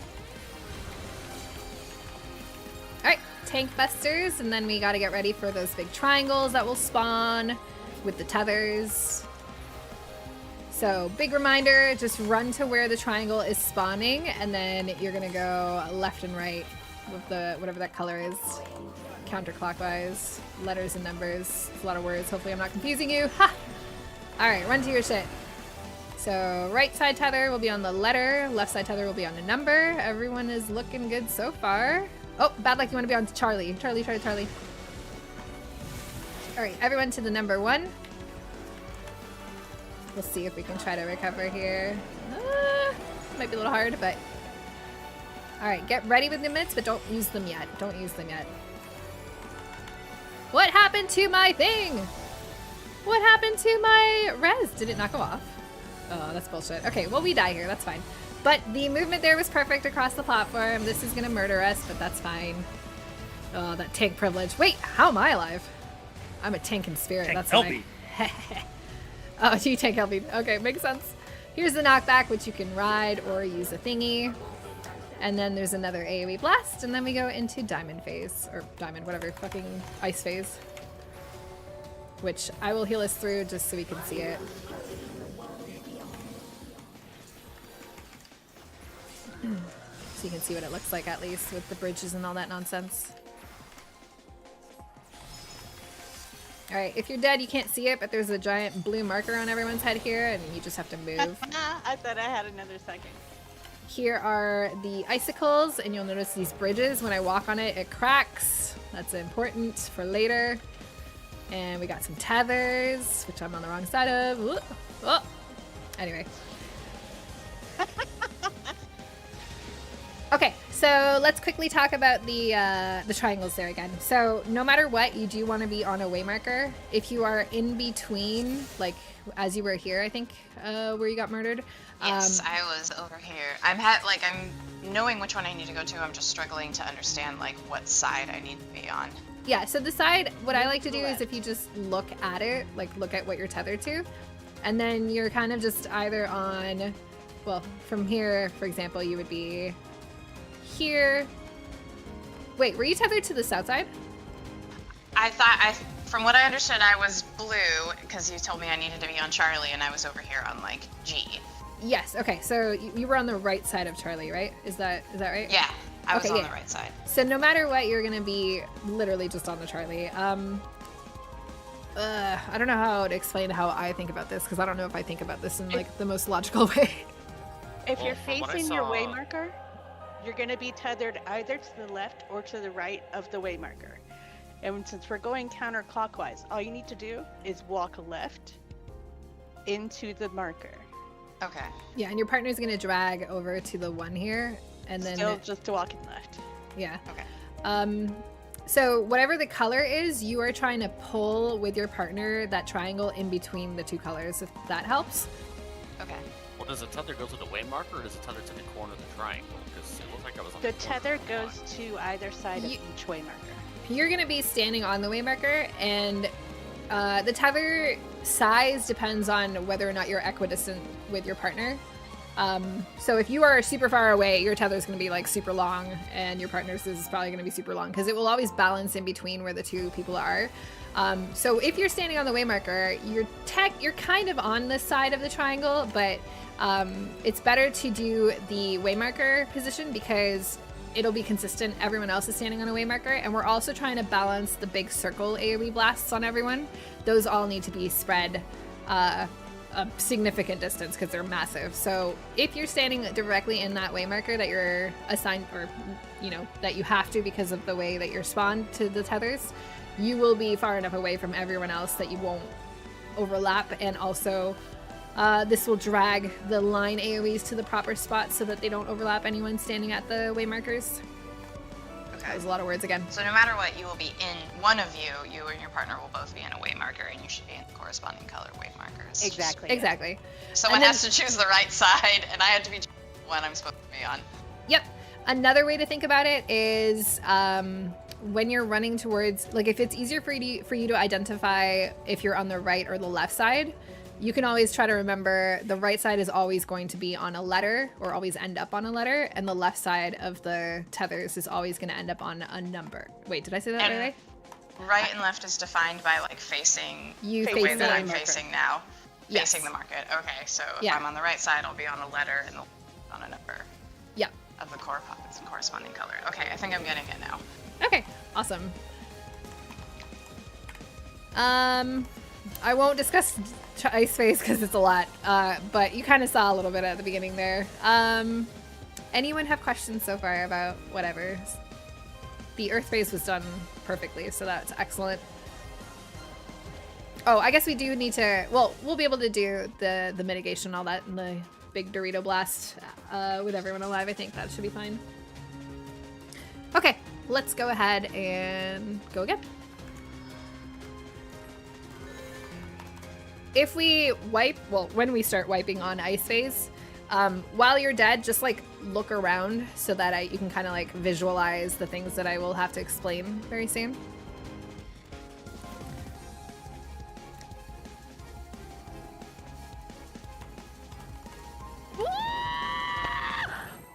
Alright, tank busters, and then we gotta get ready for those big triangles that will spawn with the tethers. So, big reminder, just run to where the triangle is spawning, and then you're gonna go left and right with the whatever that color is. Counterclockwise. Letters and numbers. It's a lot of words. Hopefully I'm not confusing you. Ha! Alright, run to your shit. So, right side tether will be on the letter, left side tether will be on the number. Everyone is looking good so far. Oh, bad luck, you want to be on Charlie. Charlie. Alright, everyone to the number 1. We'll see if we can try to recover here. Might be a little hard, but... Alright, get ready with the mitts, but don't use them yet. Don't use them yet. What happened to my thing? What happened to my res? Did it not go off? Oh, that's bullshit. Okay, well, we die here. That's fine. But the movement there was perfect across the platform. This is gonna murder us, but that's fine. Oh, that tank privilege. Wait, how am I alive? I'm a tank in spirit. Tank that's Helby. why. Oh, you tank Helby. Okay, makes sense. Here's the knockback, which you can ride or use a thingy. And then there's another AoE blast, and then we go into diamond phase. Or diamond, whatever, fucking ice phase. Which I will heal us through just so we can see it. So you can see what it looks like, at least, with the bridges and all that nonsense. Alright, if you're dead, you can't see it, but there's a giant blue marker on everyone's head here, and you just have to move. I thought I had another second. Here are the icicles, and you'll notice these bridges. When I walk on it, it cracks. That's important for later. And we got some tethers, which I'm on the wrong side of. Ooh. Oh. Anyway. Okay, so let's quickly talk about the triangles there again. So no matter what, you do want to be on a waymarker. If you are in between, like as you were here, I think, where you got murdered. Yes, I was over here. I'm knowing which one I need to go to. I'm just struggling to understand like what side I need to be on. Yeah, so the side, what I like to do is if you just look at it, like look at what you're tethered to, and then you're kind of just either on, well, from here, for example, you would be here. Wait, were you tethered to the south side? I From what I understood, I was blue because you told me I needed to be on Charlie, and I was over here on like G. Yes. Okay. So you were on the right side of Charlie, right? Is that right? Yeah, I was Okay, on the right side. So no matter what, you're gonna be literally just on the Charlie. I don't know how to explain how I think about this because I don't know if I think about this in like the most logical way. If Well, you're from what I facing your saw- way marker, you're going to be tethered either to the left or to the right of the way marker. And since we're going counterclockwise, all you need to do is walk left into the marker. Okay. Yeah, and your partner's gonna drag over to the one here, and then Still just walking left. yeah. Okay. So whatever the color is, you are trying to pull with your partner that triangle in between the two colors, if that helps. Okay. Well, does the tether go to the way marker, or does the tether to the corner of the triangle? Because it looks like I was on The corner tether of the line. goes to either side of each way marker. You're gonna be standing on the way marker, and the tether size depends on whether or not you're equidistant with your partner. So if you are super far away, your tether is going to be like super long, and your partner's is probably going to be super long because it will always balance in between where the two people are. So if you're standing on the way marker, you're kind of on this side of the triangle, but it's better to do the way marker position because it'll be consistent. Everyone else is standing on a way marker, and we're also trying to balance the big circle AoE blasts on everyone. Those all need to be spread a significant distance because they're massive. So if you're standing directly in that way marker that you're assigned, or that you have to because of the way that you're spawned to the tethers, you will be far enough away from everyone else that you won't overlap. And also this will drag the line AoEs to the proper spot so that they don't overlap anyone standing at the way markers. That was a lot of words again. So no matter what, you will be in, one of you and your partner will both be in a way marker, and you should be in the corresponding color way markers. Exactly. Exactly. Someone has to choose the right side, and I had to be the one I'm supposed to be on. Yep. Another way to think about it is when you're running towards, like if it's easier for you to identify if you're on the right or the left side, you can always try to remember the right side is always going to be on a letter or always end up on a letter, and the left side of the tethers is always going to end up on a number. Wait, did I say that right away? Right and left is defined by like facing You the face way that the I'm marker. facing now. Yes. Facing the market. Okay, so if Yeah. I'm on the right side, I'll be on a letter and on a number Yep. of the core pockets and corresponding color. Okay, I think I'm getting it now. Okay, awesome. I won't discuss Ice Phase because it's a lot, but you kind of saw a little bit at the beginning there. Anyone have questions so far about whatever? The Earth Phase was done perfectly, so that's excellent. Oh, I guess we do need to, well, we'll be able to do the mitigation and all that in the big Dorito blast with everyone alive. I think that should be fine. Okay, let's go ahead and go again. If we wipe, well, when we start wiping on Ice Phase, while you're dead, just like look around so that you can kind of like visualize the things that I will have to explain very soon.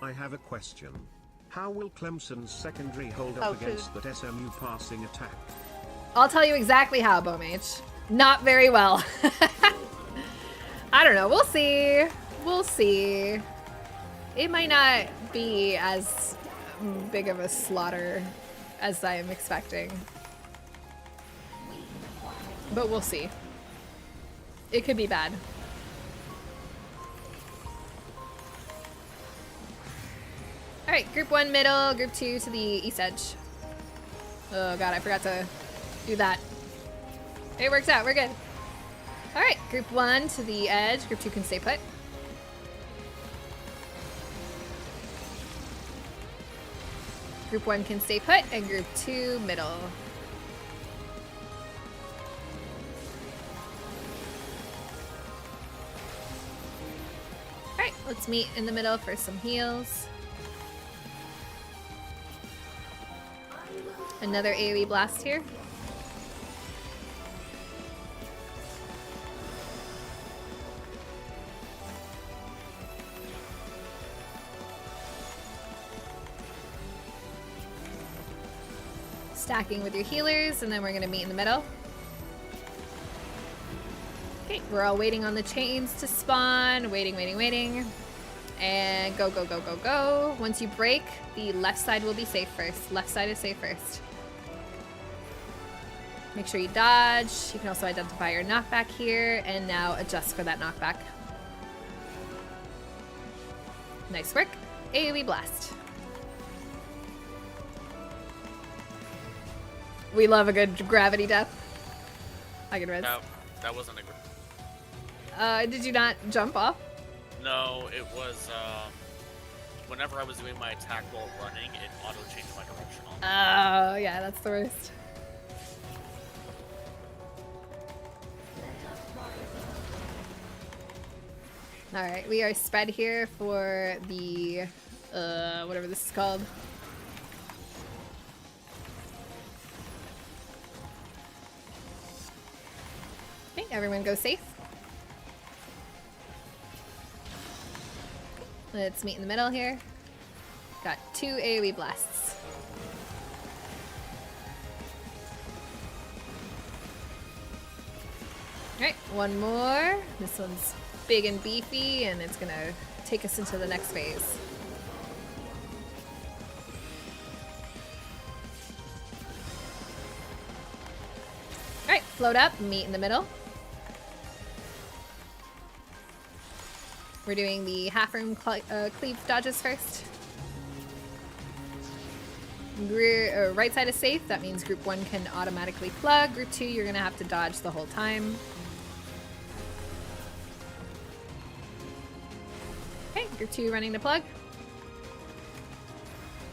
I have a question. How will Clemson's secondary hold up against that SMU passing attack? I'll tell you exactly how, Bomage. Not very well. I don't know. We'll see. We'll see. It might not be as big of a slaughter as I am expecting. But we'll see. It could be bad. Alright, group 1 middle, group 2 to the east edge. Oh god, I forgot to do that. It works out, we're good. Alright, group 1 to the edge, group 2 can stay put. Group 1 can stay put, and group 2 middle. Alright, let's meet in the middle for some heals. Another AoE blast here. Stacking with your healers, and then we're gonna meet in the middle. Okay, we're all waiting on the chains to spawn. Waiting. And go, go, go, go, go. Once you break, the left side will be safe first. Left side is safe first. Make sure you dodge. You can also identify your knockback here, and now adjust for that knockback. Nice work. AoE blast. We love a good gravity death. I can res. That wasn't a good. Did you not jump off? No, it was, whenever I was doing my attack while running, it auto-changed my direction on. Oh, yeah, that's the worst. Alright, we are spread here for the, whatever this is called. Okay, everyone go safe. Let's meet in the middle here. Got 2 AoE blasts. Alright, one more. This one's big and beefy, and it's gonna take us into the next phase. Alright, float up, meet in the middle. We're doing the half room cleave dodges first. Right side is safe, that means group 1 can automatically plug. Group 2, you're gonna have to dodge the whole time. Okay, group 2 running to plug.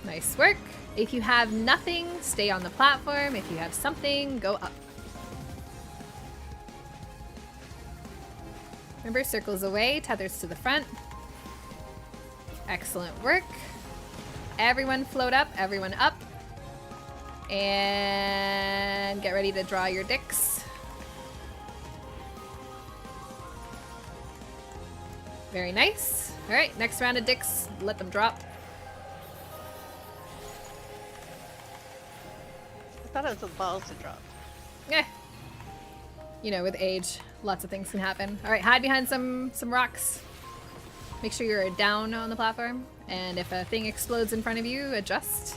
Nice work. If you have nothing, stay on the platform. If you have something, go up. Remember, circles away, tethers to the front. Excellent work. Everyone float up, everyone up. And get ready to draw your dicks. Very nice. All right, next round of dicks, let them drop. I thought it was the balls to drop. Yeah. You know, with age, lots of things can happen. All right, hide behind some rocks. Make sure you're down on the platform. And if a thing explodes in front of you, adjust.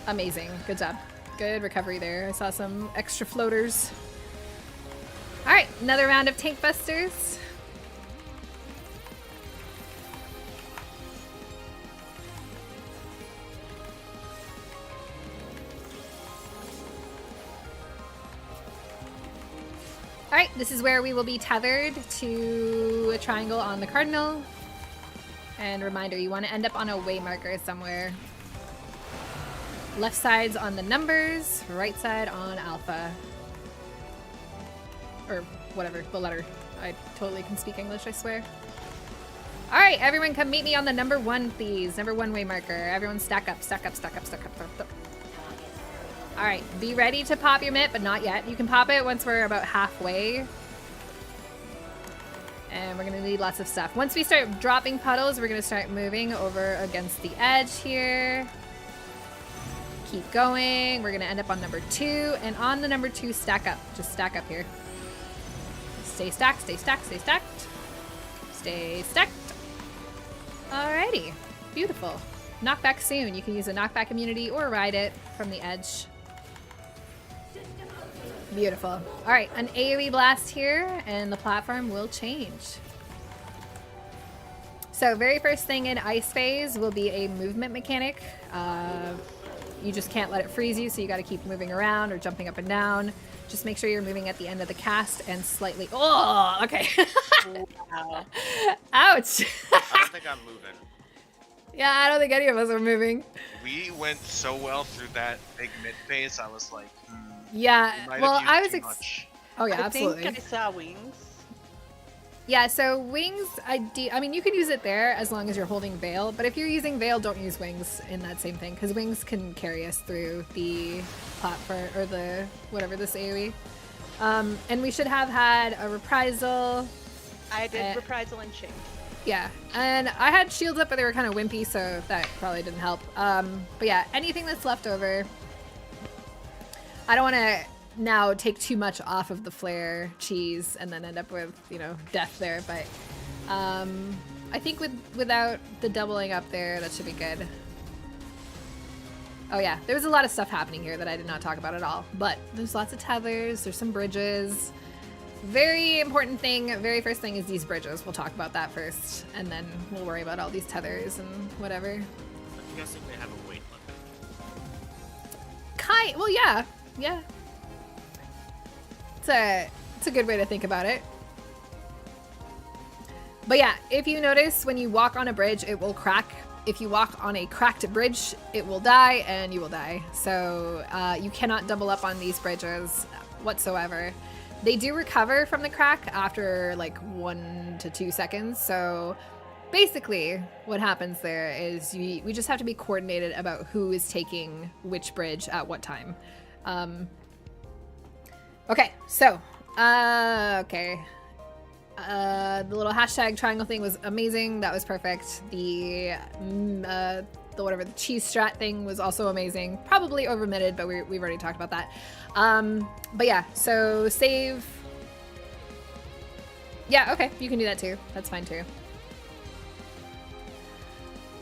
Amazing. Good job. Good recovery there. I saw some extra floaters. All right, another round of tank busters. Alright, this is where we will be tethered to a triangle on the cardinal. And reminder, you want to end up on a way marker somewhere. Left side's on the numbers, right side on alpha. Or whatever, the letter. I totally can speak English, I swear. Alright, everyone come meet me on the number 1, please. Number 1 way marker. Everyone stack up, stack up, stack up, stack up, stack up. Alright, be ready to pop your mitt, but not yet. You can pop it once we're about halfway. And we're gonna need lots of stuff. Once we start dropping puddles, we're gonna start moving over against the edge here. Keep going. We're gonna end up on number 2. And on the number 2, stack up. Just stack up here. Stay stacked, stay stacked, stay stacked. Stay stacked. Alrighty. Beautiful. Knockback soon. You can use a knockback immunity or ride it from the edge. Beautiful. All right, an AoE blast here, and the platform will change. So very first thing in ice phase will be a movement mechanic. You just can't let it freeze you, so you got to keep moving around or jumping up and down. Just make sure you're moving at the end of the cast and slightly. Oh, okay. Wow. Ouch. I don't think I'm moving. Yeah, I don't think any of us are moving. We went so well through that big mid phase. I was like, Yeah, we might well, have I used was. too much. Oh yeah, I absolutely. think I saw wings. Yeah, so wings, I mean, you can use it there as long as you're holding Veil, but if you're using Veil, don't use wings in that same thing, because wings can carry us through the platform, or the, whatever, this AoE. And we should have had a reprisal. I did reprisal and chain. Yeah, and I had shields up, but they were kind of wimpy, so that probably didn't help. But yeah, anything that's left over. I don't want to now take too much off of the flare cheese and then end up with, you know, death there, but I think without the doubling up there, that should be good. Oh yeah, there was a lot of stuff happening here that I did not talk about at all, but there's lots of tethers, there's some bridges. Very important thing, very first thing is these bridges. We'll talk about that first, and then we'll worry about all these tethers and whatever. I'm guessing they have a weight limit. Well, yeah. It's a good way to think about it. But yeah, if you notice when you walk on a bridge, it will crack. If you walk on a cracked bridge, it will die and you will die. So you cannot double up on these bridges whatsoever. They do recover from the crack after like 1 to 2 seconds. So basically what happens there is we just have to be coordinated about who is taking which bridge at what time. Okay, so, okay. The little hashtag triangle thing was amazing. That was perfect. The cheese strat thing was also amazing. Probably overmitted, but we've already talked about that. But yeah, so save. Yeah, okay, you can do that too. That's fine too.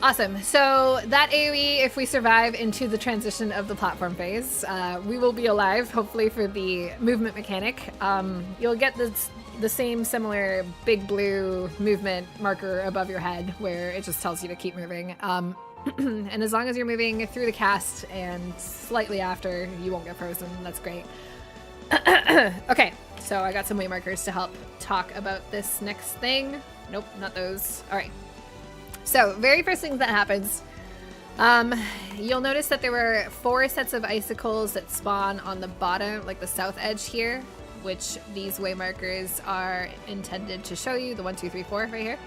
Awesome. So that AoE, if we survive into the transition of the platform phase, we will be alive, hopefully, for the movement mechanic. You'll get the same similar big blue movement marker above your head where it just tells you to keep moving. And as long as you're moving through the cast and slightly after, you won't get frozen. That's great. Okay, so I got some way markers to help talk about this next thing. Nope, not those. All right. So, very first thing that happens, you'll notice that there were 4 sets of icicles that spawn on the bottom, like the south edge here, which these way markers are intended to show you, the 1, 2, 3, 4 right here.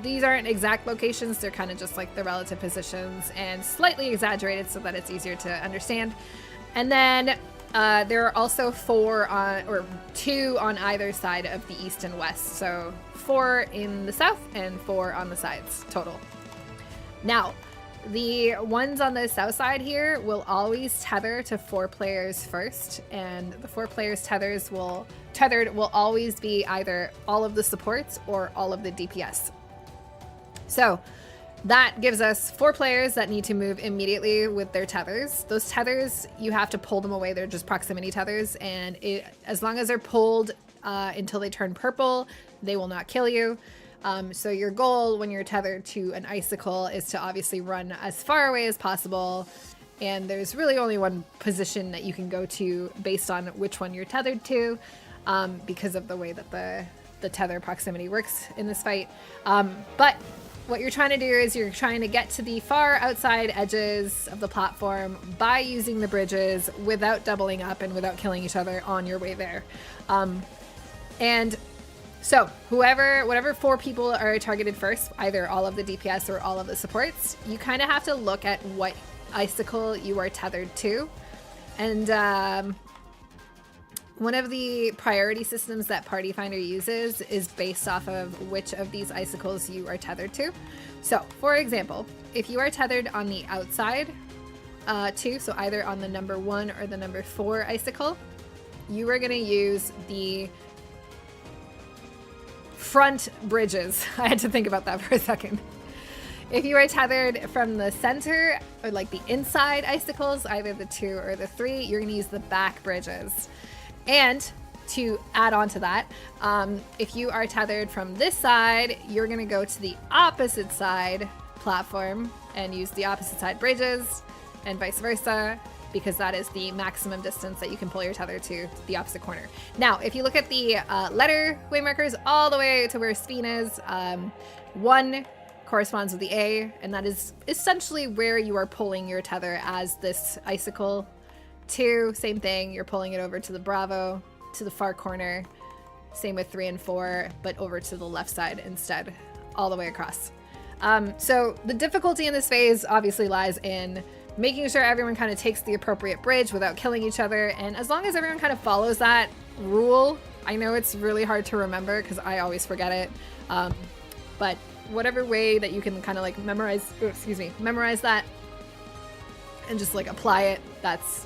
These aren't exact locations, they're kind of just like the relative positions and slightly exaggerated so that it's easier to understand. And then there are also 2 on either side of the east and west. So 4 in the south and 4 on the sides total. Now, the ones on the south side here will always tether to 4 players first, and the 4 players tethered will always be either all of the supports or all of the DPS. So that gives us 4 players that need to move immediately with their tethers. Those tethers, you have to pull them away. They're just proximity tethers, and as long as they're pulled until they turn purple, they will not kill you. So your goal when you're tethered to an icicle is to obviously run as far away as possible. And there's really only one position that you can go to based on which one you're tethered to, because of the way that the tether proximity works in this fight. But what you're trying to do is you're trying to get to the far outside edges of the platform by using the bridges without doubling up and without killing each other on your way there. And so whatever 4 people are targeted first, either all of the DPS or all of the supports, you kind of have to look at what icicle you are tethered to. And one of the priority systems that Party Finder uses is based off of which of these icicles you are tethered to. So, for example, if you are tethered on the outside so either on the number 1 or the number 4 icicle, you are going to use the front bridges. I had to think about that for a second. If you are tethered from the center, or like the inside icicles, either the 2 or the 3, you're going to use the back bridges. And to add on to that, if you are tethered from this side, you're going to go to the opposite side platform and use the opposite side bridges, and vice versa, because that is the maximum distance that you can pull your tether to the opposite corner. Now, if you look at the letter way markers all the way to where Speen is, 1 corresponds with the A, and that is essentially where you are pulling your tether as this icicle. 2, same thing, you're pulling it over to the Bravo, to the far corner. Same with 3 and 4, but over to the left side instead, all the way across. So the difficulty in this phase obviously lies in making sure everyone kind of takes the appropriate bridge without killing each other, and as long as everyone kind of follows that rule, I know it's really hard to remember because I always forget it, but whatever way that you can kind of like memorize that and just like apply it. That's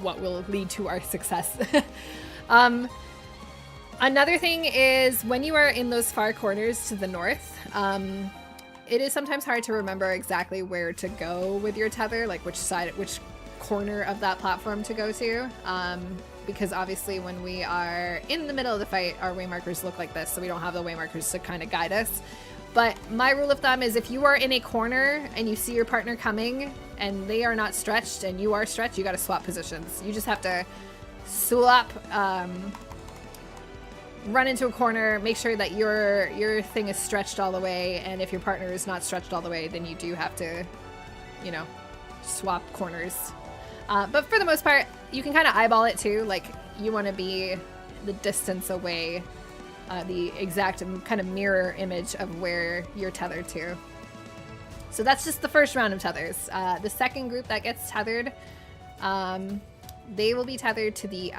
what will lead to our success. Another thing is when you are in those far corners to the north, it is sometimes hard to remember exactly where to go with your tether, like which corner of that platform to go to. Because obviously when we are in the middle of the fight, our waymarkers look like this, so we don't have the waymarkers to kind of guide us. But my rule of thumb is if you are in a corner and you see your partner coming and they are not stretched and you are stretched, you got to swap positions. You just have to swap, run into a corner, make sure that your thing is stretched all the way, and if your partner is not stretched all the way, then you do have to, you know, swap corners. But for the most part, you can kind of eyeball it too. Like, you want to be the distance away, the exact kind of mirror image of where you're tethered to. So that's just the first round of tethers. The second group that gets tethered, they will be tethered to the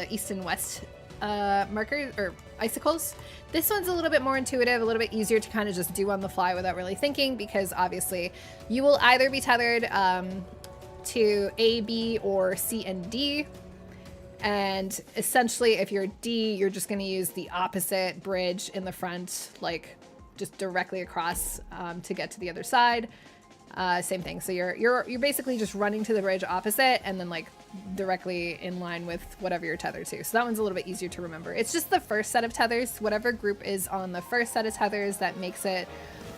east and west markers or icicles. This one's a little bit more intuitive, a little bit easier to kind of just do on the fly without really thinking, because obviously you will either be tethered to A, B, or C and D. And essentially, if you're D, you're just going to use the opposite bridge in the front, like just directly across to get to the other side. Same thing. So you're basically just running to the bridge opposite and then like directly in line with whatever you're tethered to. So that one's a little bit easier to remember. It's just the first set of tethers. Whatever group is on the first set of tethers, that makes it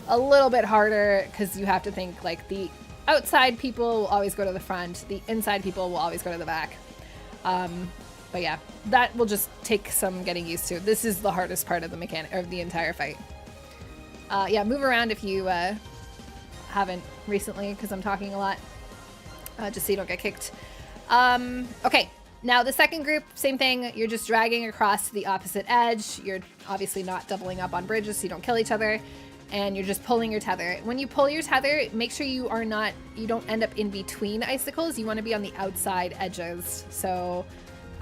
a little bit harder, because you have to think like the outside people will always go to the front, the inside people will always go to the back. But yeah, that will just take some getting used to. This is the hardest part of the mechanic of the entire fight. Yeah, move around if you haven't recently, because I'm talking a lot, just so you don't get kicked. Okay, now the second group, same thing. You're just dragging across the opposite edge. You're obviously not doubling up on bridges so you don't kill each other, and you're just pulling your tether. When you pull your tether, make sure you don't end up in between icicles. You want to be on the outside edges. So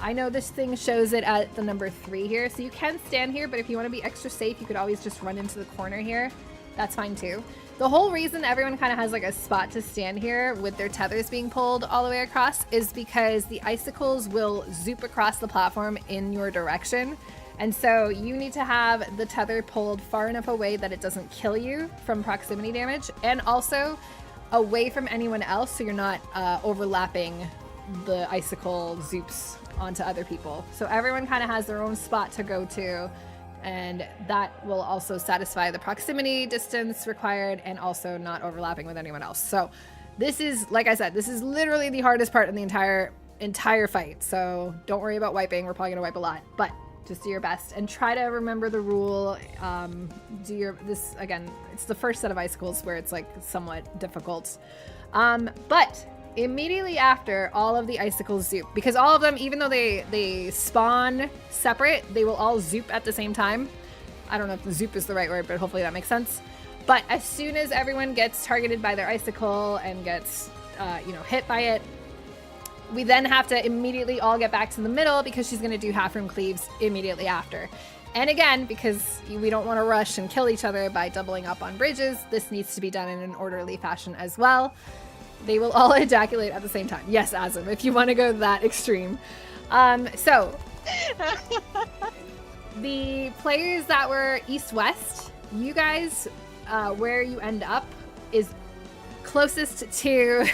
I know this thing shows it at the number 3 here, so you can stand here, but if you want to be extra safe, you could always just run into the corner here. That's fine too. The whole reason everyone kind of has like a spot to stand here with their tethers being pulled all the way across is because the icicles will zoop across the platform in your direction. And so you need to have the tether pulled far enough away that it doesn't kill you from proximity damage, and also away from anyone else so you're not overlapping the icicle zoops onto other people. So everyone kind of has their own spot to go to, and that will also satisfy the proximity distance required and also not overlapping with anyone else. So this is, like I said, this is literally the hardest part in the entire fight. So don't worry about wiping. We're probably gonna wipe a lot, but just do your best and try to remember the rule. This again, it's the first set of icicles where it's like somewhat difficult. But immediately after, all of the icicles zoop, because all of them, even though they spawn separate, they will all zoop at the same time. I don't know if the zoop is the right word, but hopefully that makes sense. But as soon as everyone gets targeted by their icicle and gets hit by it, we then have to immediately all get back to the middle, because she's going to do half room cleaves immediately after. And again, because we don't want to rush and kill each other by doubling up on bridges, this needs to be done in an orderly fashion as well. They will all ejaculate at the same time. Yes, Azim, if you want to go that extreme. So, the players that were east-west, you guys, where you end up is closest to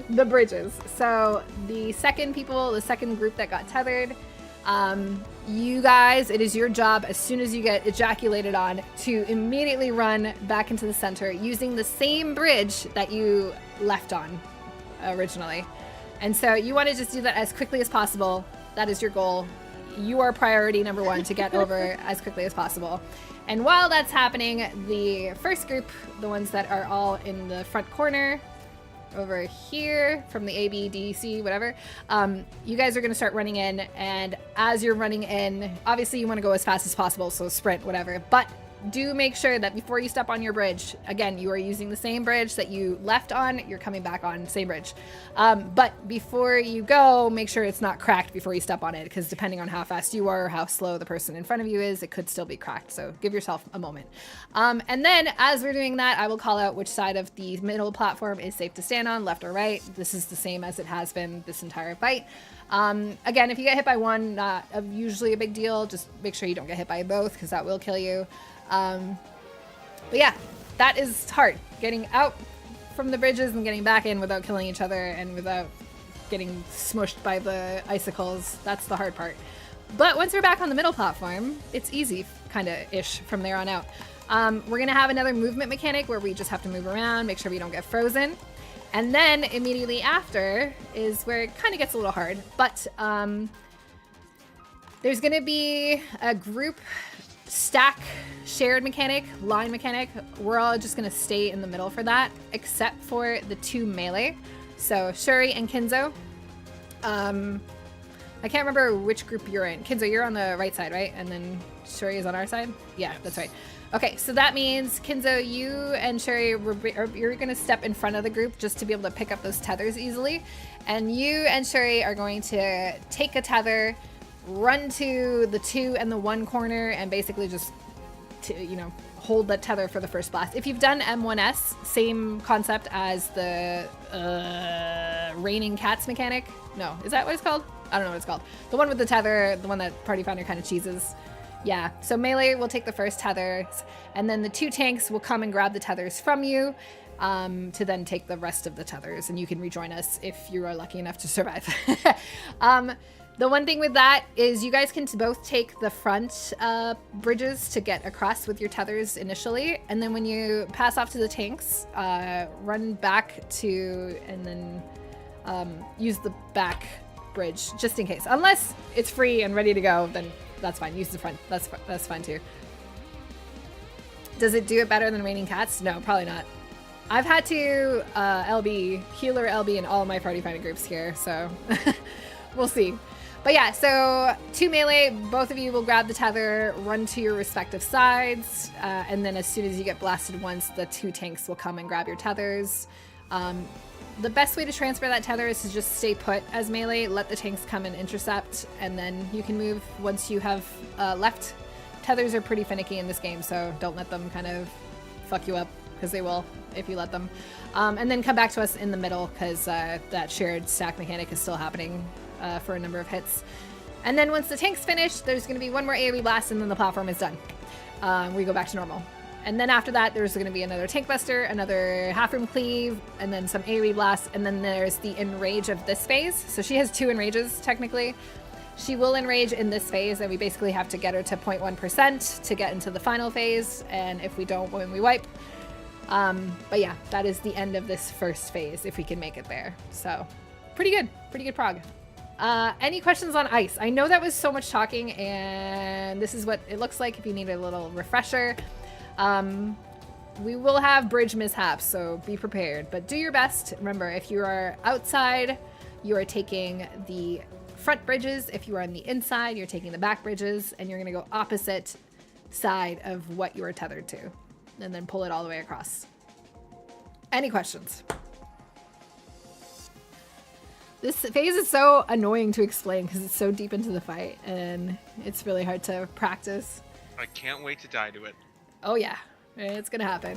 the bridges. So the second group that got tethered, you guys, it is your job, as soon as you get ejaculated on, to immediately run back into the center using the same bridge that you left on originally. And so you want to just do that as quickly as possible. That is your goal. You are priority number 1 to get over as quickly as possible. And while that's happening, the first group, the ones that are all in the front corner over here from the A, B, D, C, whatever, you guys are going to start running in. And as you're running in, obviously you want to go as fast as possible, so sprint, whatever. But do make sure that before you step on your bridge, again, you are using the same bridge that you left on, you're coming back on, same bridge. But before you go, make sure it's not cracked before you step on it, because depending on how fast you are or how slow the person in front of you is, it could still be cracked. So give yourself a moment. And then as we're doing that, I will call out which side of the middle platform is safe to stand on, left or right. This is the same as it has been this entire fight. Again, if you get hit by one, not usually a big deal. Just make sure you don't get hit by both, because that will kill you. But yeah, that is hard. Getting out from the bridges and getting back in without killing each other and without getting smushed by the icicles, that's the hard part. But once we're back on the middle platform, it's easy, kind of ish, from there on out. We're gonna have another movement mechanic where we just have to move around, make sure we don't get frozen. And then immediately after is where it kind of gets a little hard, but there's gonna be a group stack shared mechanic, line mechanic. We're all just gonna stay in the middle for that, except for the 2 melee. So Shuri and Kinzo. I can't remember which group you're in. Kinzo, you're on the right side, right? And then Shuri is on our side? Yeah, that's right. Okay, so that means, Kinzo, you and Shuri, you're going to step in front of the group just to be able to pick up those tethers easily. And you and Shuri are going to take a tether, run to the 2 and the 1 corner, and basically just, hold that tether for the first blast. If you've done M1S, same concept as the raining cats mechanic. No, is that what it's called? I don't know what it's called. The one with the tether, the one that Party Finder kind of cheeses. Yeah, so melee will take the first tethers, and then the 2 tanks will come and grab the tethers from you to then take the rest of the tethers, and you can rejoin us if you are lucky enough to survive. The one thing with that is you guys can both take the front bridges to get across with your tethers initially, and then when you pass off to the tanks, run back to, and then use the back bridge just in case. Unless it's free and ready to go, then that's fine. Use the front. That's fine too. Does it do it better than Raining Cats? No, probably not. I've had to healer LB in all my Party Finder groups here, so we'll see. But yeah, so 2 melee, both of you will grab the tether, run to your respective sides, and then as soon as you get blasted once, the 2 tanks will come and grab your tethers. The best way to transfer that tether is to just stay put as melee, let the tanks come and intercept, and then you can move once you have left. Tethers are pretty finicky in this game, so don't let them kind of fuck you up, because they will if you let them. And then come back to us in the middle, because that shared stack mechanic is still happening for a number of hits. And then once the tank's finished, there's going to be 1 more AoE blast, and then the platform is done. We go back to normal. And then after that, there's going to be another tank buster, another half-room cleave, and then some AoE blasts, and then there's the enrage of this phase. So she has 2 enrages, technically. She will enrage in this phase, and we basically have to get her to 0.1% to get into the final phase, and if we don't, when we wipe. But yeah, that is the end of this first phase, if we can make it there. So, pretty good prog. Any questions on ice? I know that was so much talking, and this is what it looks like if you need a little refresher. We will have bridge mishaps, so be prepared, but do your best. Remember, if you are outside, you are taking the front bridges. If you are on the inside, you're taking the back bridges, and you're going to go opposite side of what you are tethered to, and then pull it all the way across. Any questions? This phase is so annoying to explain because it's so deep into the fight, and it's really hard to practice. I can't wait to die to it. Oh yeah, it's gonna happen.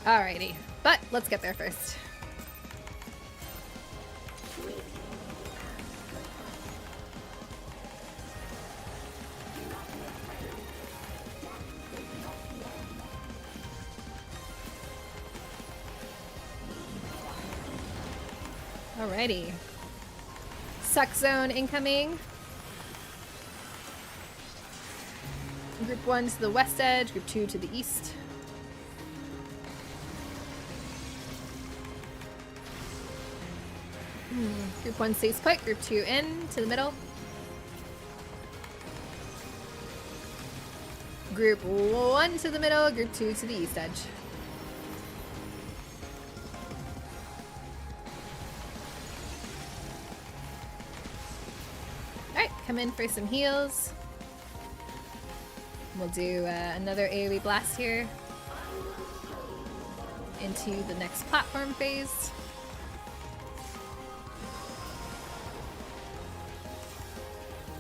Alrighty, but let's get there first. Alrighty. Suck zone incoming. Group 1 to the west edge, group 2 to the east. Group 1 stays put, group 2 in to the middle. Group 1 to the middle, group 2 to the east edge. Alright, come in for some heals. We'll do another AoE blast here into the next platform phase.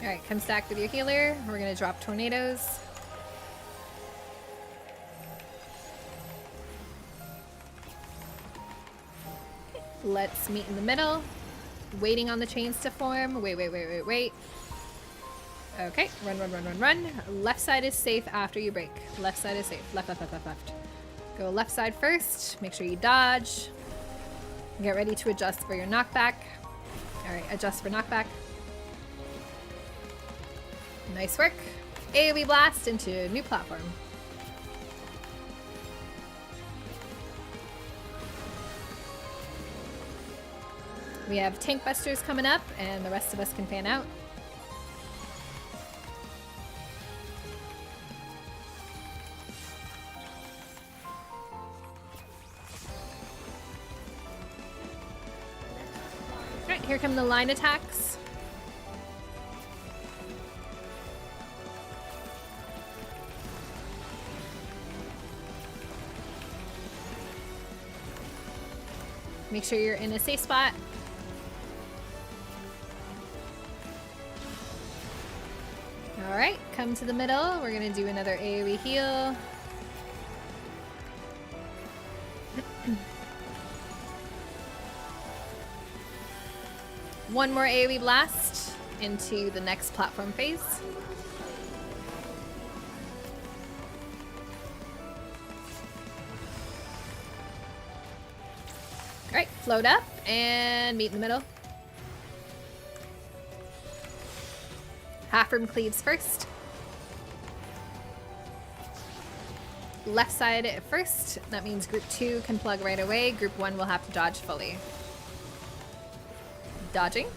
Alright, come stack with your healer. We're gonna drop tornadoes. Let's meet in the middle. Waiting on the chains to form. Wait. Okay, run. Left side is safe after you break. Left side is safe. Left. Go left side first. Make sure you dodge. Get ready to adjust for your knockback. Alright, adjust for knockback. Nice work. AoE blast into new platform. We have tank busters coming up, and the rest of us can fan out. Alright, here come the line attacks. Make sure you're in a safe spot. Alright, come to the middle. We're gonna do another AoE heal. One more AoE blast into the next platform phase. Alright, float up and meet in the middle. Half room cleaves first. Left side first. That means group 2 can plug right away. Group 1 will have to dodge fully. Dodging.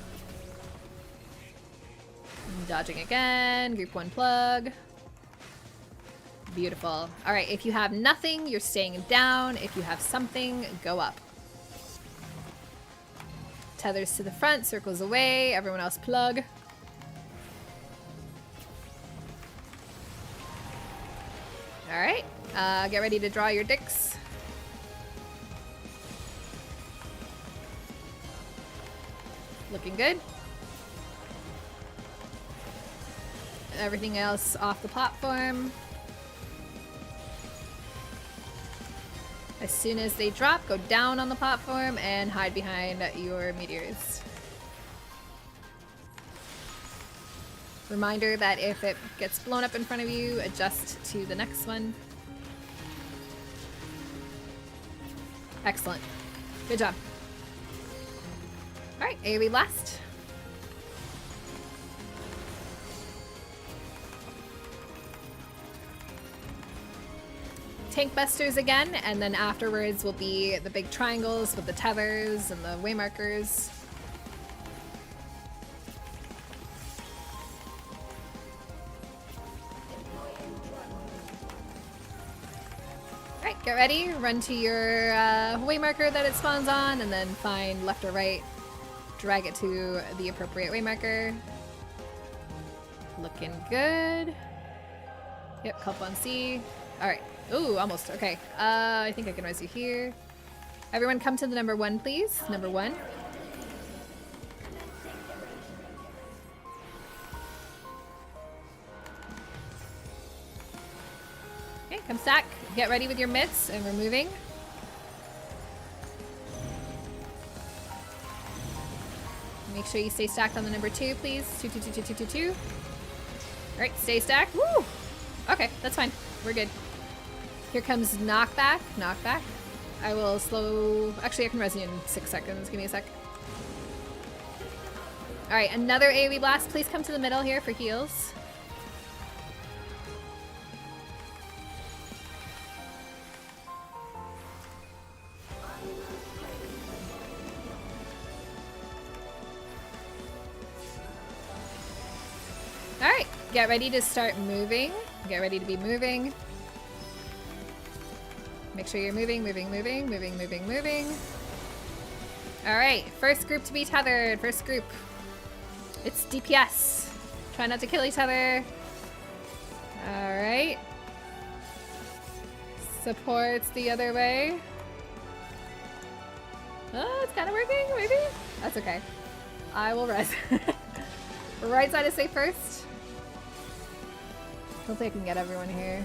Dodging again. Group 1 plug. Beautiful. Alright, if you have nothing, you're staying down. If you have something, go up. Tethers to the front, circles away. Everyone else plug. Alright, get ready to draw your dicks. Looking good. Everything else off the platform. As soon as they drop, go down on the platform and hide behind your meteors. Reminder that if it gets blown up in front of you, adjust to the next one. Excellent. Good job. Alright, AoE blast. Tank busters again, and then afterwards will be the big triangles with the tethers and the waymarkers. Alright, get ready. Run to your waymarker that it spawns on, and then find left or right. Drag it to the appropriate waymarker. Looking good. Yep, help on C. Alright. Ooh, almost. Okay. I think I can res you here. Everyone come to the number 1, please. Number 1. Okay, come stack. Get ready with your mitts, and we're moving. Make sure you stay stacked on the number 2, please. 2, 2, 2, 2, 2, 2, 2. Alright, stay stacked. Woo! Okay, that's fine. We're good. Here comes knockback. Knockback. I will slow... Actually, I can res you in 6 seconds. Give me a sec. Alright, another AoE blast. Please come to the middle here for heals. Alright, get ready to start moving. Get ready to be moving. Make sure you're moving. Alright, first group to be tethered. First group. It's DPS. Try not to kill each other. Alright. Supports the other way. Oh, it's kind of working, maybe? That's okay. I will res. Right side is safe first. Hopefully I can get everyone here.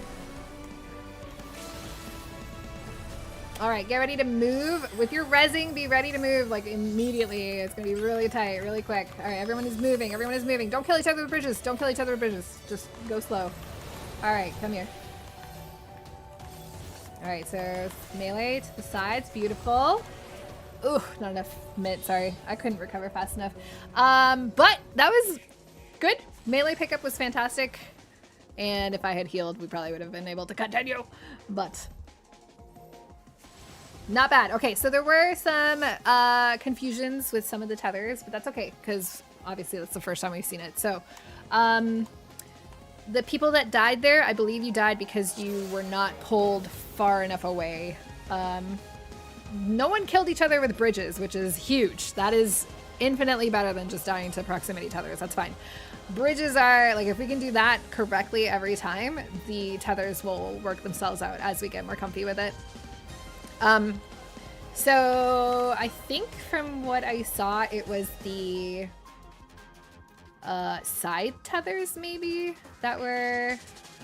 Alright, get ready to move. With your resing, be ready to move like immediately. It's gonna be really tight, really quick. Alright, everyone is moving. Everyone is moving. Don't kill each other with bridges. Don't kill each other with bridges. Just go slow. Alright, come here. Alright, so melee to the sides. Beautiful. Ooh, not enough mint, sorry. I couldn't recover fast enough. But that was good. Melee pickup was fantastic. And if I had healed, we probably would have been able to continue. But not bad. Okay, so there were some confusions with some of the tethers, but that's okay, because obviously that's the first time we've seen it. So the people that died there, I believe you died because you were not pulled far enough away. No one killed each other with bridges, which is huge. That is infinitely better than just dying to proximity tethers. That's fine. Bridges are, like, if we can do that correctly every time, the tethers will work themselves out as we get more comfy with it. So I think from what I saw, it was the side tethers maybe that were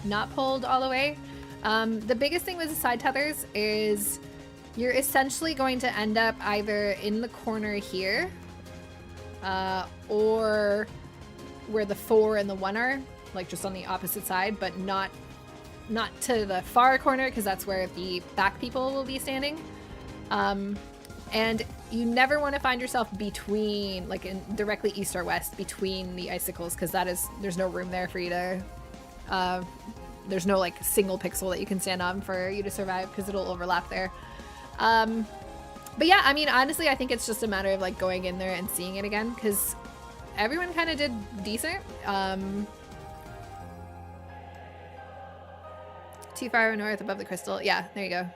not pulled all the way. The biggest thing with the side tethers is you're essentially going to end up either in the corner here or where the 4 and the 1 are, like just on the opposite side, but not to the far corner, because that's where the back people will be standing. And you never want to find yourself between, like in directly east or west between the icicles, because there's no room there for you to, there's no like single pixel that you can stand on for you to survive, because it'll overlap there. But yeah, I mean, honestly, I think it's just a matter of like going in there and seeing it again, because everyone kind of did decent. Too far north above the crystal. Yeah, there you go.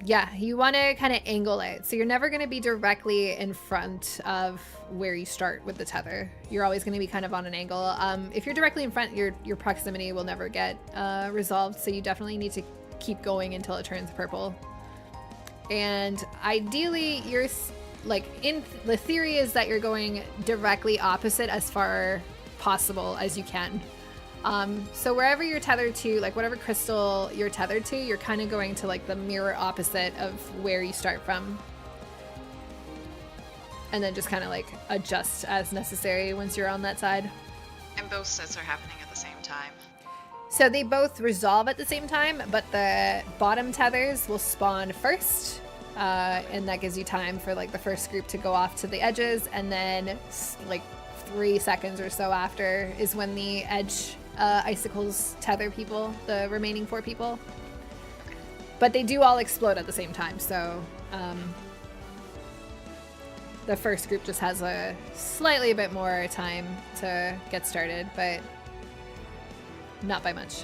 Yeah, you want to kind of angle it. So you're never going to be directly in front of where you start with the tether. You're always going to be kind of on an angle. If you're directly in front, your proximity will never get resolved. So you definitely need to keep going until it turns purple. And ideally, you're like, in the theory is that you're going directly opposite as far possible as you can. So wherever you're tethered to, like whatever crystal you're tethered to, you're kind of going to like the mirror opposite of where you start from. And then just kind of like adjust as necessary once you're on that side. And both sets are happening at the same time. So they both resolve at the same time, but the bottom tethers will spawn first. And that gives you time for like the first group to go off to the edges, and then like 3 seconds or so after is when the edge icicles tether people, the remaining 4 people. But they do all explode at the same time, so the first group just has a slightly bit more time to get started, but not by much.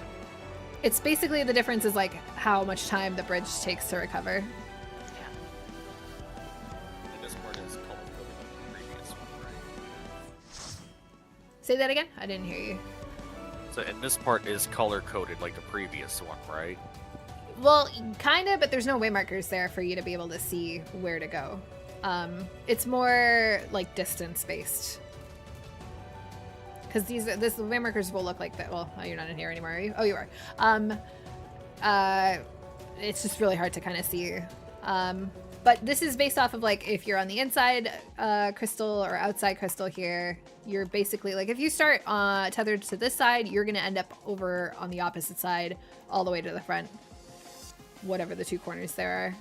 It's basically, the difference is like how much time the bridge takes to recover. Say that again? I didn't hear you. So, and this part is color-coded like the previous one, right? Well, kind of, but there's no way markers there for you to be able to see where to go. It's more like distance-based. Because the way markers will look like that. Well, oh, you're not in here anymore, are you? Oh, you are. It's just really hard to kind of see. But this is based off of like if you're on the inside crystal or outside crystal here, you're basically like if you start tethered to this side, you're going to end up over on the opposite side all the way to the front, whatever the 2 corners there are.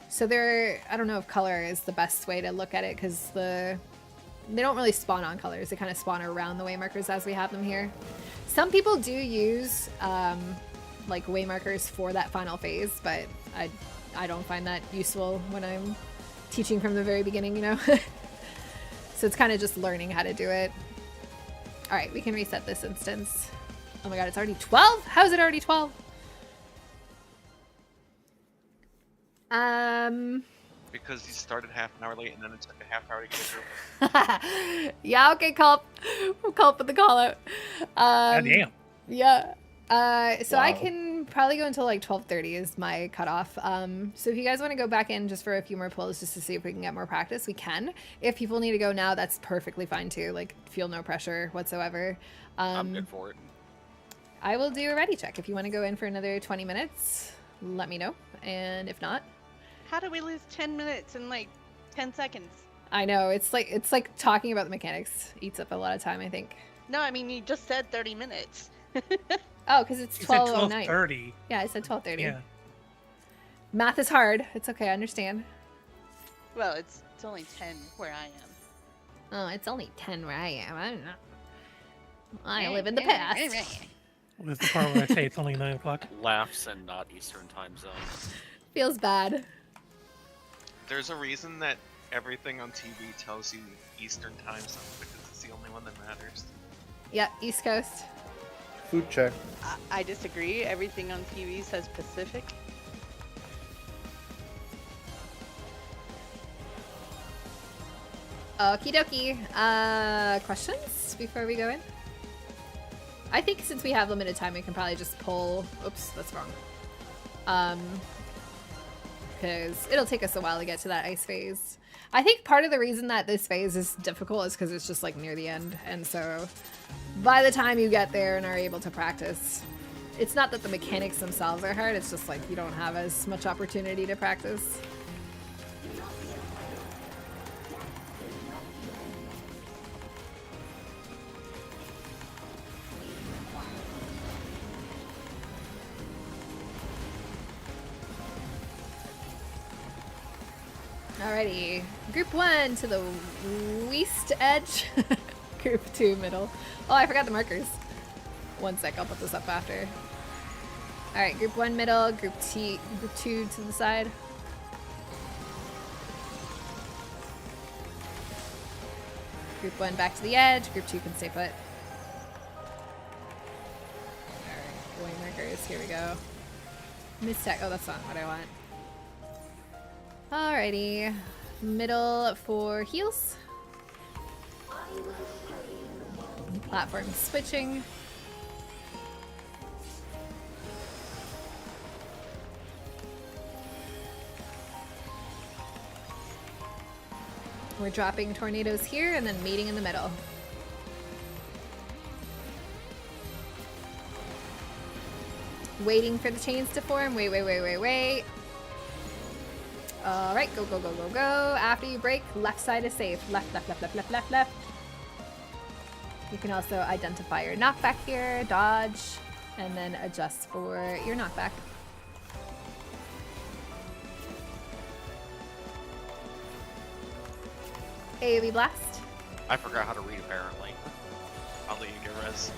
So I don't know if color is the best way to look at it, because they don't really spawn on colors. They kind of spawn around the way markers as we have them here. Some people do use like way markers for that final phase, but I don't find that useful when I'm teaching from the very beginning, you know? So it's kind of just learning how to do it. All right, we can reset this instance. Oh my god, it's already 12? How is it already 12? Because you started half an hour late and then it took a half hour to get through. Yeah, okay, Culp. Culp with the call out. Damn. Yeah. So I Wow. can probably go until like 12:30 is my cutoff. So if you guys want to go back in just for a few more pulls just to see if we can get more practice, we can. If people need to go now, that's perfectly fine too. Like, feel no pressure whatsoever. I'm good for it. I will do a ready check. If you want to go in for another 20 minutes, let me know. And if not, How do we lose 10 minutes in like 10 seconds? I know it's like talking about the mechanics eats up a lot of time, I think. No, I mean, you just said 30 minutes. Oh, because it's You said 12:09. 12:30. Yeah, I said 12:30. Yeah. Math is hard. It's okay, I understand. Well, it's only 10 where I am. Oh, it's only 10 where I am. I don't know. I live in the past. What's the part where I say it's only 9 o'clock? Laughs and not Eastern time zone. Feels bad. There's a reason that everything on TV tells you Eastern time zone because it's the only one that matters. Yeah, East Coast. Food check. I disagree. Everything on TV says Pacific. Okie dokie. Questions before we go in? I think since we have limited time, we can probably just pull... Oops, that's wrong. Because it'll take us a while to get to that ice phase. I think part of the reason that this phase is difficult is because it's just like near the end. And so by the time you get there and are able to practice, it's not that the mechanics themselves are hard, it's just like you don't have as much opportunity to practice. Alrighty, group 1 to the west edge, group 2 middle. Oh, I forgot the markers. One sec, I'll put this up after. Alright, group 1 middle, group 2 to the side. Group 1 back to the edge, group 2 can stay put. Alright, going markers, here we go. Mistech, oh that's not what I want. Alrighty, middle for heals. Platform switching. We're dropping tornadoes here and then meeting in the middle. Waiting for the chains to form. Wait. All right, go. After you break, left side is safe. Left. You can also identify your knockback here, dodge, and then adjust for your knockback. AoE blast. I forgot how to read apparently. I'll let you get res.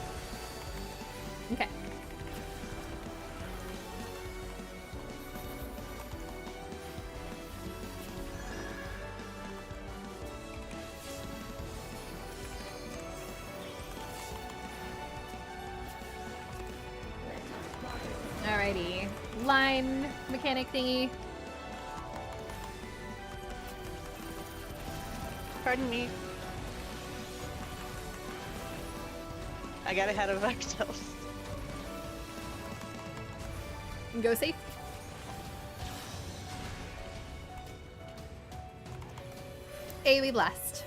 Okay. Alrighty, line mechanic thingy. Pardon me. I got ahead of Vexels. Go safe. AoE blast.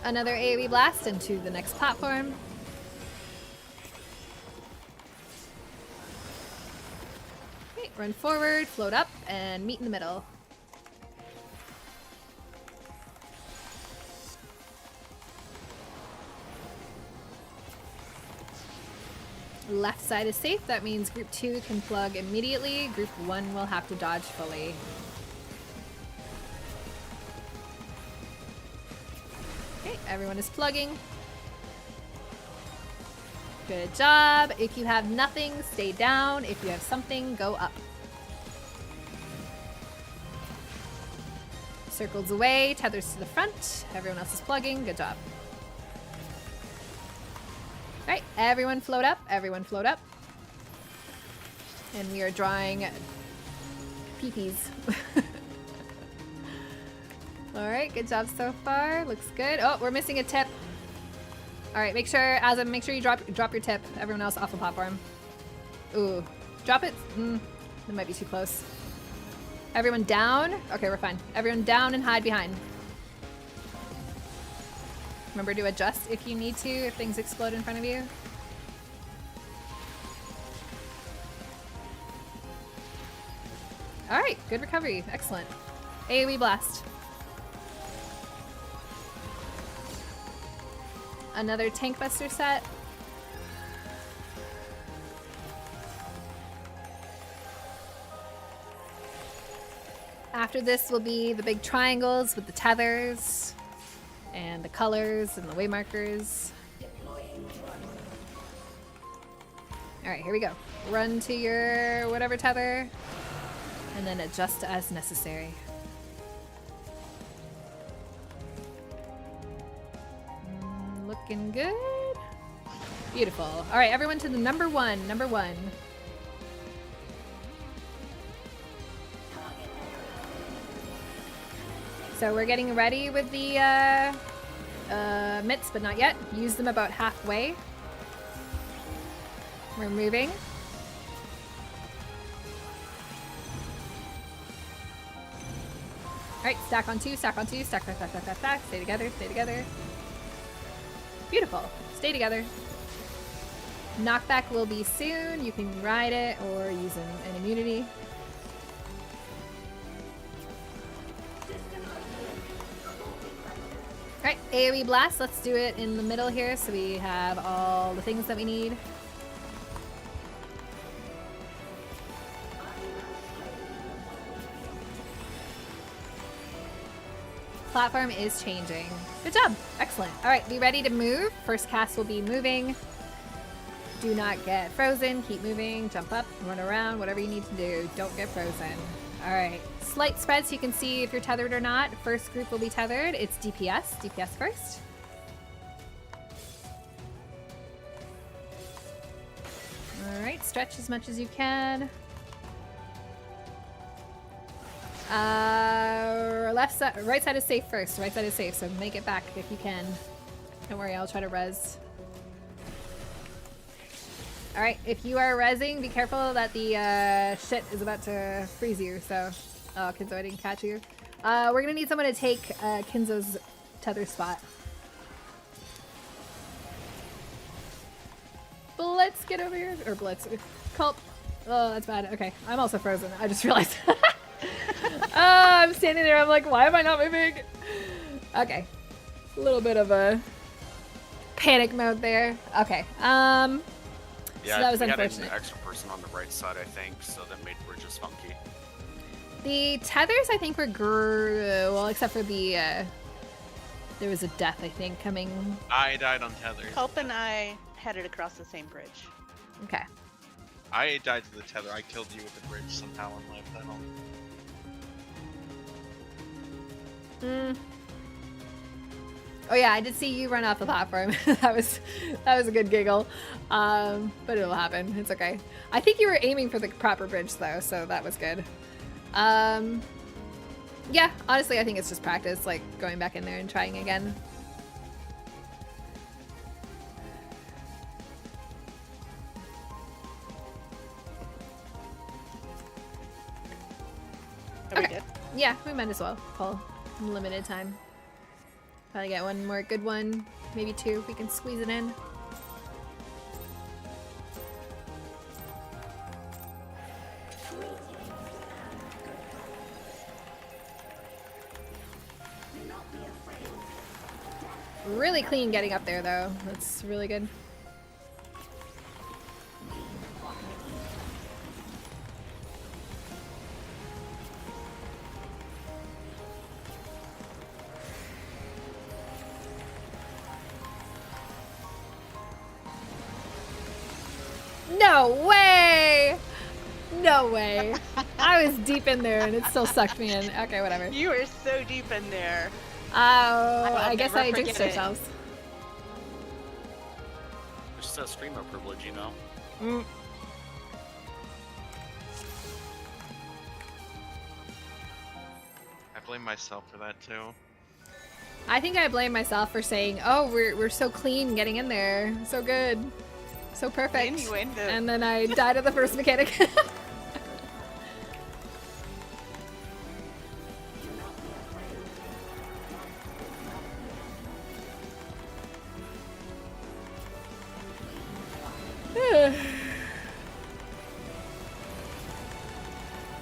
Another AoE blast into the next platform. Okay, run forward, float up, and meet in the middle. Left side is safe. That means group 2 can plug immediately. Group 1 will have to dodge fully. Okay, everyone is plugging. Good job. If you have nothing, stay down. If you have something, go up. Circles away, tethers to the front. Everyone else is plugging. Good job. Right, everyone float up. Everyone float up. And we are drawing peepees. Alright, good job so far. Looks good. Oh, we're missing a tip. Alright, make sure, Azim, make sure you drop your tip. Everyone else off the platform. Ooh. Drop it. That might be too close. Everyone down. Okay, we're fine. Everyone down and hide behind. Remember to adjust if you need to, if things explode in front of you. Alright, good recovery. Excellent. AoE blast. Another tank buster set. After this will be the big triangles with the tethers and the colors and the waymarkers. Alright, here we go. Run to your whatever tether and then adjust as necessary. Looking good. Beautiful. Alright, everyone to the number one. So we're getting ready with the mitts, but not yet. Use them about halfway. We're moving. Alright, stack on two, stack, stay together. Beautiful. Stay together. Knockback will be soon. You can ride it or use an immunity. Alright, AoE blast. Let's do it in the middle here so we have all the things that we need. Platform is changing. Good job. Excellent. Alright, be ready to move. First cast will be moving. Do not get frozen. Keep moving. Jump up, run around, whatever you need to do. Don't get frozen. Alright. Slight spread so you can see if you're tethered or not. First group will be tethered. It's DPS. DPS first. Alright, stretch as much as you can. Left side, right side is safe first. Right side is safe, so make it back if you can. Don't worry, I'll try to res. Alright, if you are rezzing, be careful that the shit is about to freeze you, so... Oh, Kinzo, I didn't catch you. We're gonna need someone to take Kinzo's tether spot. Blitz, get over here. Or Blitz. Culp. Oh, that's bad. Okay, I'm also frozen. I just realized. I'm standing there, I'm like, why am I not moving? Okay. A little bit of a panic mode there. Okay. Yeah, so that was we unfortunate. had an extra person on the right side, I think, so that made bridges funky. The tethers, I think, were well, except for the, there was a death, I think, coming. I died on tether. Culp and I headed across the same bridge. Okay. I died to the tether. I killed you with the bridge somehow in life. I don't... Oh yeah, I did see you run off the platform. that was a good giggle. But it'll happen. It's okay. I think you were aiming for the proper bridge though, so that was good. Yeah, honestly, I think it's just practice, like going back in there and trying again. Are we good? Yeah, we might as well pull limited time. Probably get one more good one, maybe two. We can squeeze it in. Really clean getting up there, though. That's really good. No way! No way. I was deep in there and it still sucked me in. Okay, whatever. You were so deep in there. Oh, I guess I jinxed ourselves. There's just a streamer privilege, you know? I blame myself for that too. I think I blame myself for saying, "Oh, we're so clean getting in there, so good, so perfect," Innuendo. and then I died at the first mechanic.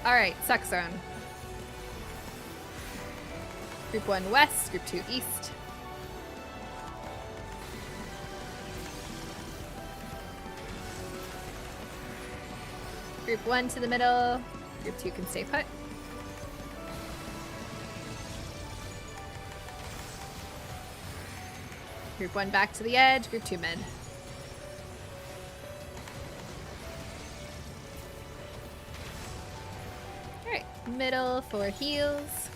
All right, suck zone. Group 1 west, group 2 east. Group 1 to the middle, group 2 can stay put. Group 1 back to the edge, group 2 mid. Alright, middle for heals.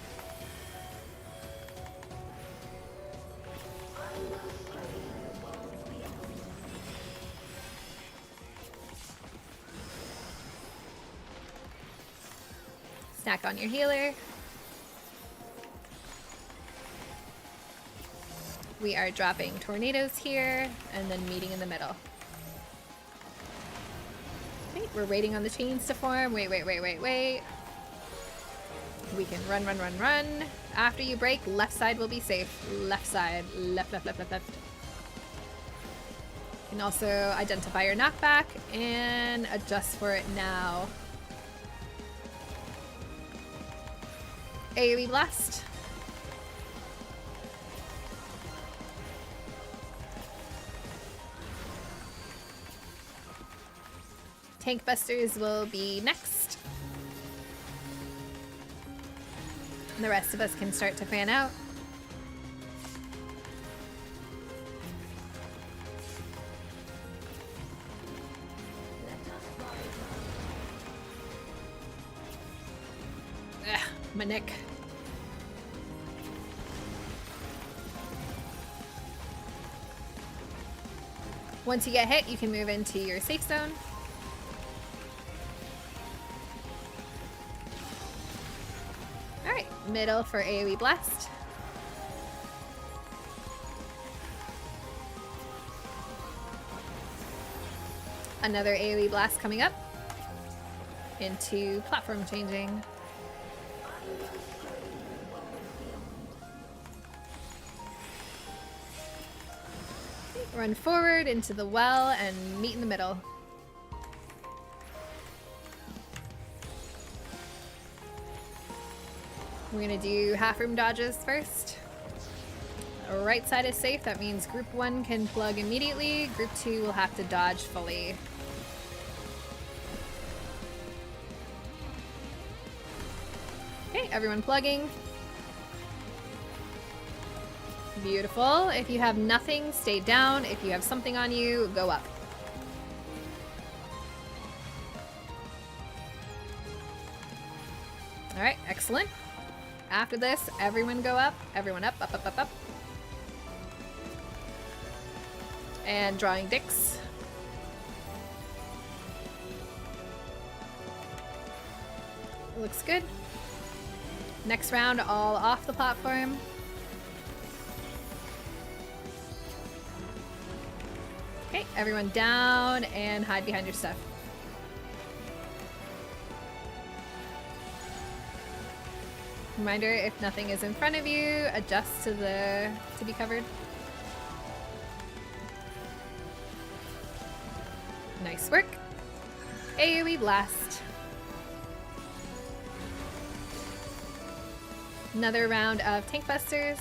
Snack on your healer. We are dropping tornadoes here and then meeting in the middle. Okay, we're waiting on the chains to form. Wait. We can run. After you break, left side will be safe. Left side. Left. You can also identify your knockback and adjust for it now. AoE blast. Tank busters will be next. And the rest of us can start to fan out. Ugh, my neck. Once you get hit, you can move into your safe zone. Alright, middle for AoE blast. Another AoE blast coming up into platform changing. Run forward into the well and meet in the middle. We're gonna do half room dodges first. Right side is safe, that means group 1 can plug immediately, group 2 will have to dodge fully. Okay, everyone plugging. Beautiful. If you have nothing, stay down. If you have something on you, go up. Alright, excellent. After this, everyone go up. Everyone up. And drawing dicks. Looks good. Next round, all off the platform. Okay, everyone down and hide behind your stuff. Reminder, if nothing is in front of you, adjust to be covered. Nice work. AoE blast. Another round of tank busters.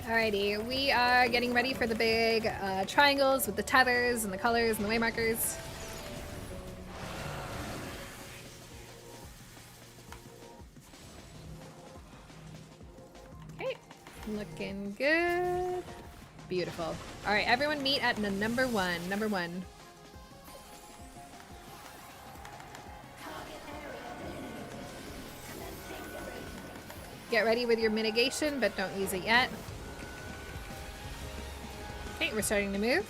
Alrighty, we are getting ready for the big triangles with the tethers and the colors and the waymarkers. Okay, looking good. Beautiful. Alright, everyone meet at number one. Get ready with your mitigation, but don't use it yet. Okay, we're starting to move.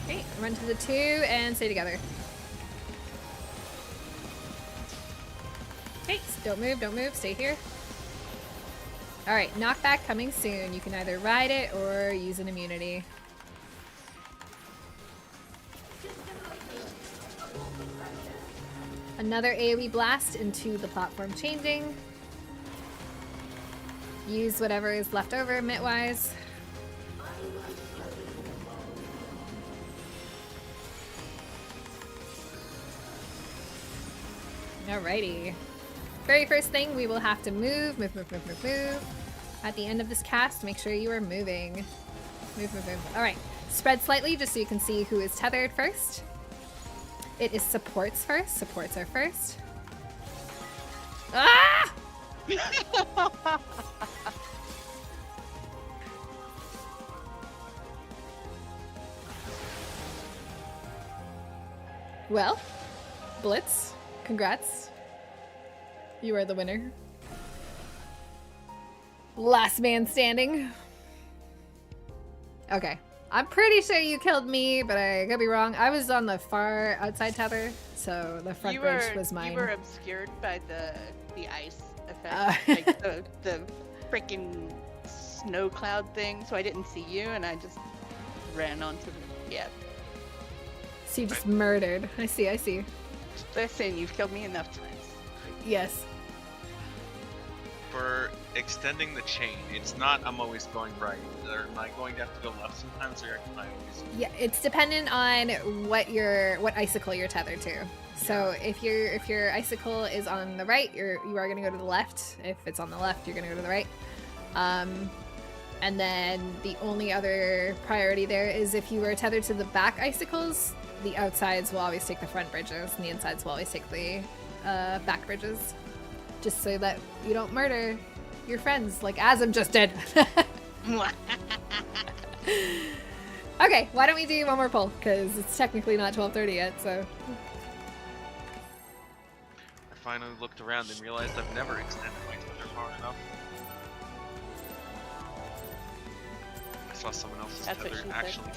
Okay, run to the 2 and stay together. Okay, don't move, stay here. Alright, knockback coming soon. You can either ride it or use an immunity. Another AoE blast into the platform changing. Use whatever is left over mitt-wise. Alrighty. Very first thing, we will have to move. At the end of this cast, make sure you are moving. Move. Alright. Spread slightly just so you can see who is tethered first. It is supports first. Supports are first. Ah! Well, Blitz, congrats. You are the winner. Last man standing. Okay. I'm pretty sure you killed me, but I could be wrong. I was on the far outside tether, so the front bridge was mine. You were obscured by the ice effect, like the freaking snow cloud thing, so I didn't see you, and I just ran onto the, yeah. So you just murdered. I see. Listen, you've killed me enough times. Yes. For extending the chain, it's not I'm always going right. Or am I going to have to go left sometimes, or can I always... Yeah, it's dependent on what icicle you're tethered to. So if your icicle is on the right, you are going to go to the left. If it's on the left, you're going to go to the right. And then the only other priority there is if you are tethered to the back icicles, the outsides will always take the front bridges, and the insides will always take the back bridges. Just so that you don't murder your friends like Azim just did. Okay, why don't we do one more pull? Because it's technically not 12:30 yet, so... I finally looked around and realized I've never extended my tether far enough. I saw someone else's tether actually.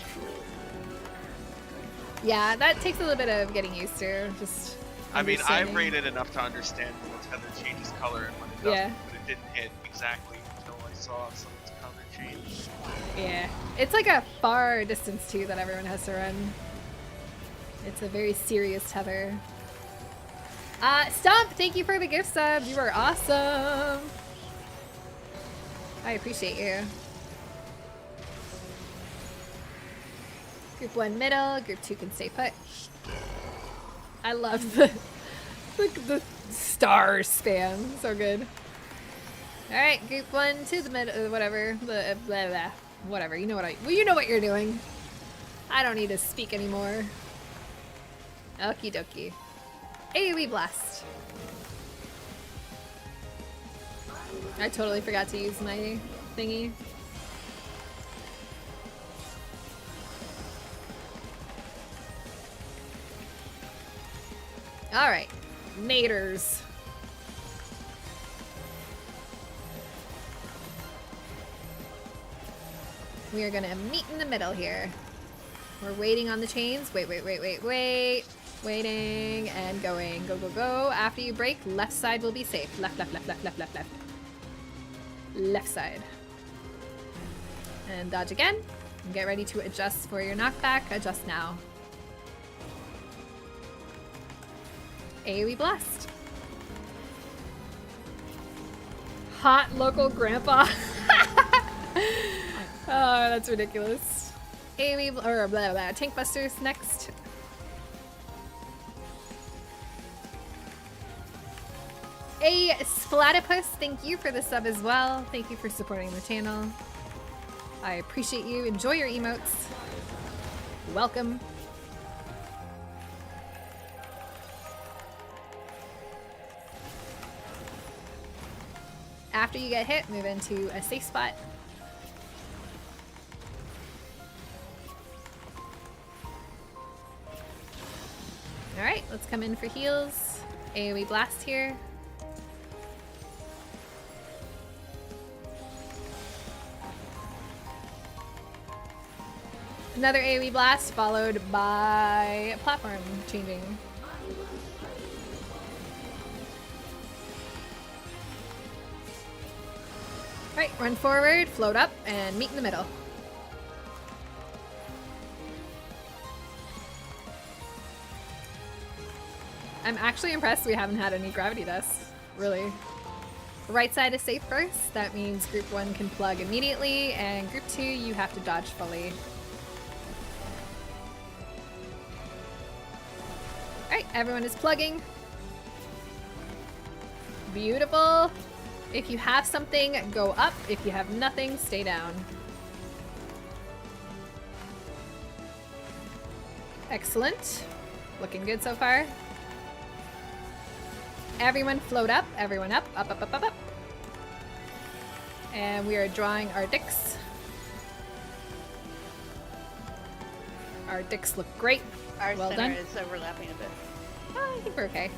Yeah, that takes a little bit of getting used to. Just I mean, I rated enough to understand when the tether changes color and when it doesn't, but it didn't hit exactly until I saw someone's color change. Yeah, it's like a far distance too that everyone has to run. It's a very serious tether. Stump, thank you for the gift subs. You are awesome. I appreciate you. Group 1 middle, group 2 can stay put. I love the star spam. So good. Alright, group 1 to the middle, whatever. The blah, blah. Whatever, you know what you're doing. I don't need to speak anymore. Okie dokie. AoE blast. I totally forgot to use my thingy. Alright, maters. We are gonna meet in the middle here. We're waiting on the chains. Wait. Waiting and going. Go. After you break, left side will be safe. Left. Left side. And dodge again. And get ready to adjust for your knockback. Adjust now. AoE blast. Hot local grandpa. Oh, that's ridiculous. AoE or blah blah. Tank busters next. A Splatipus, thank you for the sub as well. Thank you for supporting the channel. I appreciate you. Enjoy your emotes. Welcome. After you get hit, move into a safe spot. Alright, let's come in for heals. AoE blast here. Another AoE blast followed by platform changing. Alright, run forward, float up, and meet in the middle. I'm actually impressed we haven't had any gravity deaths, really. Right side is safe first. That means group 1 can plug immediately, and group 2 you have to dodge fully. Alright, everyone is plugging. Beautiful. If you have something, go up. If you have nothing, stay down. Excellent. Looking good so far. Everyone float up. Everyone up. Up, up, up, up, up. And we are drawing our dicks. Our dicks look great. Our well center done. is overlapping a bit. Oh, I think we're okay.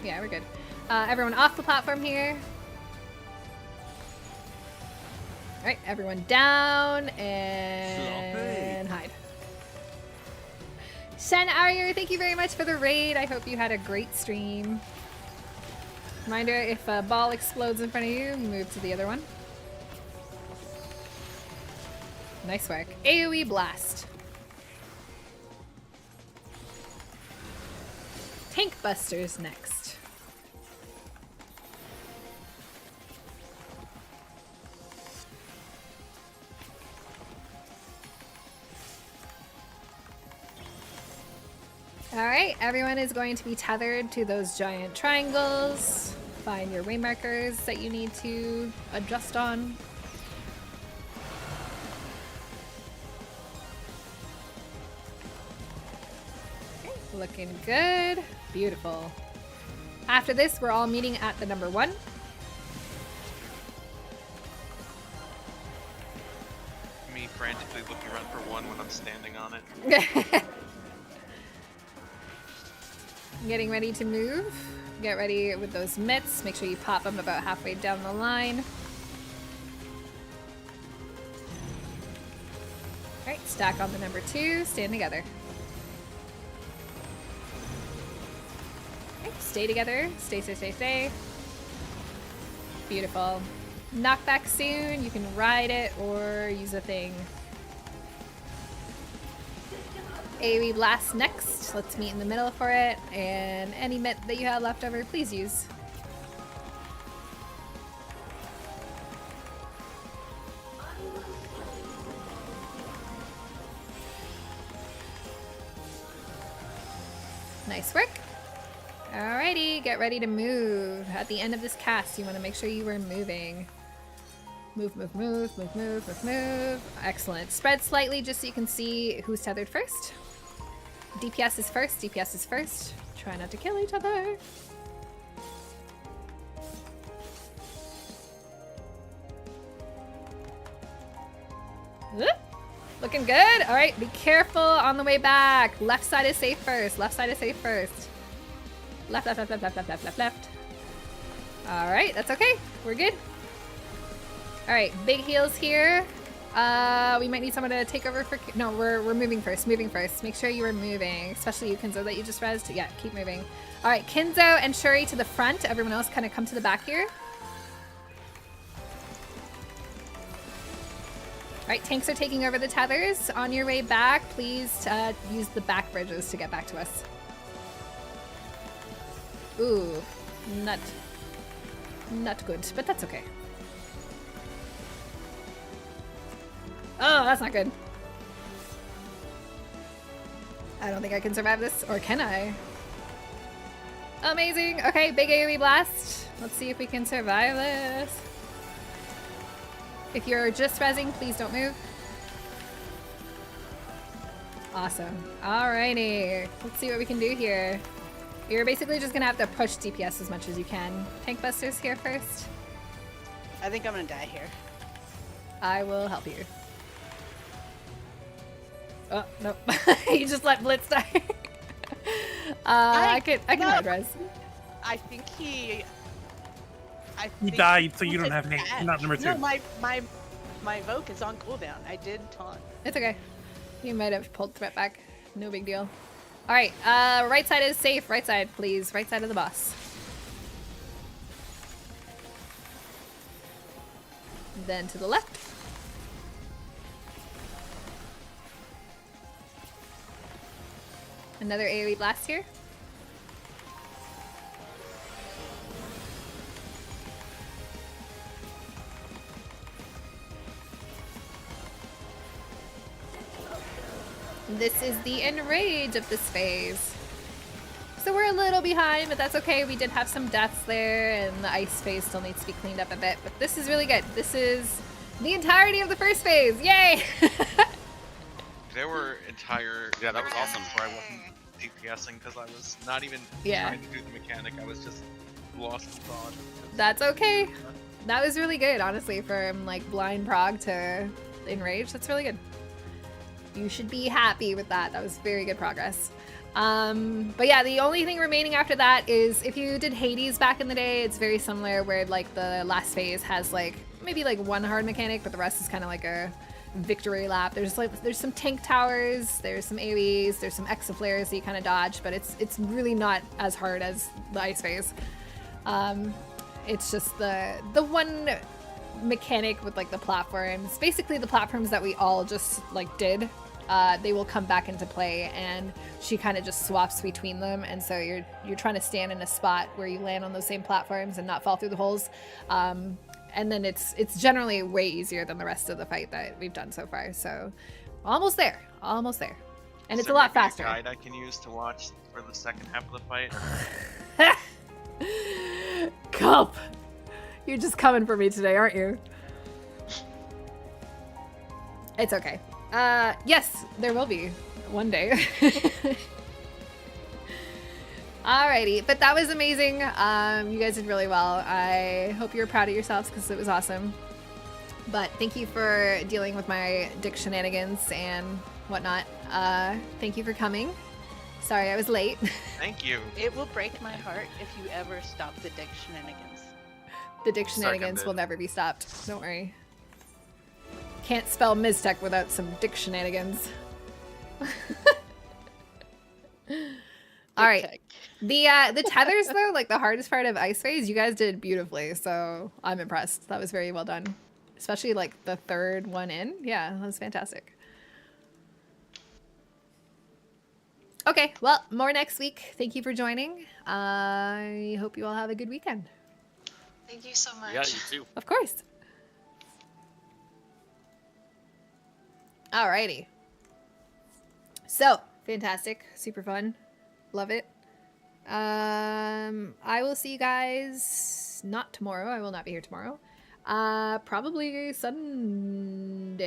Yeah, we're good. Everyone off the platform here. Alright, everyone down and hide. Shen Aryer, thank you very much for the raid. I hope you had a great stream. Reminder, if a ball explodes in front of you, move to the other one. Nice work. AoE blast. Tank Busters next. Alright, everyone is going to be tethered to those giant triangles. Find your waymarkers that you need to adjust on. Okay, looking good. Beautiful. After this, we're all meeting at the number 1. Me frantically looking around for 1 when I'm standing on it. Getting ready to move. Get ready with those mitts. Make sure you pop them about halfway down the line. Alright, stack on the number 2. Stand together. Okay, stay together. Stay, stay, stay, stay. Beautiful. Knockback soon. You can ride it or use a thing. AoE blast next. Let's meet in the middle for it. And any mitt that you have left over, please use. Nice work. Alrighty, get ready to move. At the end of this cast, you want to make sure you are moving. Move, move, move, move, move, move, move. Excellent. Spread slightly just so you can see who's tethered first. DPS is first, DPS is first. Try not to kill each other. Whoop. Looking good. All right, be careful on the way back. Left side is safe first. Left side is safe first. Left, left, left, left, left, left, left, left, left. All right, that's okay. We're good. All right, big heals here. We might need someone to take over for... No, we're moving first. Moving first. Make sure you are moving. Especially you, Kinzo, that you just rezzed. Yeah, keep moving. All right, Kinzo and Shuri to the front. Everyone else kind of come to the back here. All right, tanks are taking over the tethers. On your way back, please use the back bridges to get back to us. Ooh, not good, but that's okay. Oh, that's not good. I don't think I can survive this, or can I? Amazing. Okay, big AoE blast. Let's see if we can survive this. If you're just rezzing, please don't move. Awesome. Alrighty. Let's see what we can do here. You're basically just gonna have to push DPS as much as you can. Tank Busters here first. I think I'm gonna die here. I will help you. Oh, no. You just let Blitz die. I can hard res. I think he. You died, so you don't have hate. You're not number 2. No, my evoke is on cooldown. I did taunt. It's okay. You might have pulled threat back. No big deal. All right. Right side is safe. Right side, please. Right side of the boss. Then to the left. Another AoE blast here. This is the enrage of this phase. So we're a little behind, but that's okay. We did have some deaths there, and the ice phase still needs to be cleaned up a bit, but this is really good. This is the entirety of the first phase. Yay! There were entire Yeah, that was awesome. where I wasn't DPSing because I was not even Yeah. trying to do the mechanic. I was just lost in thought. That's okay. That was really good, honestly, from like blind prog to enrage. That's really good. You should be happy with that. That was very good progress. But yeah, the only thing remaining after that is if you did Hades back in the day, it's very similar where like the last phase has like maybe like one hard mechanic, but the rest is kind of like a victory lap. There's some tank towers, there's some AoEs, there's some exaflares that you kind of dodge, but it's really not as hard as the ice phase. It's just the one mechanic with like the platforms. Basically the platforms that we all just like did. They will come back into play, and she kind of just swaps between them, and so you're trying to stand in a spot where you land on those same platforms and not fall through the holes. And then it's generally way easier than the rest of the fight that we've done so far. So almost there, and it's a lot faster. A guide I can use to watch for the second half of the fight. Culp, you're just coming for me today, aren't you? It's okay. Yes, there will be one day. Alrighty, but that was amazing. You guys did really well. I hope you're proud of yourselves because it was awesome. But thank you for dealing with my dick shenanigans and whatnot. Thank you for coming. Sorry I was late. Thank you. It will break my heart if you ever stop the dick shenanigans. The dick shenanigans will never be stopped. Don't worry. Can't spell Miztech without some dick shenanigans. All right. The tethers though, like the hardest part of Ice Phase, you guys did beautifully. So I'm impressed. That was very well done. Especially like the third one in. Yeah, that was fantastic. Okay, well, more next week. Thank you for joining. I hope you all have a good weekend. Thank you so much. Yeah, you too. Of course. Alrighty. So, fantastic. Super fun. Love it. I will see you guys not tomorrow. I will not be here tomorrow. Probably Sunday,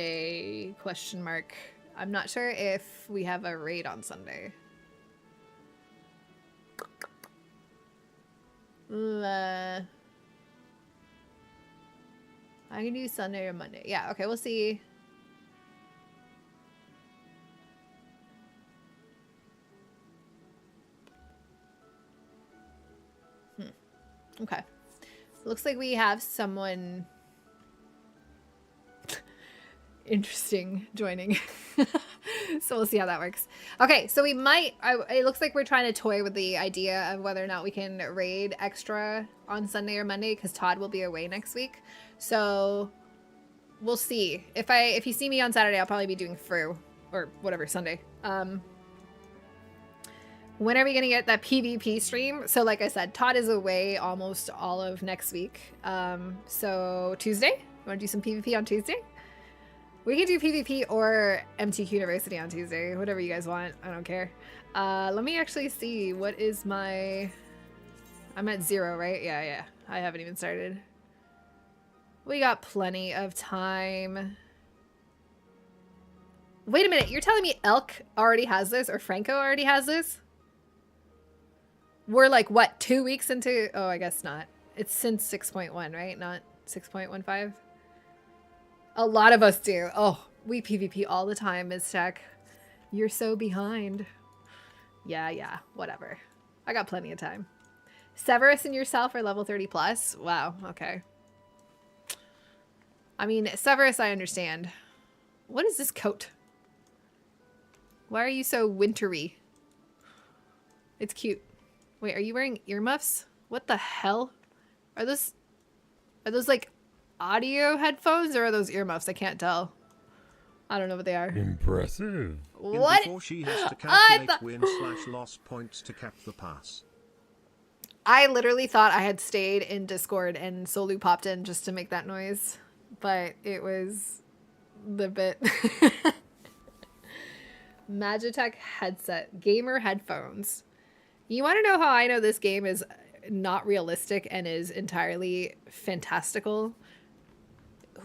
question mark. I'm not sure if we have a raid on Sunday. I can do Sunday or Monday. Yeah, okay, we'll see. Okay. Looks like we have someone interesting joining. So we'll see how that works. Okay, so we might... it looks like we're trying to toy with the idea of whether or not we can raid extra on Sunday or Monday, because Todd will be away next week. So we'll see. If you see me on Saturday, I'll probably be doing Fru, or whatever, Sunday. When are we going to get that PvP stream? So like I said, Todd is away almost all of next week. So Tuesday? You want to do some PvP on Tuesday? We can do PvP or MTQniversity on Tuesday. Whatever you guys want. I don't care. Let me actually see. What is my... I'm at 0, right? Yeah. I haven't even started. We got plenty of time. Wait a minute. You're telling me Elk already has this? Or Franco already has this? We're like, what, 2 weeks into... Oh, I guess not. It's since 6.1, right? Not 6.15? A lot of us do. Oh, we PvP all the time, Ms. Tech. You're so behind. Yeah, whatever. I got plenty of time. Severus and yourself are level 30 plus. Wow. Okay. I mean, Severus, I understand. What is this coat? Why are you so wintry? It's cute. Wait, are you wearing earmuffs? What the hell? Are those like audio headphones or are those earmuffs? I can't tell. I don't know what they are. Impressive. What? Before she has to calculate win/loss points to cap the pass. I literally thought I had stayed in Discord and Solu popped in just to make that noise, but it was the bit. Magitech headset, gamer headphones. You want to know how I know this game is not realistic and is entirely fantastical?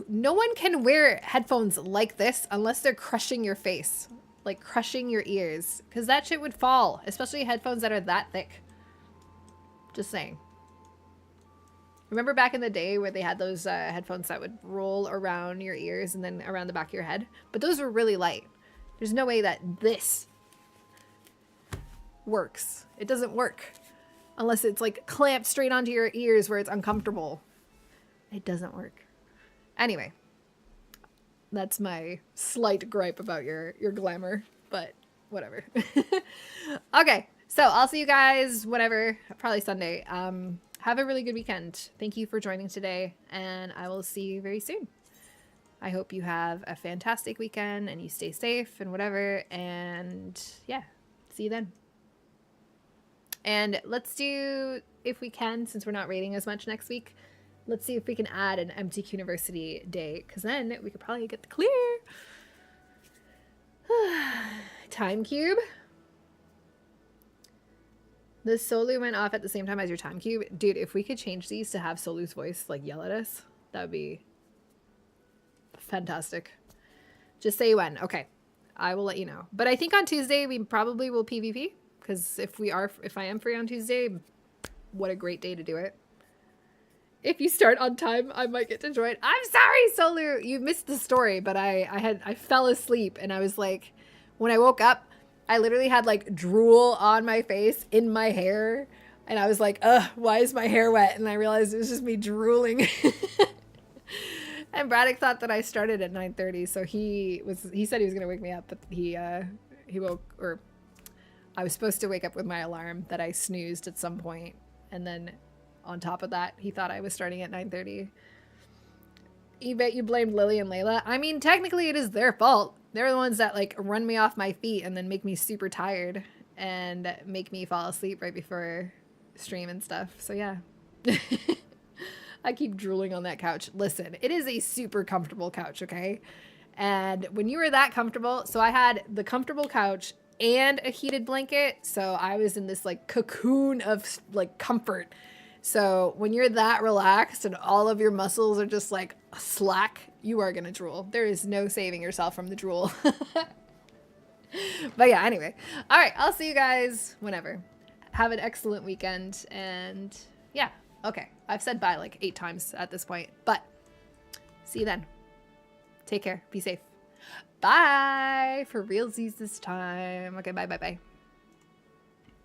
No one can wear headphones like this unless they're crushing your face, like crushing your ears, because that shit would fall, especially headphones that are that thick. Just saying. Remember back in the day where they had those headphones that would roll around your ears and then around the back of your head? But those were really light. There's no way that this works. It doesn't work unless it's like clamped straight onto your ears where it's uncomfortable. It doesn't work. Anyway, that's my slight gripe about your glamour, but whatever. Okay, so I'll see you guys whenever, probably Sunday. Have a really good weekend. Thank you for joining today, and I will see you very soon. I hope you have a fantastic weekend and you stay safe and whatever, and yeah, see you then. And let's do, if we can, since we're not raiding as much next week, let's see if we can add an MTQniversity day, because then we could probably get the clear. Time cube. The Solu went off at the same time as your time cube. Dude, if we could change these to have Solu's voice like yell at us, that would be fantastic. Just say when. Okay. I will let you know. But I think on Tuesday we probably will PvP, because if I am free on Tuesday, what a great day to do it. If you start on time, I might get to join. I'm sorry, Solu. You missed the story, but I fell asleep and I was like, when I woke up, I literally had like drool on my face, in my hair. And I was like, ugh, why is my hair wet? And I realized it was just me drooling. And Braddock thought that I started at 9:30. So he said he was going to wake me up, but he woke, or I was supposed to wake up with my alarm that I snoozed at some point. And then on top of that, he thought I was starting at 9:30. You bet you blamed Lily and Layla. I mean, technically it is their fault. They're the ones that like run me off my feet and then make me super tired and make me fall asleep right before stream and stuff. So yeah. I keep drooling on that couch. Listen, it is a super comfortable couch, okay? And when you were that comfortable, so I had the comfortable couch and a heated blanket. So I was in this like cocoon of like comfort. So when you're that relaxed and all of your muscles are just like slack, you are gonna drool. There is no saving yourself from the drool. But yeah, anyway. All right, I'll see you guys whenever. Have an excellent weekend, and yeah, okay. I've said bye like 8 times at this point, but see you then. Take care. Be safe. Bye. For realsies this time. Okay, bye, bye, bye.